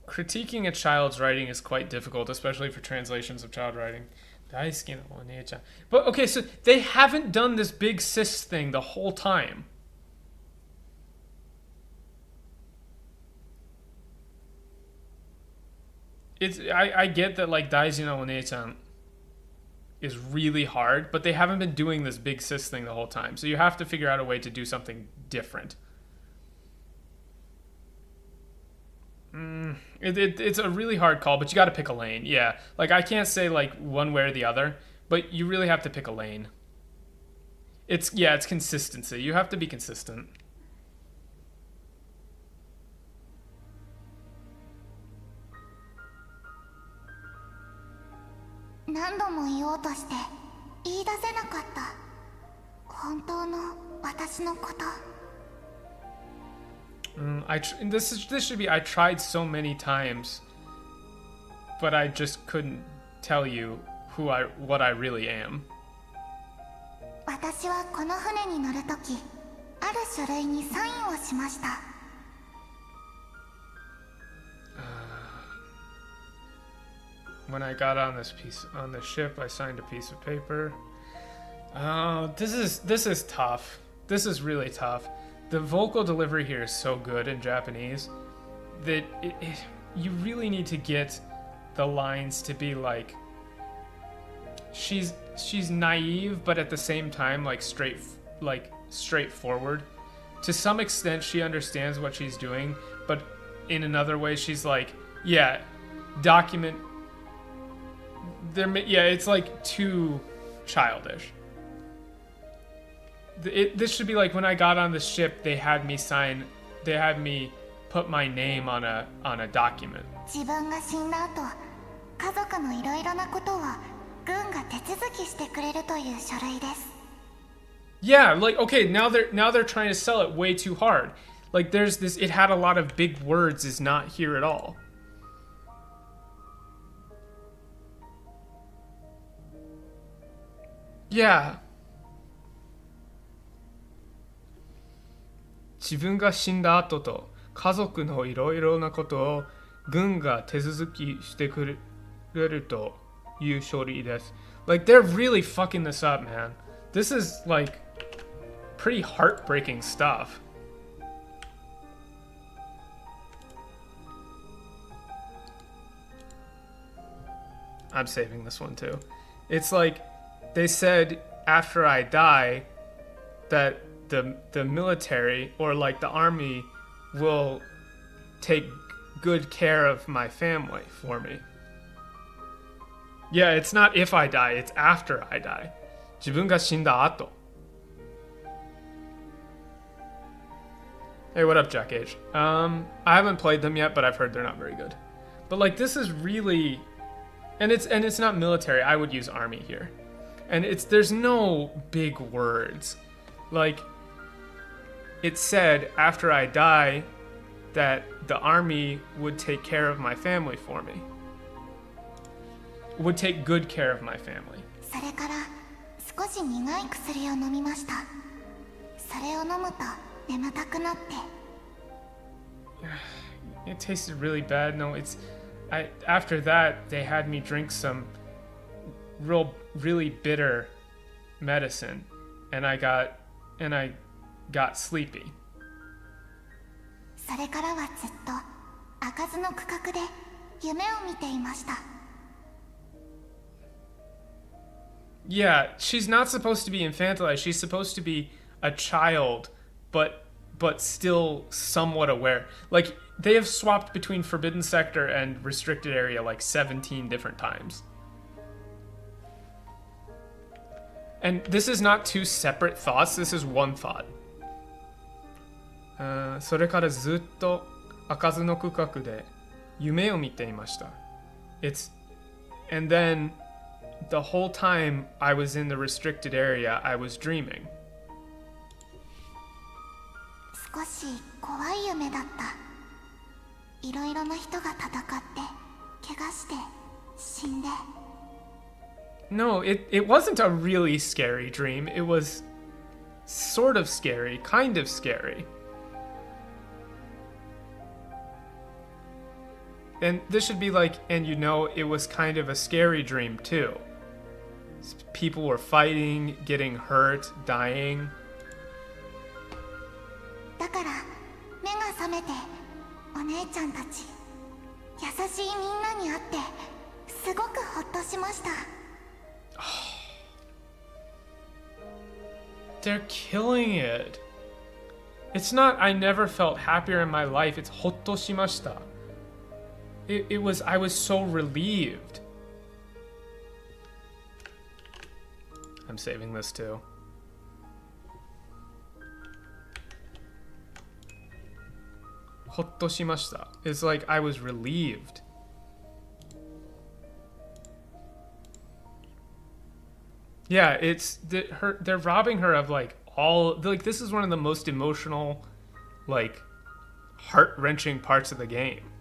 Critiquing a child's writing is quite difficult, especially for translations of child writing. 大好きなお姉ちゃん. But okay, so they haven't done this big sis thing the whole time. I get that like 大事なお姉ちゃん is really hard, but they haven't been doing this big sis thing the whole time. So you have to figure out a way to do something different. It's a really hard call, but you got to pick a lane. Yeah, like I can't say like one way or the other, but you really have to pick a lane. It's consistency. You have to be consistent. 何度も言おうとして言い出せなかった。本当の私のこと。This should be I tried so many times, but I just couldn't tell you what I really am. 私はこの船に乗るとき、ある書類にサインをしました。When I got on the ship, I signed a piece of paper. Oh, this is tough. This is really tough. The vocal delivery here is so good in Japanese that you really need to get the lines to be like she's naive, but at the same time like straightforward. To some extent, she understands what she's doing, but in another way, she's like, yeah, document. It's like too childish. This should be like when I got on the ship, they had me put my name on a document. 自分が死んだ後、家族のいろいろなことを軍が手続きしてくれるという書類です。Yeah, like okay, now they're trying to sell it way too hard. Like there's this, it had a lot of big words is not here at all. Yeah. 自分が死んだ後と家族のいろいろなことを軍が手続きしてくれるという書類です。Like they're really fucking this up, man. This is like pretty heartbreaking stuff. I'm saving this one too. It's like they said after I die that the military or like the army will take good care of my family for me. Yeah, it's not if I die, it's after I die. 自分が死んだ後. Hey, what up, Jack H? I haven't played them yet, but I've heard they're not very good. But like this is really, and it's not military. I would use army here, and there's no big words. Like it said after I die that the army would take care of my family for me. Would take good care of my family. それから少し苦い薬を飲みました。それを飲むと眠たくなって。It tasted really bad. No, after that they had me drink some really bitter medicine, and I got sleepy. それからはずっと開かずの区画で夢を見ていました。Yeah, she's not supposed to be infantilized. She's supposed to be a child, but still somewhat aware. Like they have swapped between forbidden sector and restricted area like 17 different times. And this is not two separate thoughts, this is one thought. それからずっと開かずの区画で夢を見ていました。And then the whole time I was in the restricted area, I was dreaming. 少し怖い夢だった。いろいろな人が戦って、怪我して、死んで。No, it wasn't a really scary dream. It was sort of scary, kind of scary. And this should be like, and you know, it was kind of a scary dream too. People were fighting, getting hurt, dying. だから目が覚めてお姉ちゃんたち優しいみんなに会ってすごくホッとしました。They're killing it. It's not I never felt happier in my life. It's ほっとしました. It was I was so relieved. I'm saving this too. Hottoshimashita. It's like I was relieved. Yeah, it's they're robbing her of like all like this is one of the most emotional, like heart-wrenching parts of the game.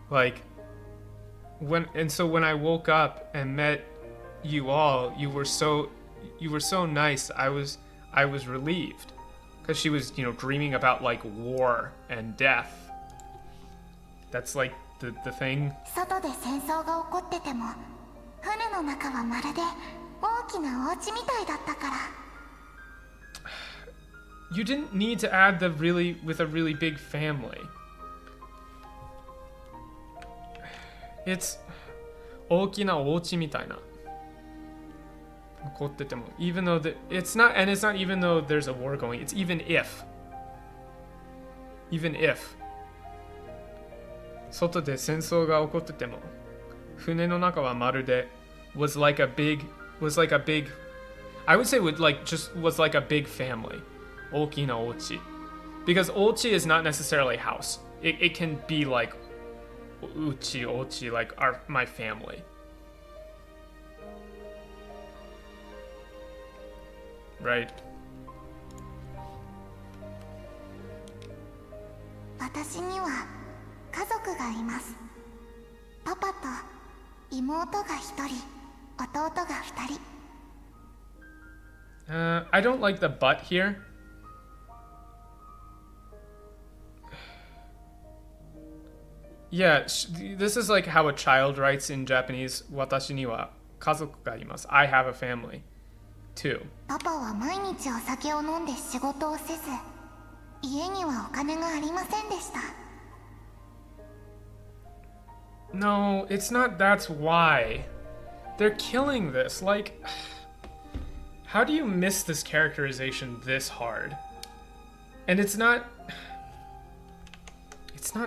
Like when I woke up and met you all, you were so nice. I was relieved because she was, dreaming about like war and death. That's like the thing. 外で戦争が起こってても船の中はまるで大きなお家みたいだったから。 You didn't need to add the really with a really big family. It's 大きなお家みたいな。Even though it's not even though there's a war going, it's even if 外で戦争が起こってても船の中はまるで was like a big I would say was like a big family. 大きなお家 because お家 is not necessarily house. It can be like うちお家 like my family. Right. 私には家族がいます。パパと妹が1人、弟が2人。I don't like the but here. Yeah, this is like how a child writes in Japanese. 私には家族がいます。I have a family. Too. パパは毎日お酒を飲んで仕事をせず、家にはお金がありませんでした。No, it's not. That's why. They're killing this. Like, how do you miss this characterization this hard? And it's not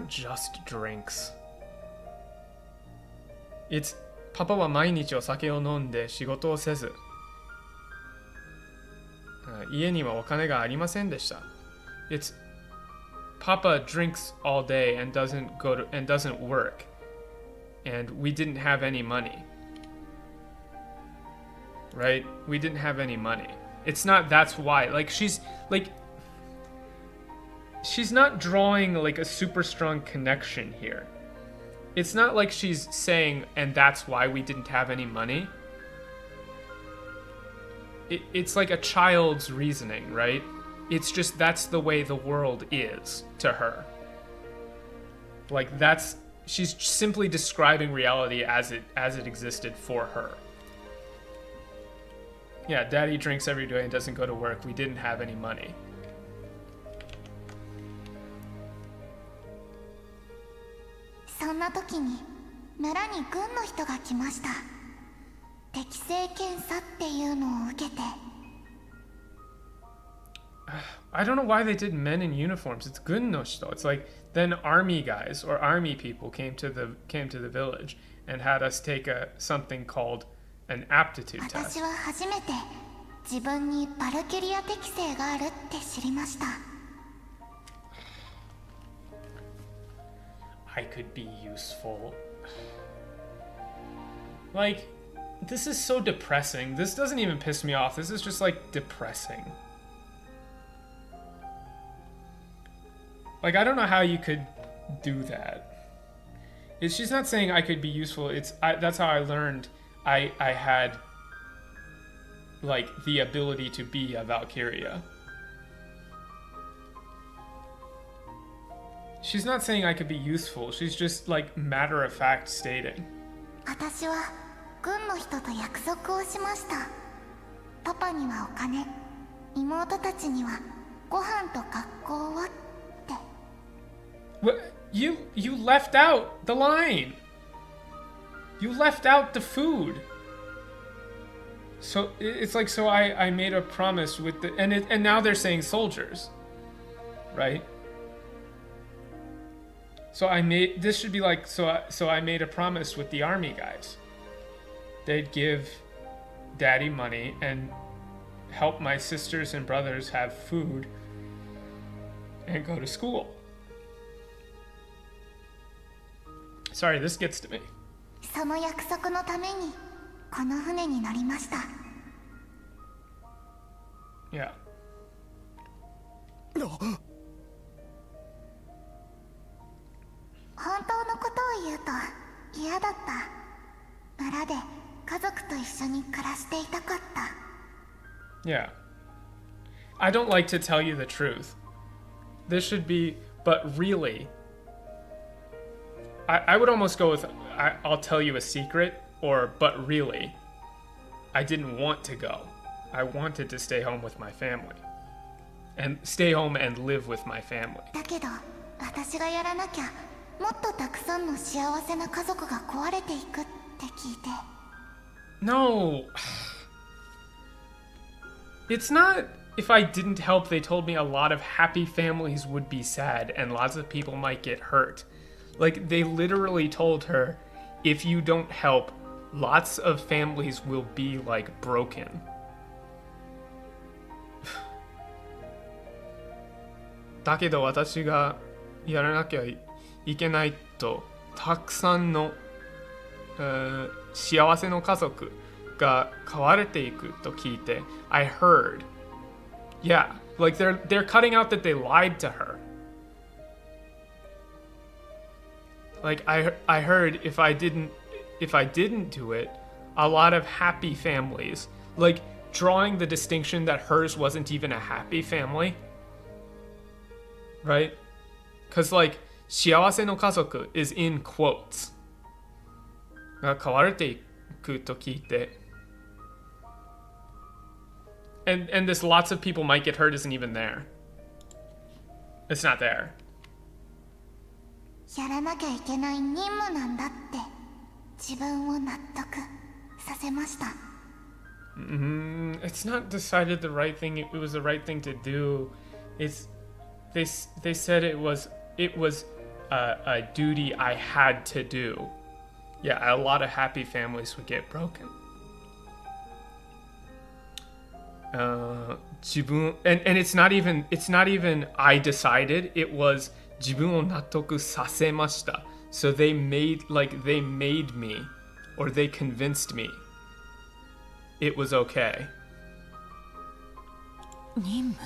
just drinks. It's パパは毎日お酒を飲んで仕事をせず。家にはお金がありませんでした。It's Papa drinks all day and doesn't work, and we didn't have any money. Right? We didn't have any money. It's not that's why. Like she's not drawing like a super strong connection here. It's not like she's saying and that's why we didn't have any money. It's like a child's reasoning, right? It's just that's the way the world is to her. Like she's simply describing reality as it existed for her. Yeah, daddy drinks every day and doesn't go to work. We didn't have any money. そんな時に村に軍の人が来ました。適正検査っていうのを受けて。I don't know why they did men in uniforms. It's gun no shito. It's like then army guys or army people came to the village and had us take something called an aptitude test. 私は初めて自分にバルキュリア適性があるって知りました。I could be useful. Like, this is so depressing. This doesn't even piss me off. This is just like depressing. Like, I don't know how you could do that. She's not saying I could be useful. That's how I learned I had like the ability to be a Valkyria. She's not saying I could be useful. She's just like matter of fact stating. 私は軍の人と約束をしました。パパにはお金、妹たちにはご飯と学校をって。What? You left out the line. You left out the food. So it's like, so I made a promise with the and now they're saying soldiers, right? So this should be like, so I made a promise with the army guys. They'd give daddy money and help my sisters and brothers have food and go to school. Sorry, this gets to me. その約束のためにこの船に乗りました。Yeah. 本当のことを言うと嫌だった。村で家族と一緒に暮らしていたかった。Yeah. I don't like to tell you the truth. This should be, but really, I would almost go with, I'll tell you a secret, or, but really, I didn't want to go. I wanted to stay home with my family. And stay home and live with my family. だけど、私がやらなきゃ、もっとたくさんの幸せな家族が壊れていくって聞いて。No. It's not, if I didn't help, they told me a lot of happy families would be sad and lots of people might get hurt. Like, they literally told her, if you don't help, lots of families will be, like, broken. But 私がやらなきゃいけないと、たくさんの、幸せの家族が飼われていくと聞いて、I heard. Yeah, like they're cutting out that they lied to her. Like I heard if I didn't do it, a lot of happy families, like drawing the distinction that hers wasn't even a happy family, right? Because like 幸せの家族 is in quotes. が飼われていくと聞いて, and this lots of people might get hurt isn't even there. It's not there. やらなきゃいけない任務なんだって自分を納得させました。It's not decided the right thing. It was the right thing to do. They said it was a duty I had to do. Yeah, a lot of happy families would get broken. 自分 and it's not even I decided, it was 自分を納得させました. So they made me, or they convinced me it was okay. 任務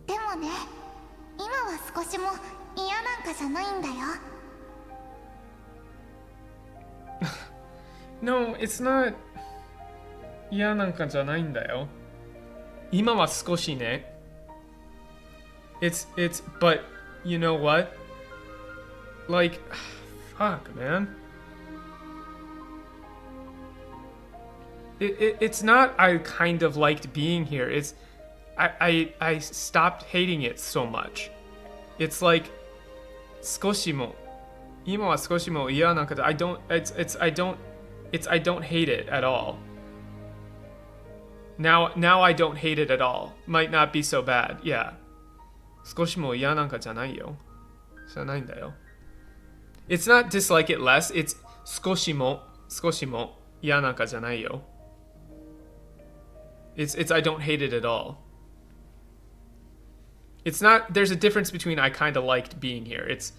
でもね、今は少しも嫌なんかじゃないんだよ。No, it's not. 嫌なんかじゃないんだよ。今は少しね。It's, but you know what? Like, fuck, man. It's not I kind of liked being here. It's, I stopped hating it so much. It's like, 少しも。今は少しも嫌なんかじゃ、I don't hate it at all. Now I don't hate it at all. Might not be so bad. Yeah. 少しも嫌なんかじゃないよ。じゃないんだよ。It's not dislike it less. It's 少しも嫌なんかじゃないよ。It's I don't hate it at all. It's not, there's a difference between I kind of liked being here. It's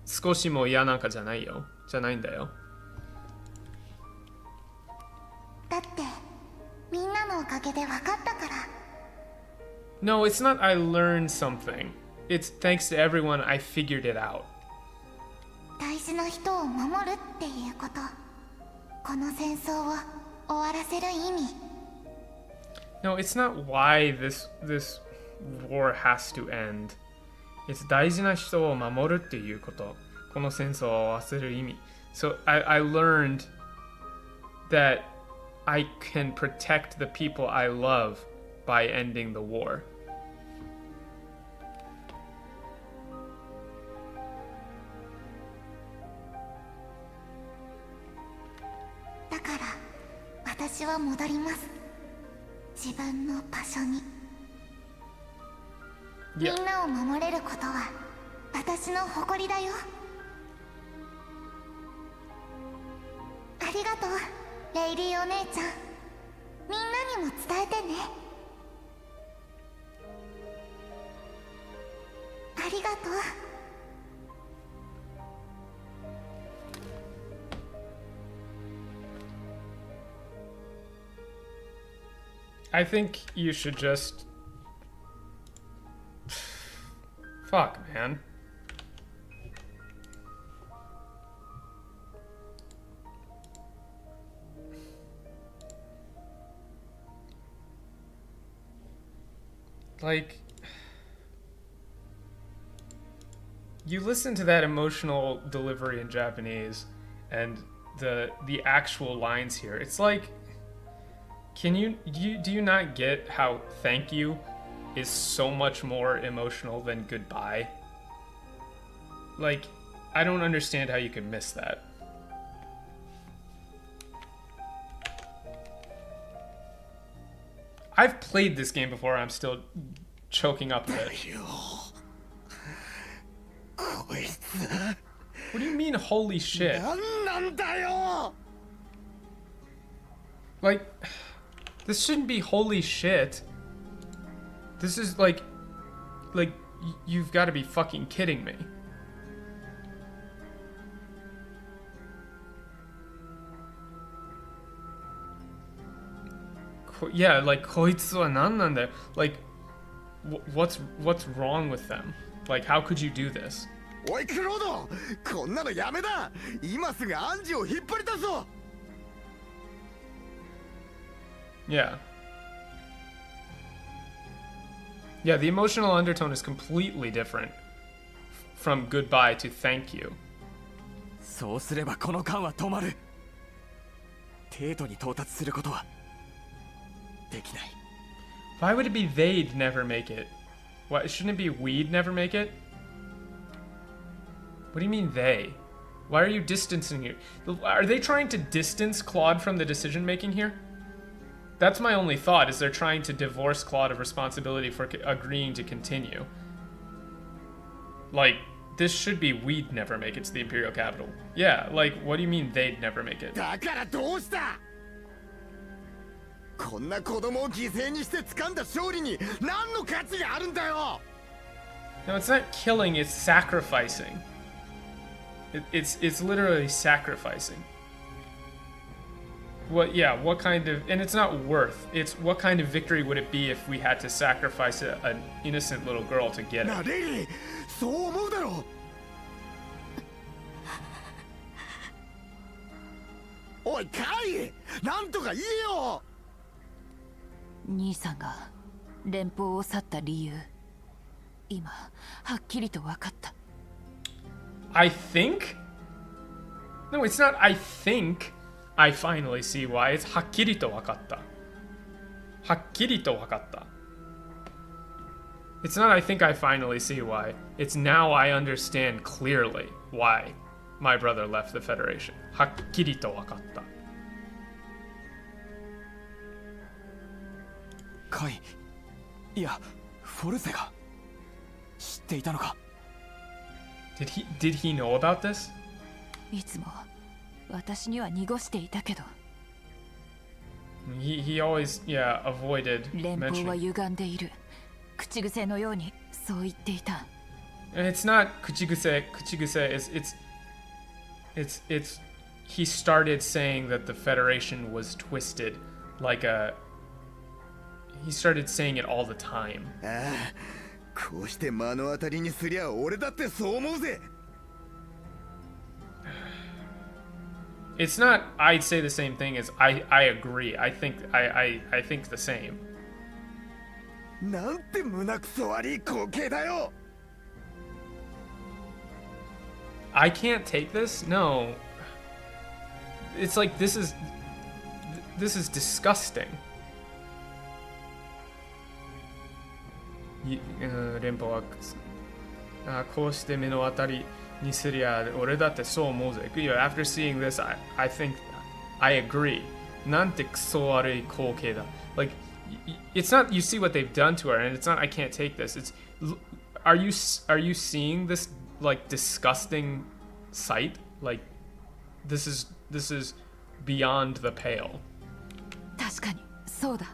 少しも嫌なんかじゃないよ。じゃないんだよ。だってみんなのおかげで分かったから。 No, it's not I learned something. it's thanks to everyone I figured it out. 大事な人を守るっていうこと、この戦争を終わらせる意味。 No, it's not why this war has to end. It's 大事な人を守るっていうこと。この戦争を終わらせる意味。So I learned that I can protect the people I love by ending the war. だから私は戻ります。自分の場所に。み Yeah. んなを守れることは私の誇りだよ。ありがとう、レイリーお姉ちゃん。みんなにも伝えてね。ありがとう。 I think you should just... Fuck, man. Like... You listen to that emotional delivery in Japanese and the actual lines here. It's like... do you not get how thank you is so much more emotional than goodbye? Like, I don't understand how you could miss that. I've played this game before, I'm still choking up a bit. What do you mean, holy shit? Like... This shouldn't be holy shit. This is like you've got to be fucking kidding me. Yeah, like koitsu wa nan nanda. Like what's wrong with them? Like how could you do this? おいクロード、こんなのやめだ。今すぐアンジを引っ張り出そう。 Yeah. Yeah, the emotional undertone is completely different from goodbye to thank you. そうすればこの間は止まる。帝都に到達することはできない。 Why would it be they'd never make it? Why shouldn't it be we'd never make it? What do you mean they? Why are you distancing you? Are they trying to distance Claude from the decision making here? That's my only thought, is they're trying to divorce Claude of responsibility for agreeing to continue. Like, this should be we'd never make it to the Imperial Capital. Yeah, like, what do you mean they'd never make it? だからどうした？こんな子供を犠牲にして掴んだ勝利に何の価値があるんだよ。 No, it's not killing, it's sacrificing. It's literally sacrificing. What kind of, and it's not worth, it's what kind of victory would it be if we had to sacrifice an innocent little girl to get な it? レイリー、そう思うだろう。おいカイ、なんとか言えよ。兄さんが連邦を去った理由、今はっきりと分かった。 I think? No, it's not I think. I finally see why. It's はっきりと分かった。はっきりと分かった。It's not I think I finally see why. It's now I understand clearly why my brother left the Federation. はっきりと分かった。カイ、いや、フォルゼが知っていたのか。 Did he know about this? いつも私には濁していたけど、 He always, yeah, avoided 連邦は mentioning. 歪んでいる。口癖のようにそう言っていた。 And it's not 口癖, it's he started saying that the Federation was twisted like a, he started saying it all the time. ああ、こうして目の当たりにすりゃ俺だってそう思うぜ。 It's not I'd say the same thing as I agree. I think the same. なんて胸くそ悪い光景だよ。 I can't take this? No. It's like this is disgusting. 連邦はこうして目の当たりにすりゃ俺だってそう思うぜ。After seeing this, I think I agree. なんてクソ悪い光景だ。Like, it's not you see what they've done to her, and it's not I can't take this. It's are you seeing this like disgusting sight? Like, this is beyond the pale. 確かにそうだ。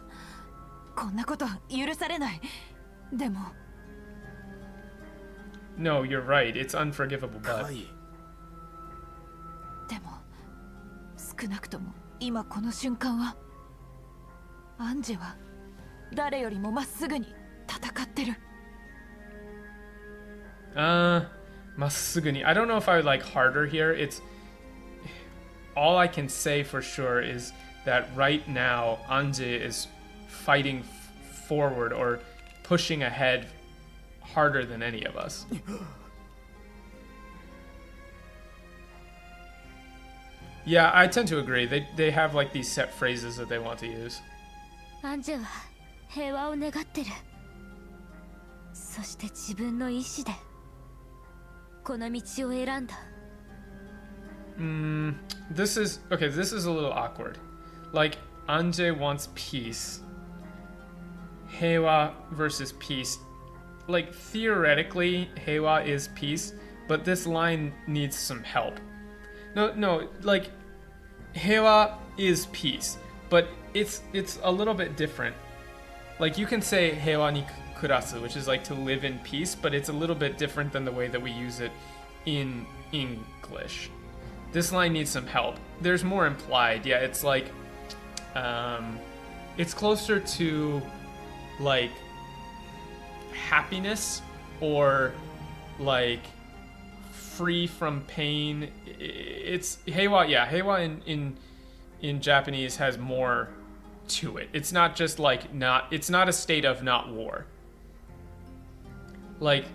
こんなこと許されない。でも No, you're right. It's unforgivable, but でも少なくとも今この瞬間はアンジェは誰よりもまっすぐに戦ってる。まっすぐに I don't know if I would like harder here. It's all I can say for sure is that right now Anje is fighting forward or pushing ahead harder than any of us. Yeah, I tend to agree. They have like these set phrases that they want to use. アンジェは平和を願ってる。そして自分の意志でこの道を選んだ。This is okay. This is a little awkward. Like Anje wants peace. Heiwa versus peace. Like theoretically, Heiwa is peace, but this line needs some help. No, like Heiwa is peace, but it's a little bit different. Like you can say Heiwa ni kurasu, which is like to live in peace, but it's a little bit different than the way that we use it in English. This line needs some help. There's more implied. Yeah, it's like it's closer to like happiness or like free from pain. It's heiwa. Yeah, heiwa in Japanese has more to it. It's not just like it's not a state of not war. Like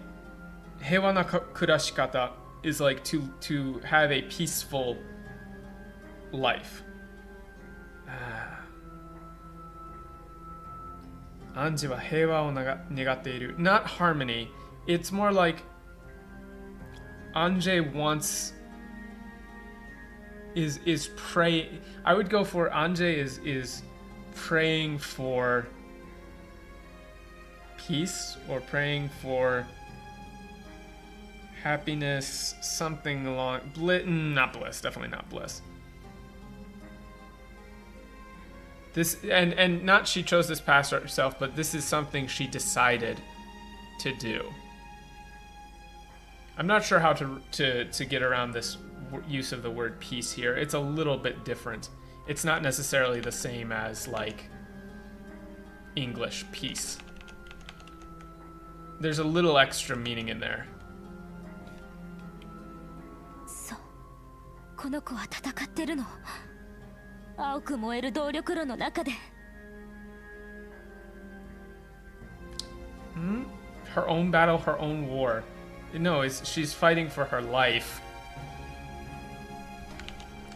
heiwa na kurashikata is like to have a peaceful life. Anji wa heiwa o negatte iru. Not harmony. It's more like Anje wants is pray. I would go for Anje is praying for peace or praying for happiness, something along not bliss, definitely not bliss. This and not she chose this path herself, but this is something she decided to do. I'm not sure how to get around this use of the word peace here. It's a little bit different. It's not necessarily the same as like English peace. There's a little extra meaning in there. そう、この子は戦ってるの。青く燃える動力炉の中で。Her own battle, her own war. No, she's fighting for her life.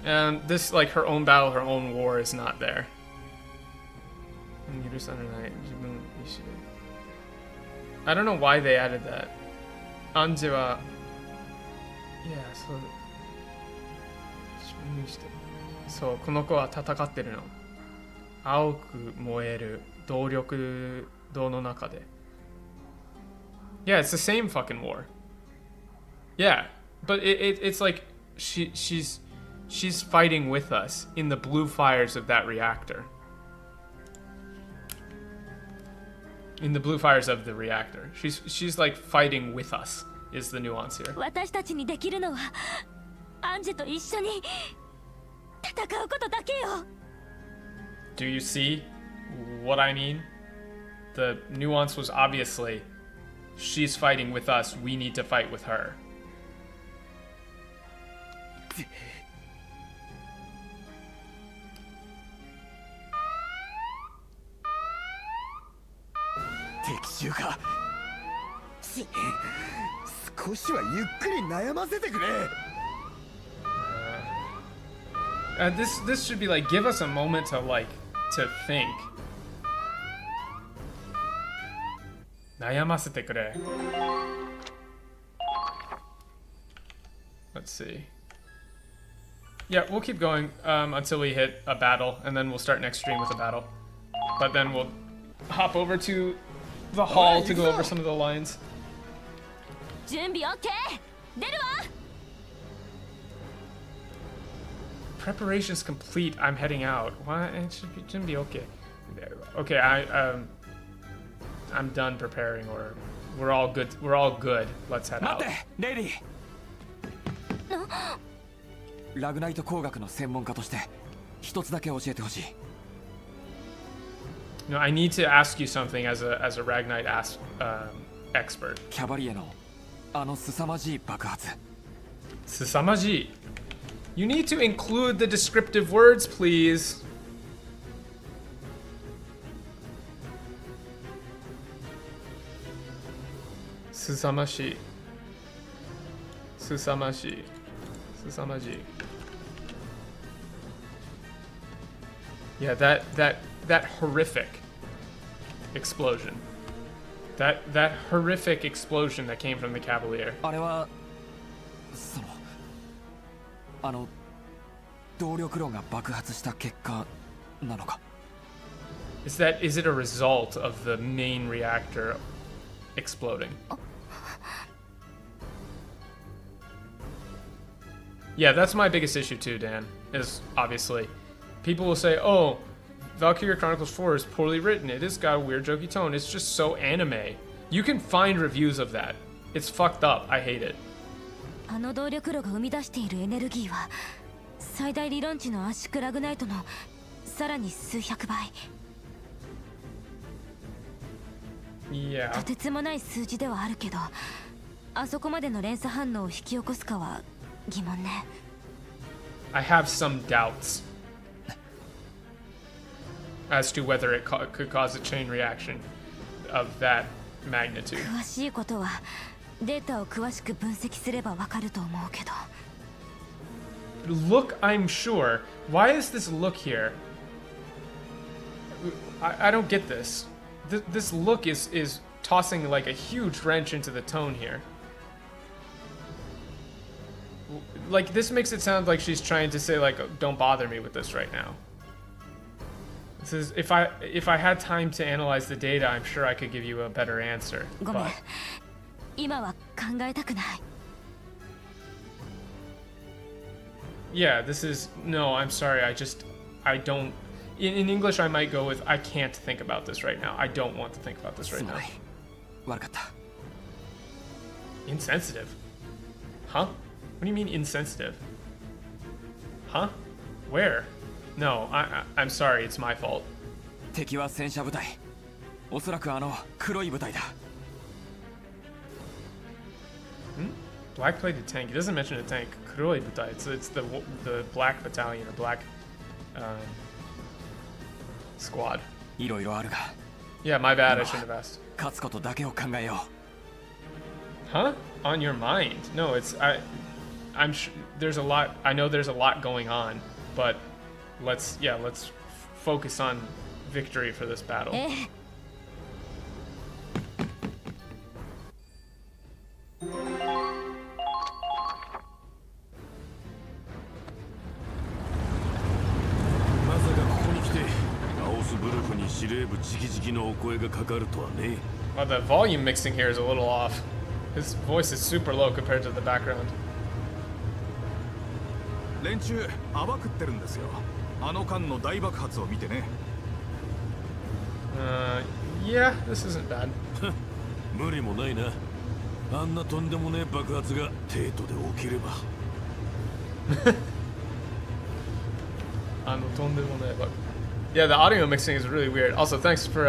And this, like, her own battle, her own war is not there. I don't know why they added that. Anje wa... Yeah, so... そう、この子は戦ってるの。青く燃える動力炉の中で。Yeah, it's the same fucking war. Yeah, but it's like she's fighting with us in the blue fires of that reactor. In the blue fires of the reactor. She's like fighting with us is the nuance here. 私たちにできるのはアンジェと一緒に戦うことだけよ。 Do you see what I mean? The nuance was obviously she's fighting with us, we need to fight with her. 敵襲か。少しはゆっくり悩ませてくれ。This should be like, give us a moment to think. 悩ませてくれ. Let's see. Yeah, we'll keep going until we hit a battle, and then we'll start next stream with a battle. But then we'll hop over to the hall to go over some of the lines. 準備 OK 出るわ Preparations complete. I'm heading out. What? It shouldn't be okay. Okay, I'm done preparing, or we're all good. We're all good. Let's head out. 待ってレディラグナイト工学の専門家として一つだけ教えてほしい。 No, I need to ask you something as a Ragnite expert. キャバリエのあの凄まじい爆発。 Susamaji. You need to include the descriptive words, please. Susamashi. Susamashi. Susamaji. Yeah, that horrific explosion. That horrific explosion that came from the Cavalier. あれはそのあの動力炉が爆発した結果なのか。 Is it a result of the main reactor exploding? Yeah, that's my biggest issue too, Dan, is obviously people will say, oh, Valkyria Chronicles 4 is poorly written, it has got a weird jokey tone, it's just so anime. You can find reviews of that. It's fucked up. I hate it. あの動力炉が生み出しているエネルギーは最大理論値の圧縮ラグナイトのさらに数百倍。 Yeah. とてつもない数字ではあるけど、あそこまでの連鎖反応を引き起こすかは疑問ね。 I have some doubts as to whether it could cause a chain reaction of that magnitude. 詳しいことはデータを詳しく分析すればわかると思うけど。 Look, I'm sure. Why is this look here? I don't get this. This look is tossing like a huge wrench into the tone here. Like, this makes it sound like she's trying to say, like, don't bother me with this right now. This is, if I had time to analyze the data, I'm sure I could give you a better answer. ごめん But 今は考えたくない。 yeah, this is, no, I'm sorry, I don't, in English I might go with, I can't think about this right now. I don't want to think about this す right ま now. ない。悪かった。 Insensitive? Huh? What do you mean insensitive? Huh? Where? No, I'm sorry, it's my fault. 敵は戦車部隊。おそらくあの黒い部隊だ。 Black plated tank. He doesn't mention a tank. Kuroi butai. It's the black battalion or black squad. いろいろあるが、 Yeah, my bad. I shouldn't have asked. 勝つことだけを考えよ Huh? On your mind? No, I'm sure there's a lot. I know there's a lot going on, but let's focus on victory for this battle. ええ。 まさかここに来てアオスブルクに司令部直々のお声がかかるとはね。 Well, the volume mixing here is a little off. His voice is super low compared to the background. 連中暴くってるんですよ。あの間の大爆発を見てね。 Yeah, this isn't bad. 無理もないな。あんなとんでもねえ爆発が帝都で起きれば。Yeah, the audio mixing is really weird. Also, thanks for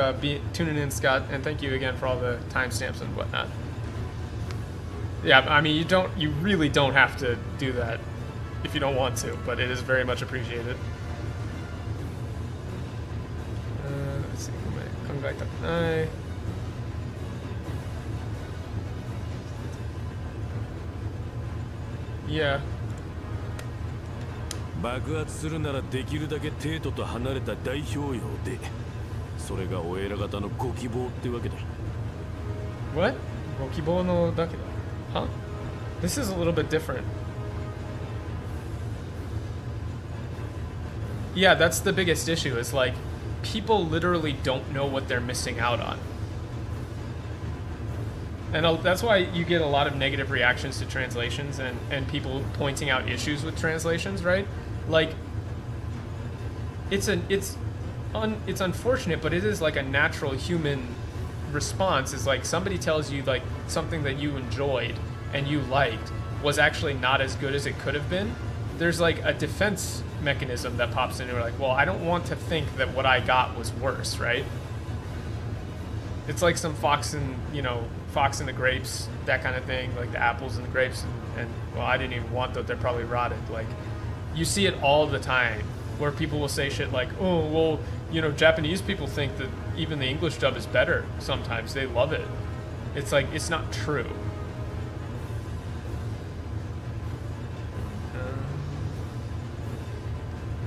tuning in, Scott, and thank you again for all the timestamps and whatnot. Yeah, I mean, you really don't have to do that if you don't want to, but it is very much appreciated. Let's see, 考えたくない。Yeah. 爆発するならできるだけ帝都と離れた代表用で、それがお偉方のご希望ってわけだ。What? ご希望のだけだ。Huh? This is a little bit different. Yeah, that's the biggest issue, is like, people literally don't know what they're missing out on. And that's why you get a lot of negative reactions to translations and people pointing out issues with translations, right? Like, it's unfortunate, but it is like a natural human response. Is like somebody tells you like something that you enjoyed and you liked was actually not as good as it could have been. There's like a defense mechanism that pops in and we're like, well, I don't want to think that what I got was worse, right? It's like some Fox and the grapes, that kind of thing, like the apples and the grapes, and well, I didn't even want those, they're probably rotted. Like, you see it all the time where people will say shit like, oh, well, Japanese people think that even the English dub is better sometimes. They love it. It's like, it's not true.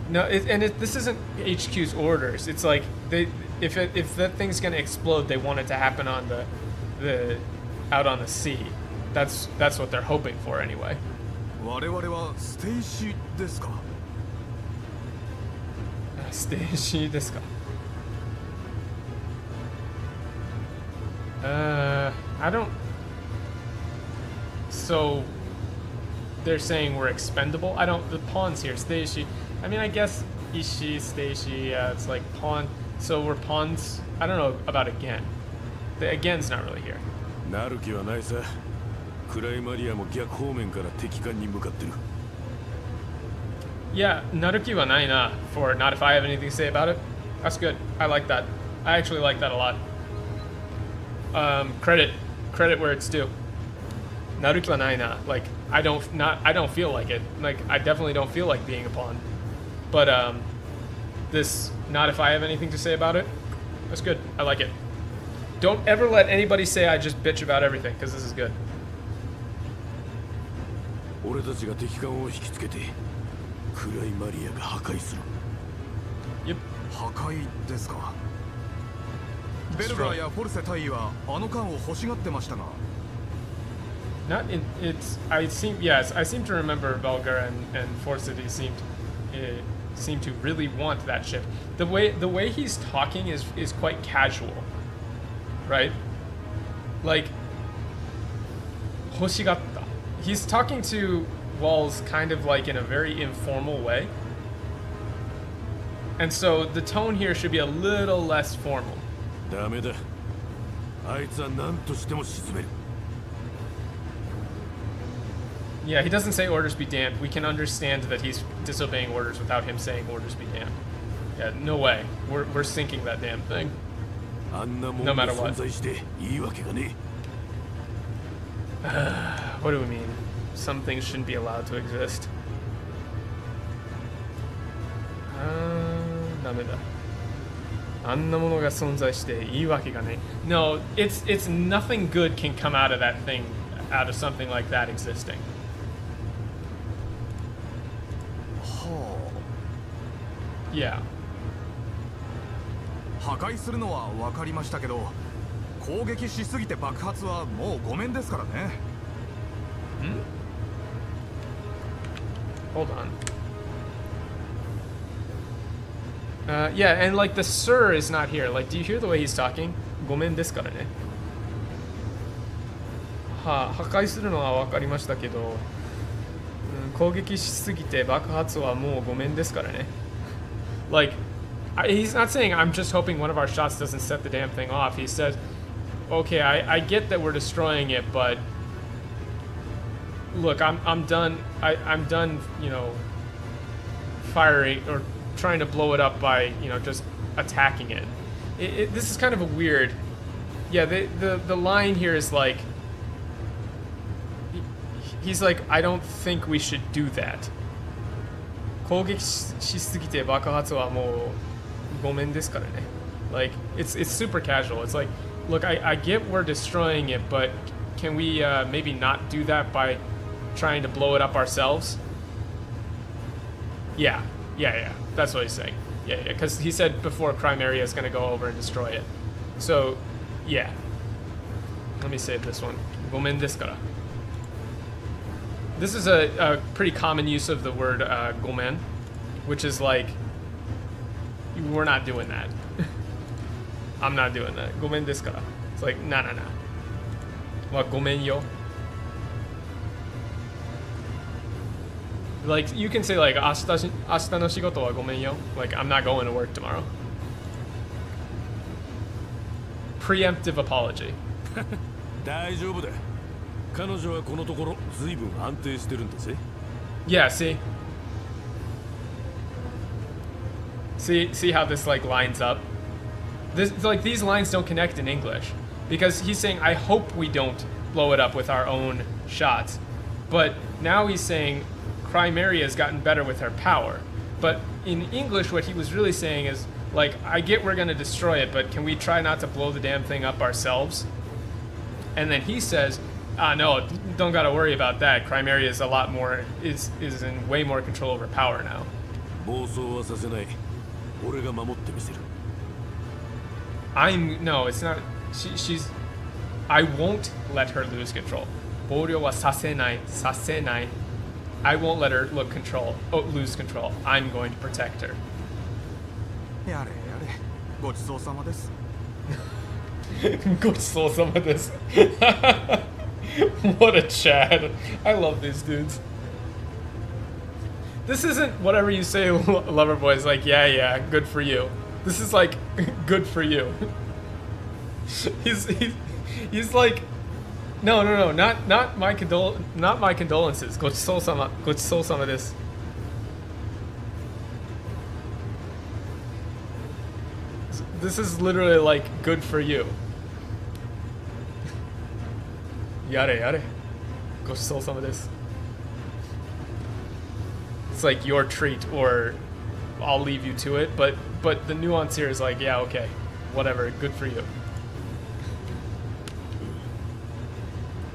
No, this isn't HQ's orders. It's like, if that thing's gonna explode, they want it to happen on the out on the sea. That's what they're hoping for anyway. 我々はステイシーですか? Station desu ka? I don't. So they're saying we're expendable. I don't. The pawns here, Stacey. I mean, I guess Ishi, Stacey. It's like pawn. So we're pawns. I don't know about again. The again's not really here. なる気はないさ。クライマリアも逆方面から敵艦に向かってる。Yeah, naruki wa nai na for not if I have anything to say about it. That's good. I like that. I actually like that a lot. Credit where it's due. Naruki wa nai na. Like, I don't feel like it. Like, I definitely don't feel like being a pawn. But this not if I have anything to say about it. That's good. I like it. Don't ever let anybody say I just bitch about everything, because this is good. 俺たちが敵艦を引きつけてクライマリアが破壊する。Yep. 破壊ですか。ベルガーやフォルセ大尉はあの艦を欲しがってましたが。Not in it's. I seem to remember Valkyria and Forsyth seem to really want that ship. The way he's talking is quite casual, right? Like, hoshigatta. He's talking to Walls kind of like in a very informal way. And so the tone here should be a little less formal. ダメだ。あいつは何としても沈める。Yeah, he doesn't say orders be damned. We can understand that he's disobeying orders without him saying orders be damned. Yeah, no way. We're sinking that damn thing. No matter what. What do we mean? Some things shouldn't be allowed to exist. No, it's nothing good can come out of that thing, out of something like that existing. Yeah. 破壊するのは分かりましたけど、攻撃しすぎて爆発はもうごめんですからね。Hold on. Yeah, and like the sir is not here. Like, do you hear the way he's talking? ごめんですからね。破壊するのは分かりましたけど、攻撃しすぎて爆発はもうごめんですからね。Like, he's not saying I'm just hoping one of our shots doesn't set the damn thing off. He says, okay, I get that we're destroying it, but look, I'm done. I'm done, firing or trying to blow it up by, just attacking it. This is kind of a weird. Yeah, the line here is like, he's like, I don't think we should do that. 攻撃しすぎて爆発はもうごめんですからね. Like, it's super casual. It's like, look, I get we're destroying it, but can we maybe not do that by trying to blow it up ourselves? Yeah. That's what he's saying. Yeah, because he said before Crimea is going to go over and destroy it. So, yeah. Let me save this one. Gomen desu kara. This is a pretty common use of the word gomen, which is like, we're not doing that. I'm not doing that. Gomen desu kara. It's like, nah. Wa gomen yo. Like, you can say like, ashita no shigoto wa gomen yo. Like, I'm not going to work tomorrow. Preemptive apology. 大丈夫だ。彼女はこのところ随分安定してるんだぜ。Yeah, see how this like lines up? This, like, these lines don't connect in English because he's saying, I hope we don't blow it up with our own shots. But now he's saying Crimea has gotten better with her power. But in English, what he was really saying is, like, I get we're going to destroy it, but can we try not to blow the damn thing up ourselves? And then he says, no, don't got to worry about that. Crimea is a lot more, is in way more control over power now. 暴走はさせない。俺が守ってみせる。No, it's not, she's, I won't let her lose control. 暴量はさせない。I won't let her lose control. I'm going to protect her. やれ。ごちそうさまです。ごちそうさまです。What a Chad. I love these dudes. This isn't whatever you say, Loverboy is like, yeah, good for you. This is like, good for you. He's like, no, not my condolences. ごちそうさまです。This is literally like, good for you. やれ。ごちそうさまです。It's like your treat, or I'll leave you to it, but the nuance here is like, yeah, okay, whatever, good for you.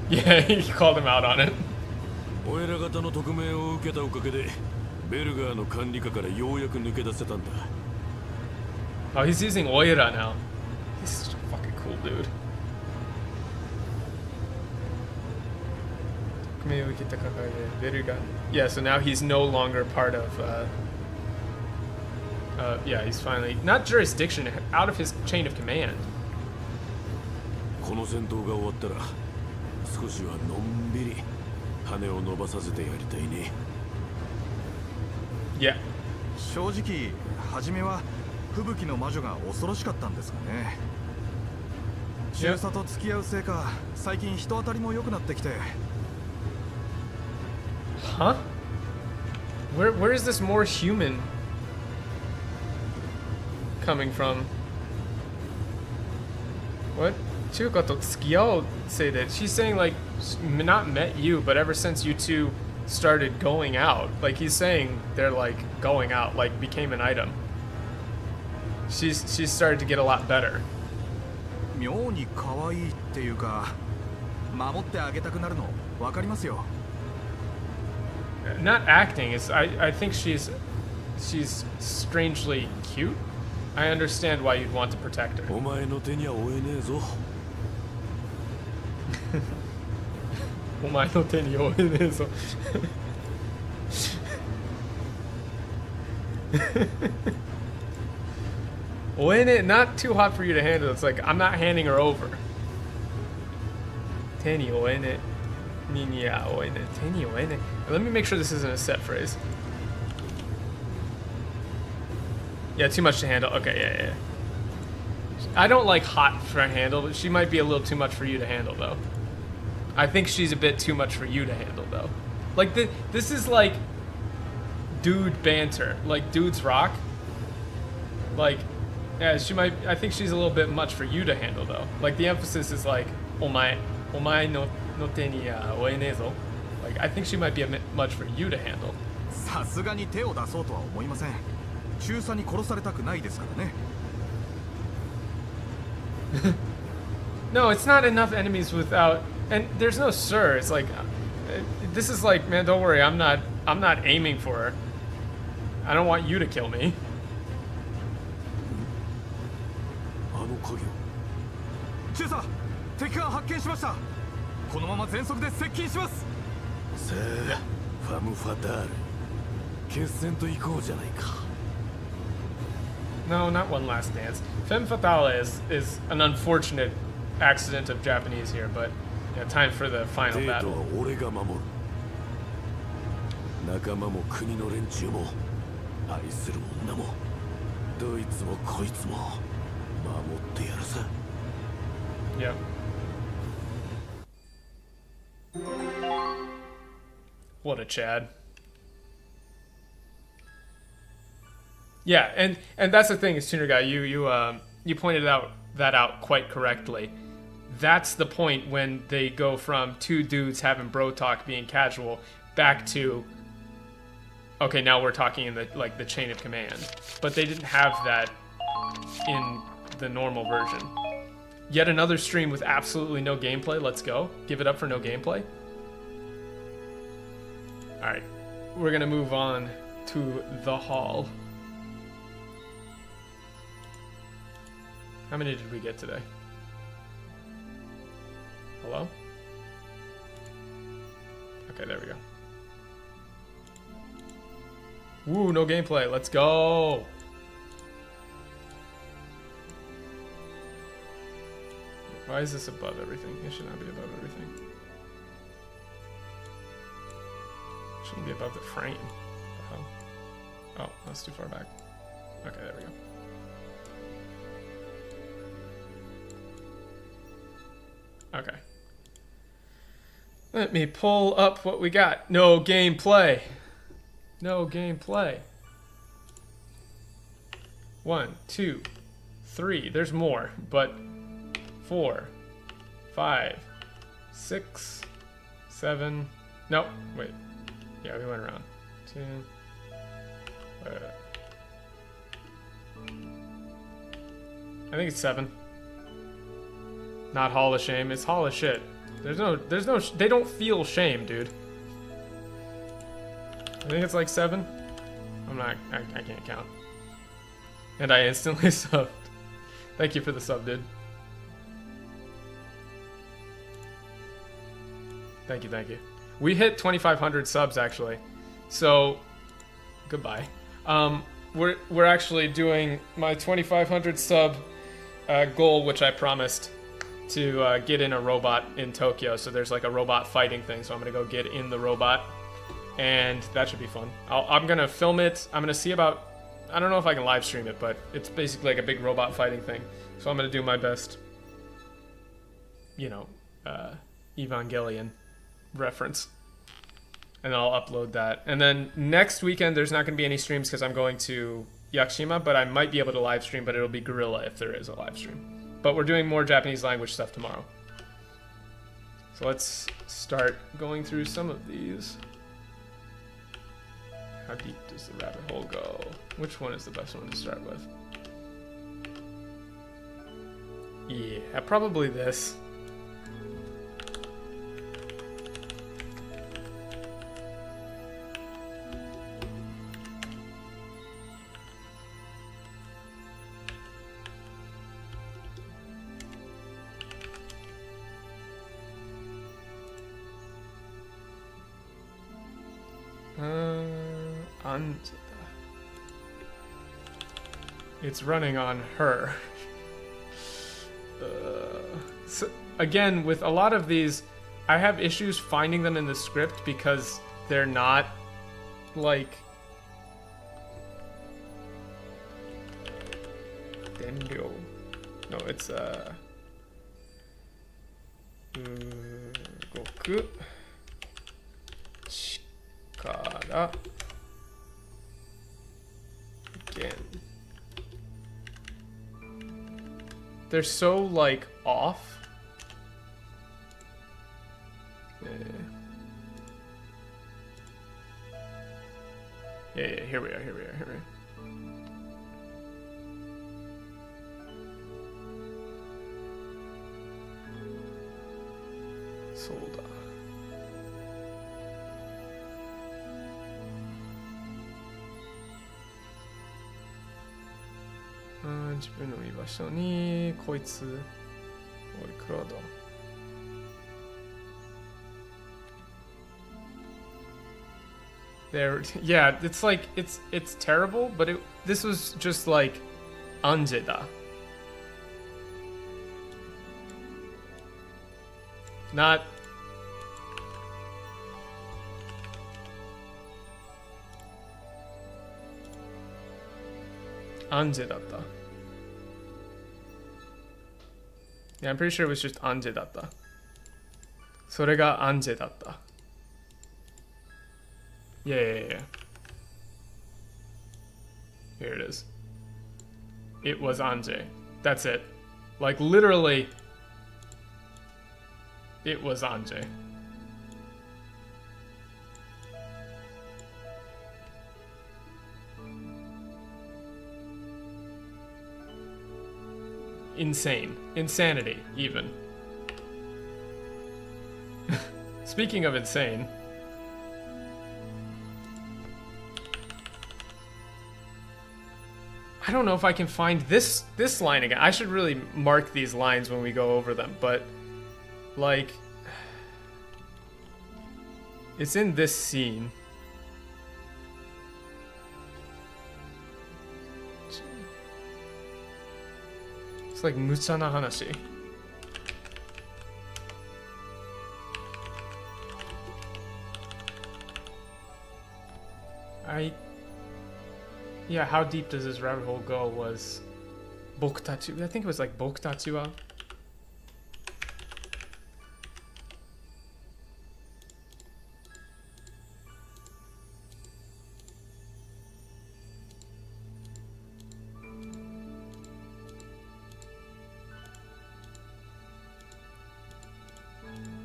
Yeah, he called him out on it. おら方の匿名を受けたおかげで、ベルガーの管理下からようやく抜け出せたんだ。Oh, he's using Oira now. He's such a fucking cool dude. Yeah, so now he's no longer part of, yeah, he's finally, not jurisdiction, out of his chain of command. この戦闘が終わったら、少しはのんびり羽を伸ばさせてやりたいね。Yeah. 正直、初めは吹雪の魔女が恐ろしかったんですがね。中佐と付き合うせいか、最近人当たりも良くなってきて。Huh? Where is this more human coming from? What? Chuka to tsukiyao say that she's saying like not met you, but ever since you two started going out, like he's saying they're like going out, like became an item. She's started to get a lot better. 妙に可愛いっていうか、守ってあげたくなるの分かりますよ。Not acting, it's I think she's strangely cute. I understand why you'd want to protect her. お前の手には負えねえぞ。お前の手に負えねえぞ。Not too hot for you to handle. It's like, I'm not handing her over. 手に負えねえ。Let me make sure this isn't a set phrase. Yeah, too much to handle. Okay, yeah. I don't like hot for a handle, but she might be a little too much for you to handle, though. I think she's a bit too much for you to handle, though. Like, this is like dude banter. Like, dudes rock. Like, yeah, I think she's a little bit much for you to handle, though. Like, the emphasis is like, omae no te ni aoe ne zo. Like, I think she might be a bit much for you to handle. さすがに手を出そうとは思いません。中佐に殺されたくないですからね。No, it's not enough enemies without, and there's no sir. It's like, this is like, man, don't worry, I'm not aiming for her. I don't want you to kill me. あの影を。中佐、敵艦発見しました。このまま全速で接近します。さあ、ファム・ファタール。決戦と行こうじゃないか。No, not one last dance. Femme Fatale is an unfortunate accident of Japanese here, but yeah, time for the final デート battle. は俺が守る。仲間も国の連中も愛する女もどいつもこいつも守ってやるさ。Yep. What a Chad. Yeah, and that's the thing, is Tuner Guy, you pointed that out quite correctly. That's the point when they go from two dudes having bro talk being casual back to, okay, now we're talking in the chain of command. But they didn't have that in the normal version. Yet another stream with absolutely no gameplay. Let's go. Give it up for no gameplay. Alright, we're gonna move on to the hall. How many did we get today? Hello? Okay, there we go. Woo, no gameplay. Let's go. Why is this above everything? It should not be above everything. It shouldn't be above the frame. What the hell? Oh, that's too far back. Okay, there we go. Okay. Let me pull up what we got. No gameplay. No gameplay. 1, 2, 3. There's more, but 4, 5, 6, 7. Nope. Wait. Yeah, we went around. 2. I think it's 7. Not Hall of Shame. It's Hall of Shit. There's no, they don't feel shame, dude. I think it's like 7. I can't count. And I instantly subbed. Thank you for the sub, dude. Thank you, thank you. We hit 2,500 subs, actually. So, goodbye. We're actually doing my 2,500 sub goal, which I promised, to get in a robot in Tokyo. So there's like a robot fighting thing, so I'm gonna go get in the robot, and that should be fun. I'm gonna film it. I'm gonna see about, I don't know if I can live stream it, but it's basically like a big robot fighting thing. So I'm gonna do my best, you know, Evangelion reference, and I'll upload that. And then next weekend there's not gonna be any streams because I'm going to Yakushima, but I might be able to live stream, but it'll be Guerrilla if there is a live stream. But we're doing more Japanese language stuff tomorrow. So let's start going through some of these. How deep does the rabbit hole go? Which one is the best one to start with? Yeah, probably this. It's running on her. So again, with a lot of these, I have issues finding them in the script because they're not like Denryo. No, it's Goku Chikara again. They're so like off. Yeah, here we are. Solda. Ah, 自分の居場所にこいつ。おい、クロード。There, yeah, it's like it's terrible, but this was just like anje da. Not anje datta. Yeah, I'm pretty sure it was just anje datta. それがanje datta. Yeah. Here it is. It was Anje. That's it. Like, literally, it was Anje. Insane. Insanity, even. Speaking of insane... I don't know if I can find this line again. I should really mark these lines when we go over them, but like it's in this scene. It's like mucha na hanashi. Yeah, how deep does this rabbit hole go was Bokutachi. I think it was like Bokutachi wa.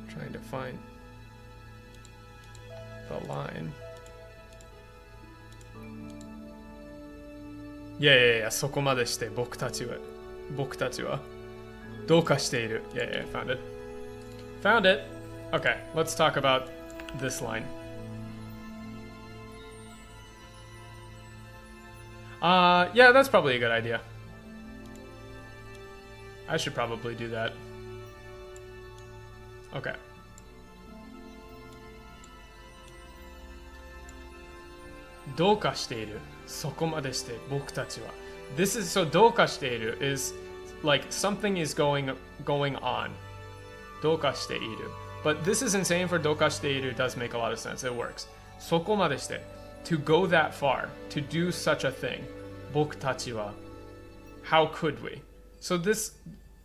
Trying to find the line. Yeah, そこまでして僕たちはどうかしている. Yeah, found it. Okay, let's talk about this line. Yeah, that's probably a good idea. I should probably do that. Okay. Douka shiteiru. Sokomade shite bokutachi wa. This is so douka shiteiru is like something is going on. Douka shiteiru. But this is insane for douka shiteiru does make a lot of sense. It works. Sokomade shite. To go that far, to do such a thing. Bokutachi wa. How could we? So this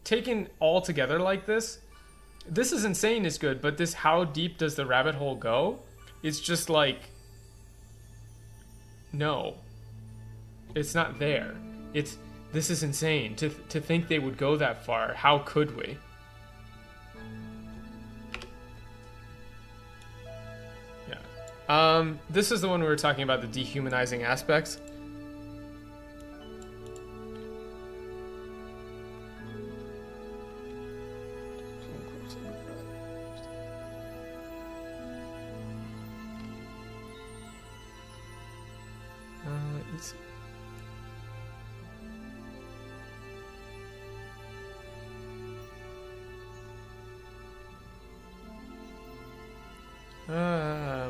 taken all together like this is insane is good, but this how deep does the rabbit hole go? It's just like no, it's not there. This is insane to think they would go that far. How could we? Yeah. This is the one we were talking about, the dehumanizing aspects.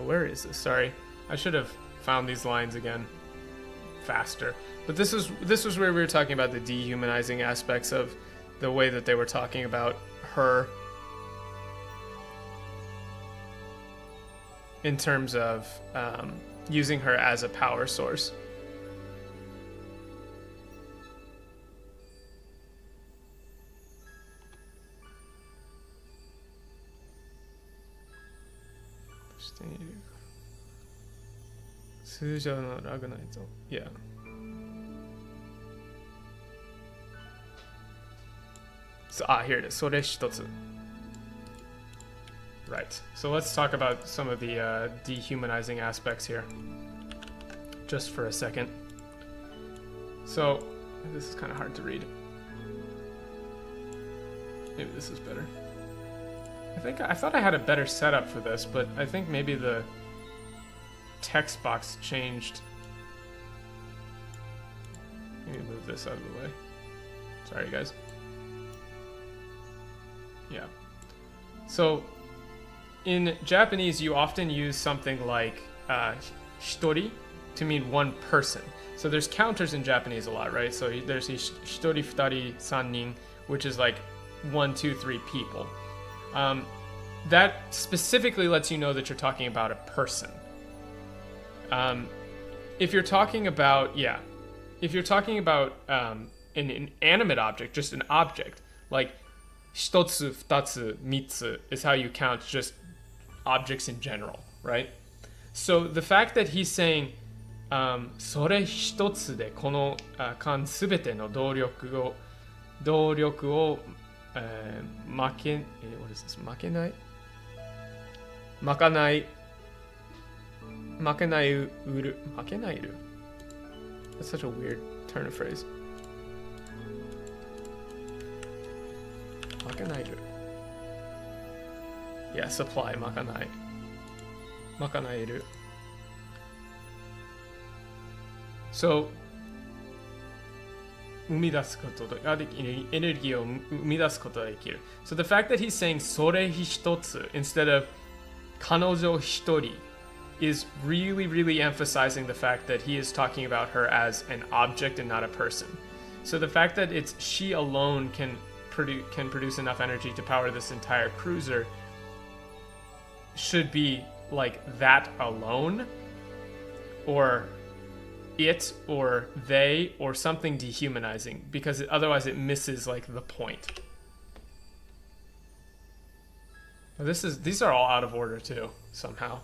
Where is this? Sorry, I should have found these lines again faster. But this was where we were talking about the dehumanizing aspects of the way that they were talking about her in terms of using her as a power source. Yeah. So, here it is. それ一つ. Right. So let's talk about some of the dehumanizing aspects here. just for a second. So, this is kind of hard to read. Maybe this is better. I thought I had a better setup for this, but I think maybe the text box changed. Let me move this out of the way. Sorry, guys. Yeah. So, in Japanese, you often use something like hitori to mean one person. So there's counters in Japanese a lot, right? So there's hitori, futari, sannin, which is like 1, 2, 3 people. That specifically lets you know that you're talking about a person. If you're talking about, an inanimate object, just an object, like hitotsu, futatsu, mitsu is how you count just objects in general, right? So the fact that he's saying, それ一つでこの間すべての動力を負けないThat's such a weird turn of phrase. まかないる Yeah, supply まかないる So 生み出すことができる、エネルギーを生み出すことができる。So the fact that he's saying それ一つ instead of 彼女一人 is really, really emphasizing the fact that he is talking about her as an object and not a person. So the fact that it's she alone can produce enough energy to power this entire cruiser should be like that alone, or it, or they, or something dehumanizing, because otherwise it misses like the point. These are all out of order too, somehow.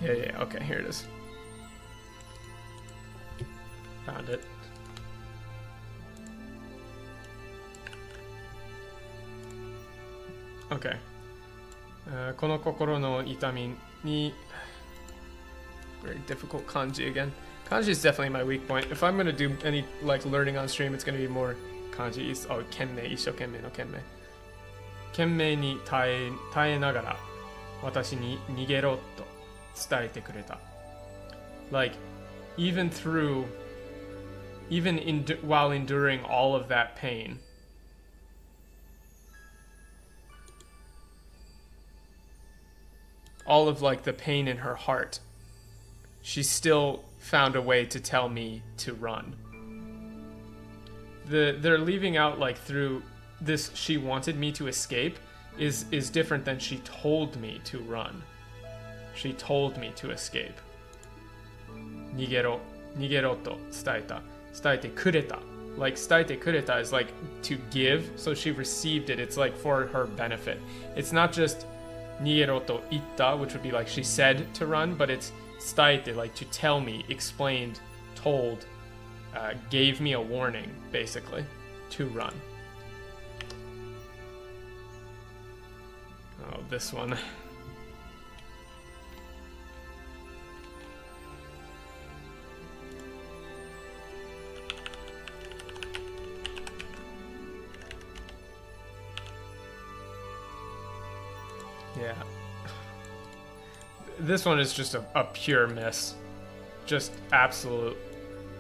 Yeah, okay, here it is. Found it. Okay. この心の痛みに very difficult kanji again. Kanji is definitely my weak point. If I'm going to do any like learning on stream, it's going to be more kanji. Oh, 懸命、一生懸命の懸命。懸命に耐えながら私に逃げろと伝えてくれた。Like, while enduring all of that pain, all of like the pain in her heart, she still found a way to tell me to run. They're leaving out like through this she wanted me to escape is different than she told me to run. She told me to escape. 逃げろと伝えた。伝えてくれた。Like 伝えてくれた is like to give, so she received it. It's like for her benefit. It's not just 逃げろと言った, which would be like she said to run, but it's 伝えて like to tell me, explained, told, gave me a warning, basically, to run. Oh, this one. Yeah. This one is just a pure miss. Just absolute,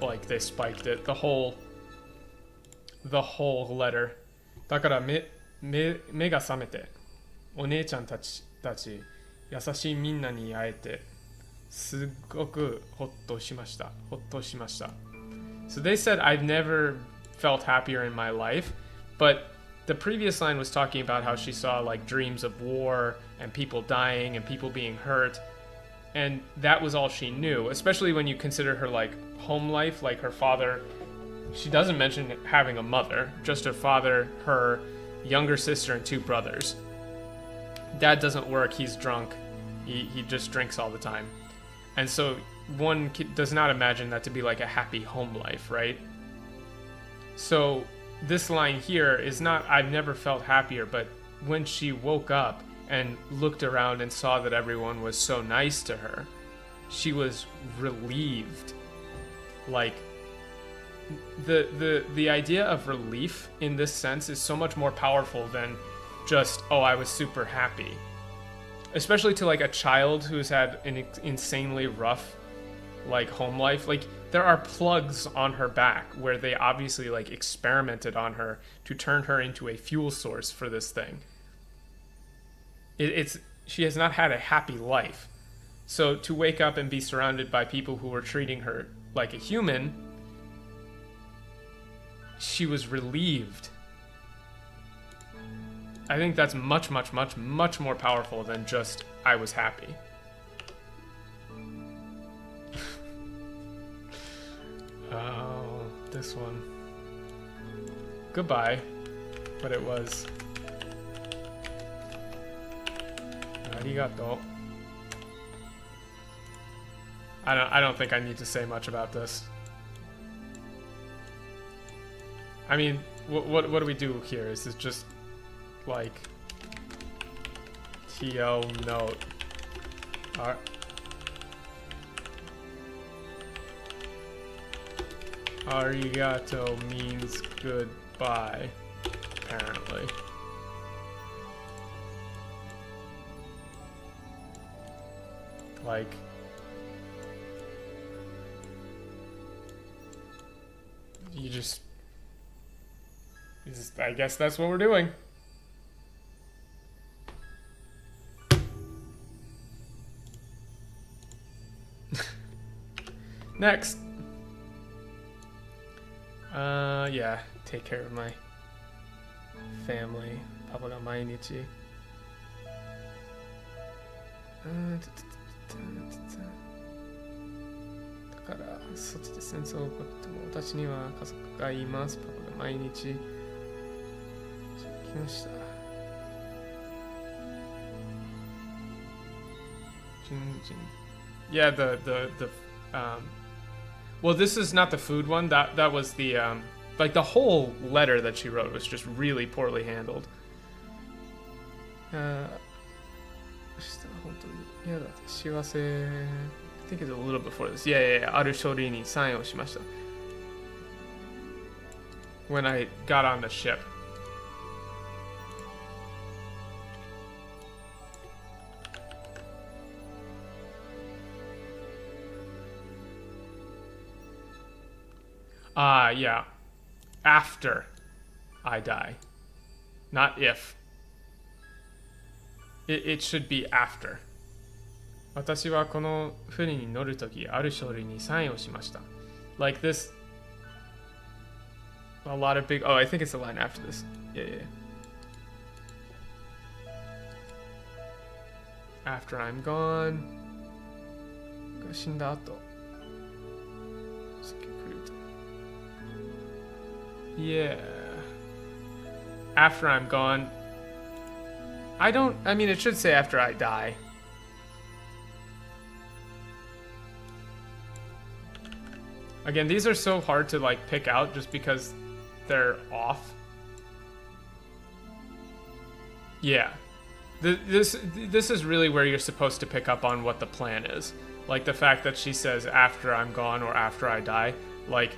like they spiked it. The whole letter. だから目が覚めて、お姉ちゃんたち優しいみんなに会えて、すごくほっとしました。So they said I've never felt happier in my life, but the previous line was talking about how she saw like dreams of war and people dying and people being hurt, and that was all she knew, especially when you consider her like home life. Like her father She doesn't mention having a mother, just her father, her younger sister, and 2 brothers. Dad doesn't work, he's drunk. He just drinks all the time. And so one does not imagine that to be like a happy home life, right? So this line here is not, I've never felt happier, but when she woke up and looked around and saw that everyone was so nice to her, she was relieved. Like, the idea of relief in this sense is so much more powerful than just, oh, I was super happy. Especially to like a child who's had an insanely rough like home life. Like, there are plugs on her back where they obviously like experimented on her to turn her into a fuel source for this thing. She has not had a happy life. So to wake up and be surrounded by people who were treating her like a human, she was relieved. I think that's much, much, much, much more powerful than just, I was happy. Oh, this one. Goodbye. But it was. Arigato. I don't think I need to say much about this. I mean, what do we do here? Is this just like TL note? Arigato means goodbye, apparently. Like, you just I guess that's what we're doing. Next. Yeah, take care of my family. Papaが毎日。だから、そっちで戦争を起こっても、私には家族がいます。パパが毎日。来ました。Yeah, well, this is not the food one. That was the like the whole letter that she wrote was just really poorly handled. I think it's a little before this. Yeah. ある書類にサインをしました。When I got on the ship. Yeah. After I die. Not if. It should be after. 私はこの船に乗るとき、ある書類にサインをしました。Like this. A lot of big. Oh, I think it's the line after this. Yeah. After I'm gone. 死んだ後。Yeah. After I'm gone. I mean, it should say after I die. Again, these are so hard to like pick out just because they're off. Yeah. This is really where you're supposed to pick up on what the plan is. Like the fact that she says after I'm gone or after I die. Like,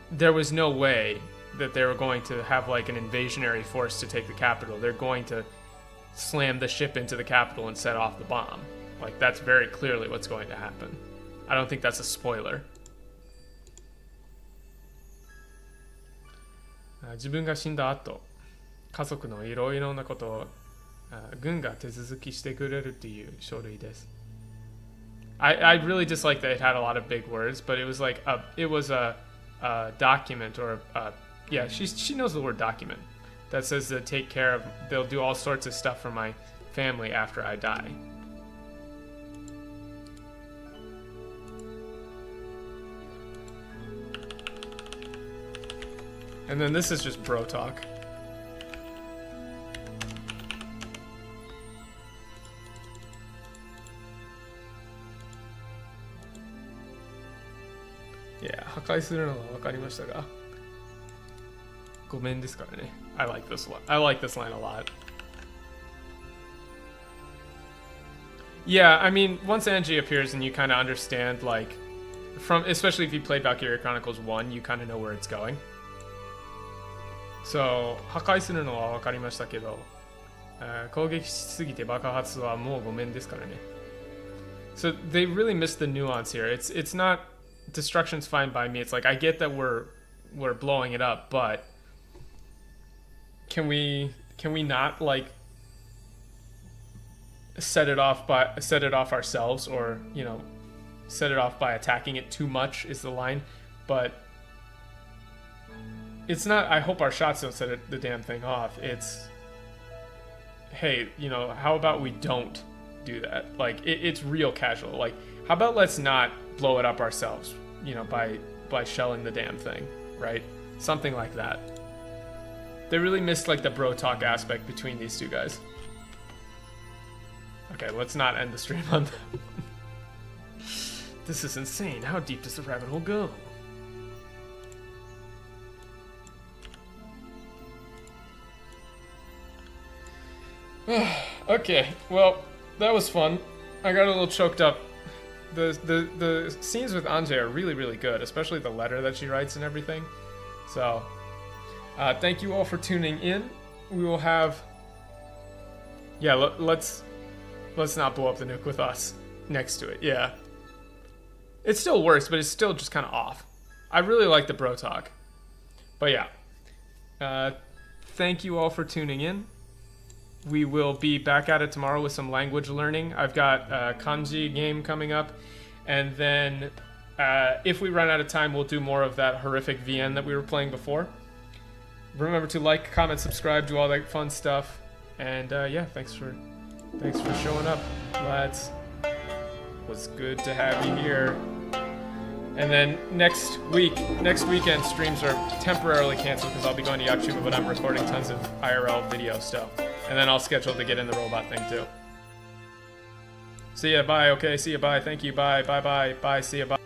there was no way that they were going to have like an invasionary force to take the capital. They're going to slam the ship into the capital and set off the bomb. Like, that's very clearly what's going to happen. I don't think that's a spoiler. 自分が死んだ後、家族のいろいろなことを軍が手続きしてくれるっていう書類です。I really dislike that it had a lot of big words, but it was like it was a document or yeah, she knows the word document that says to take care of, they'll do all sorts of stuff for my family after I die. And then this is just bro talk. Yeah, 破壊するのが分かりましたが。ごめんですからね。I like this one. I like this line a lot. Yeah, I mean, once Angie appears and you kind of understand, like, especially if you played Valkyria Chronicles 1, you kind of know where it's going. So, 破壊するのは分かりましたけど、攻撃しすぎて爆発はもうごめんですからね。So they really missed the nuance here. It's not destruction's fine by me. It's like I get that we're blowing it up, but can we not like set it off ourselves, or set it off by attacking it too much is the line, but it's not. I hope our shots don't set the damn thing off. It's, hey, how about we don't do that? Like it's real casual. Like how about let's not blow it up ourselves, by shelling the damn thing, right? Something like that. They really missed like the bro talk aspect between these two guys. Okay, let's not end the stream on that. This is insane. How deep does the rabbit hole go? Okay, well, that was fun. I got a little choked up. The scenes with Anje are really, really good, especially the letter that she writes and everything. So, thank you all for tuning in. We will have... Yeah, let's not blow up the nuke with us next to it. Yeah. It still works, but it's still just kind of off. I really like the bro talk. But yeah. Thank you all for tuning in. We will be back at it tomorrow with some language learning. I've got a kanji game coming up. And then if we run out of time, we'll do more of that horrific VN that we were playing before. Remember to like, comment, subscribe, do all that fun stuff. And yeah, thanks for showing up, lads. Was good to have you here. And then next weekend streams are temporarily canceled because I'll be going to Yakuba, but I'm recording tons of IRL video stuff. And then I'll schedule to get in the robot thing too. See ya, bye, okay, see ya, bye, thank you, bye, bye, bye, bye, see ya, bye.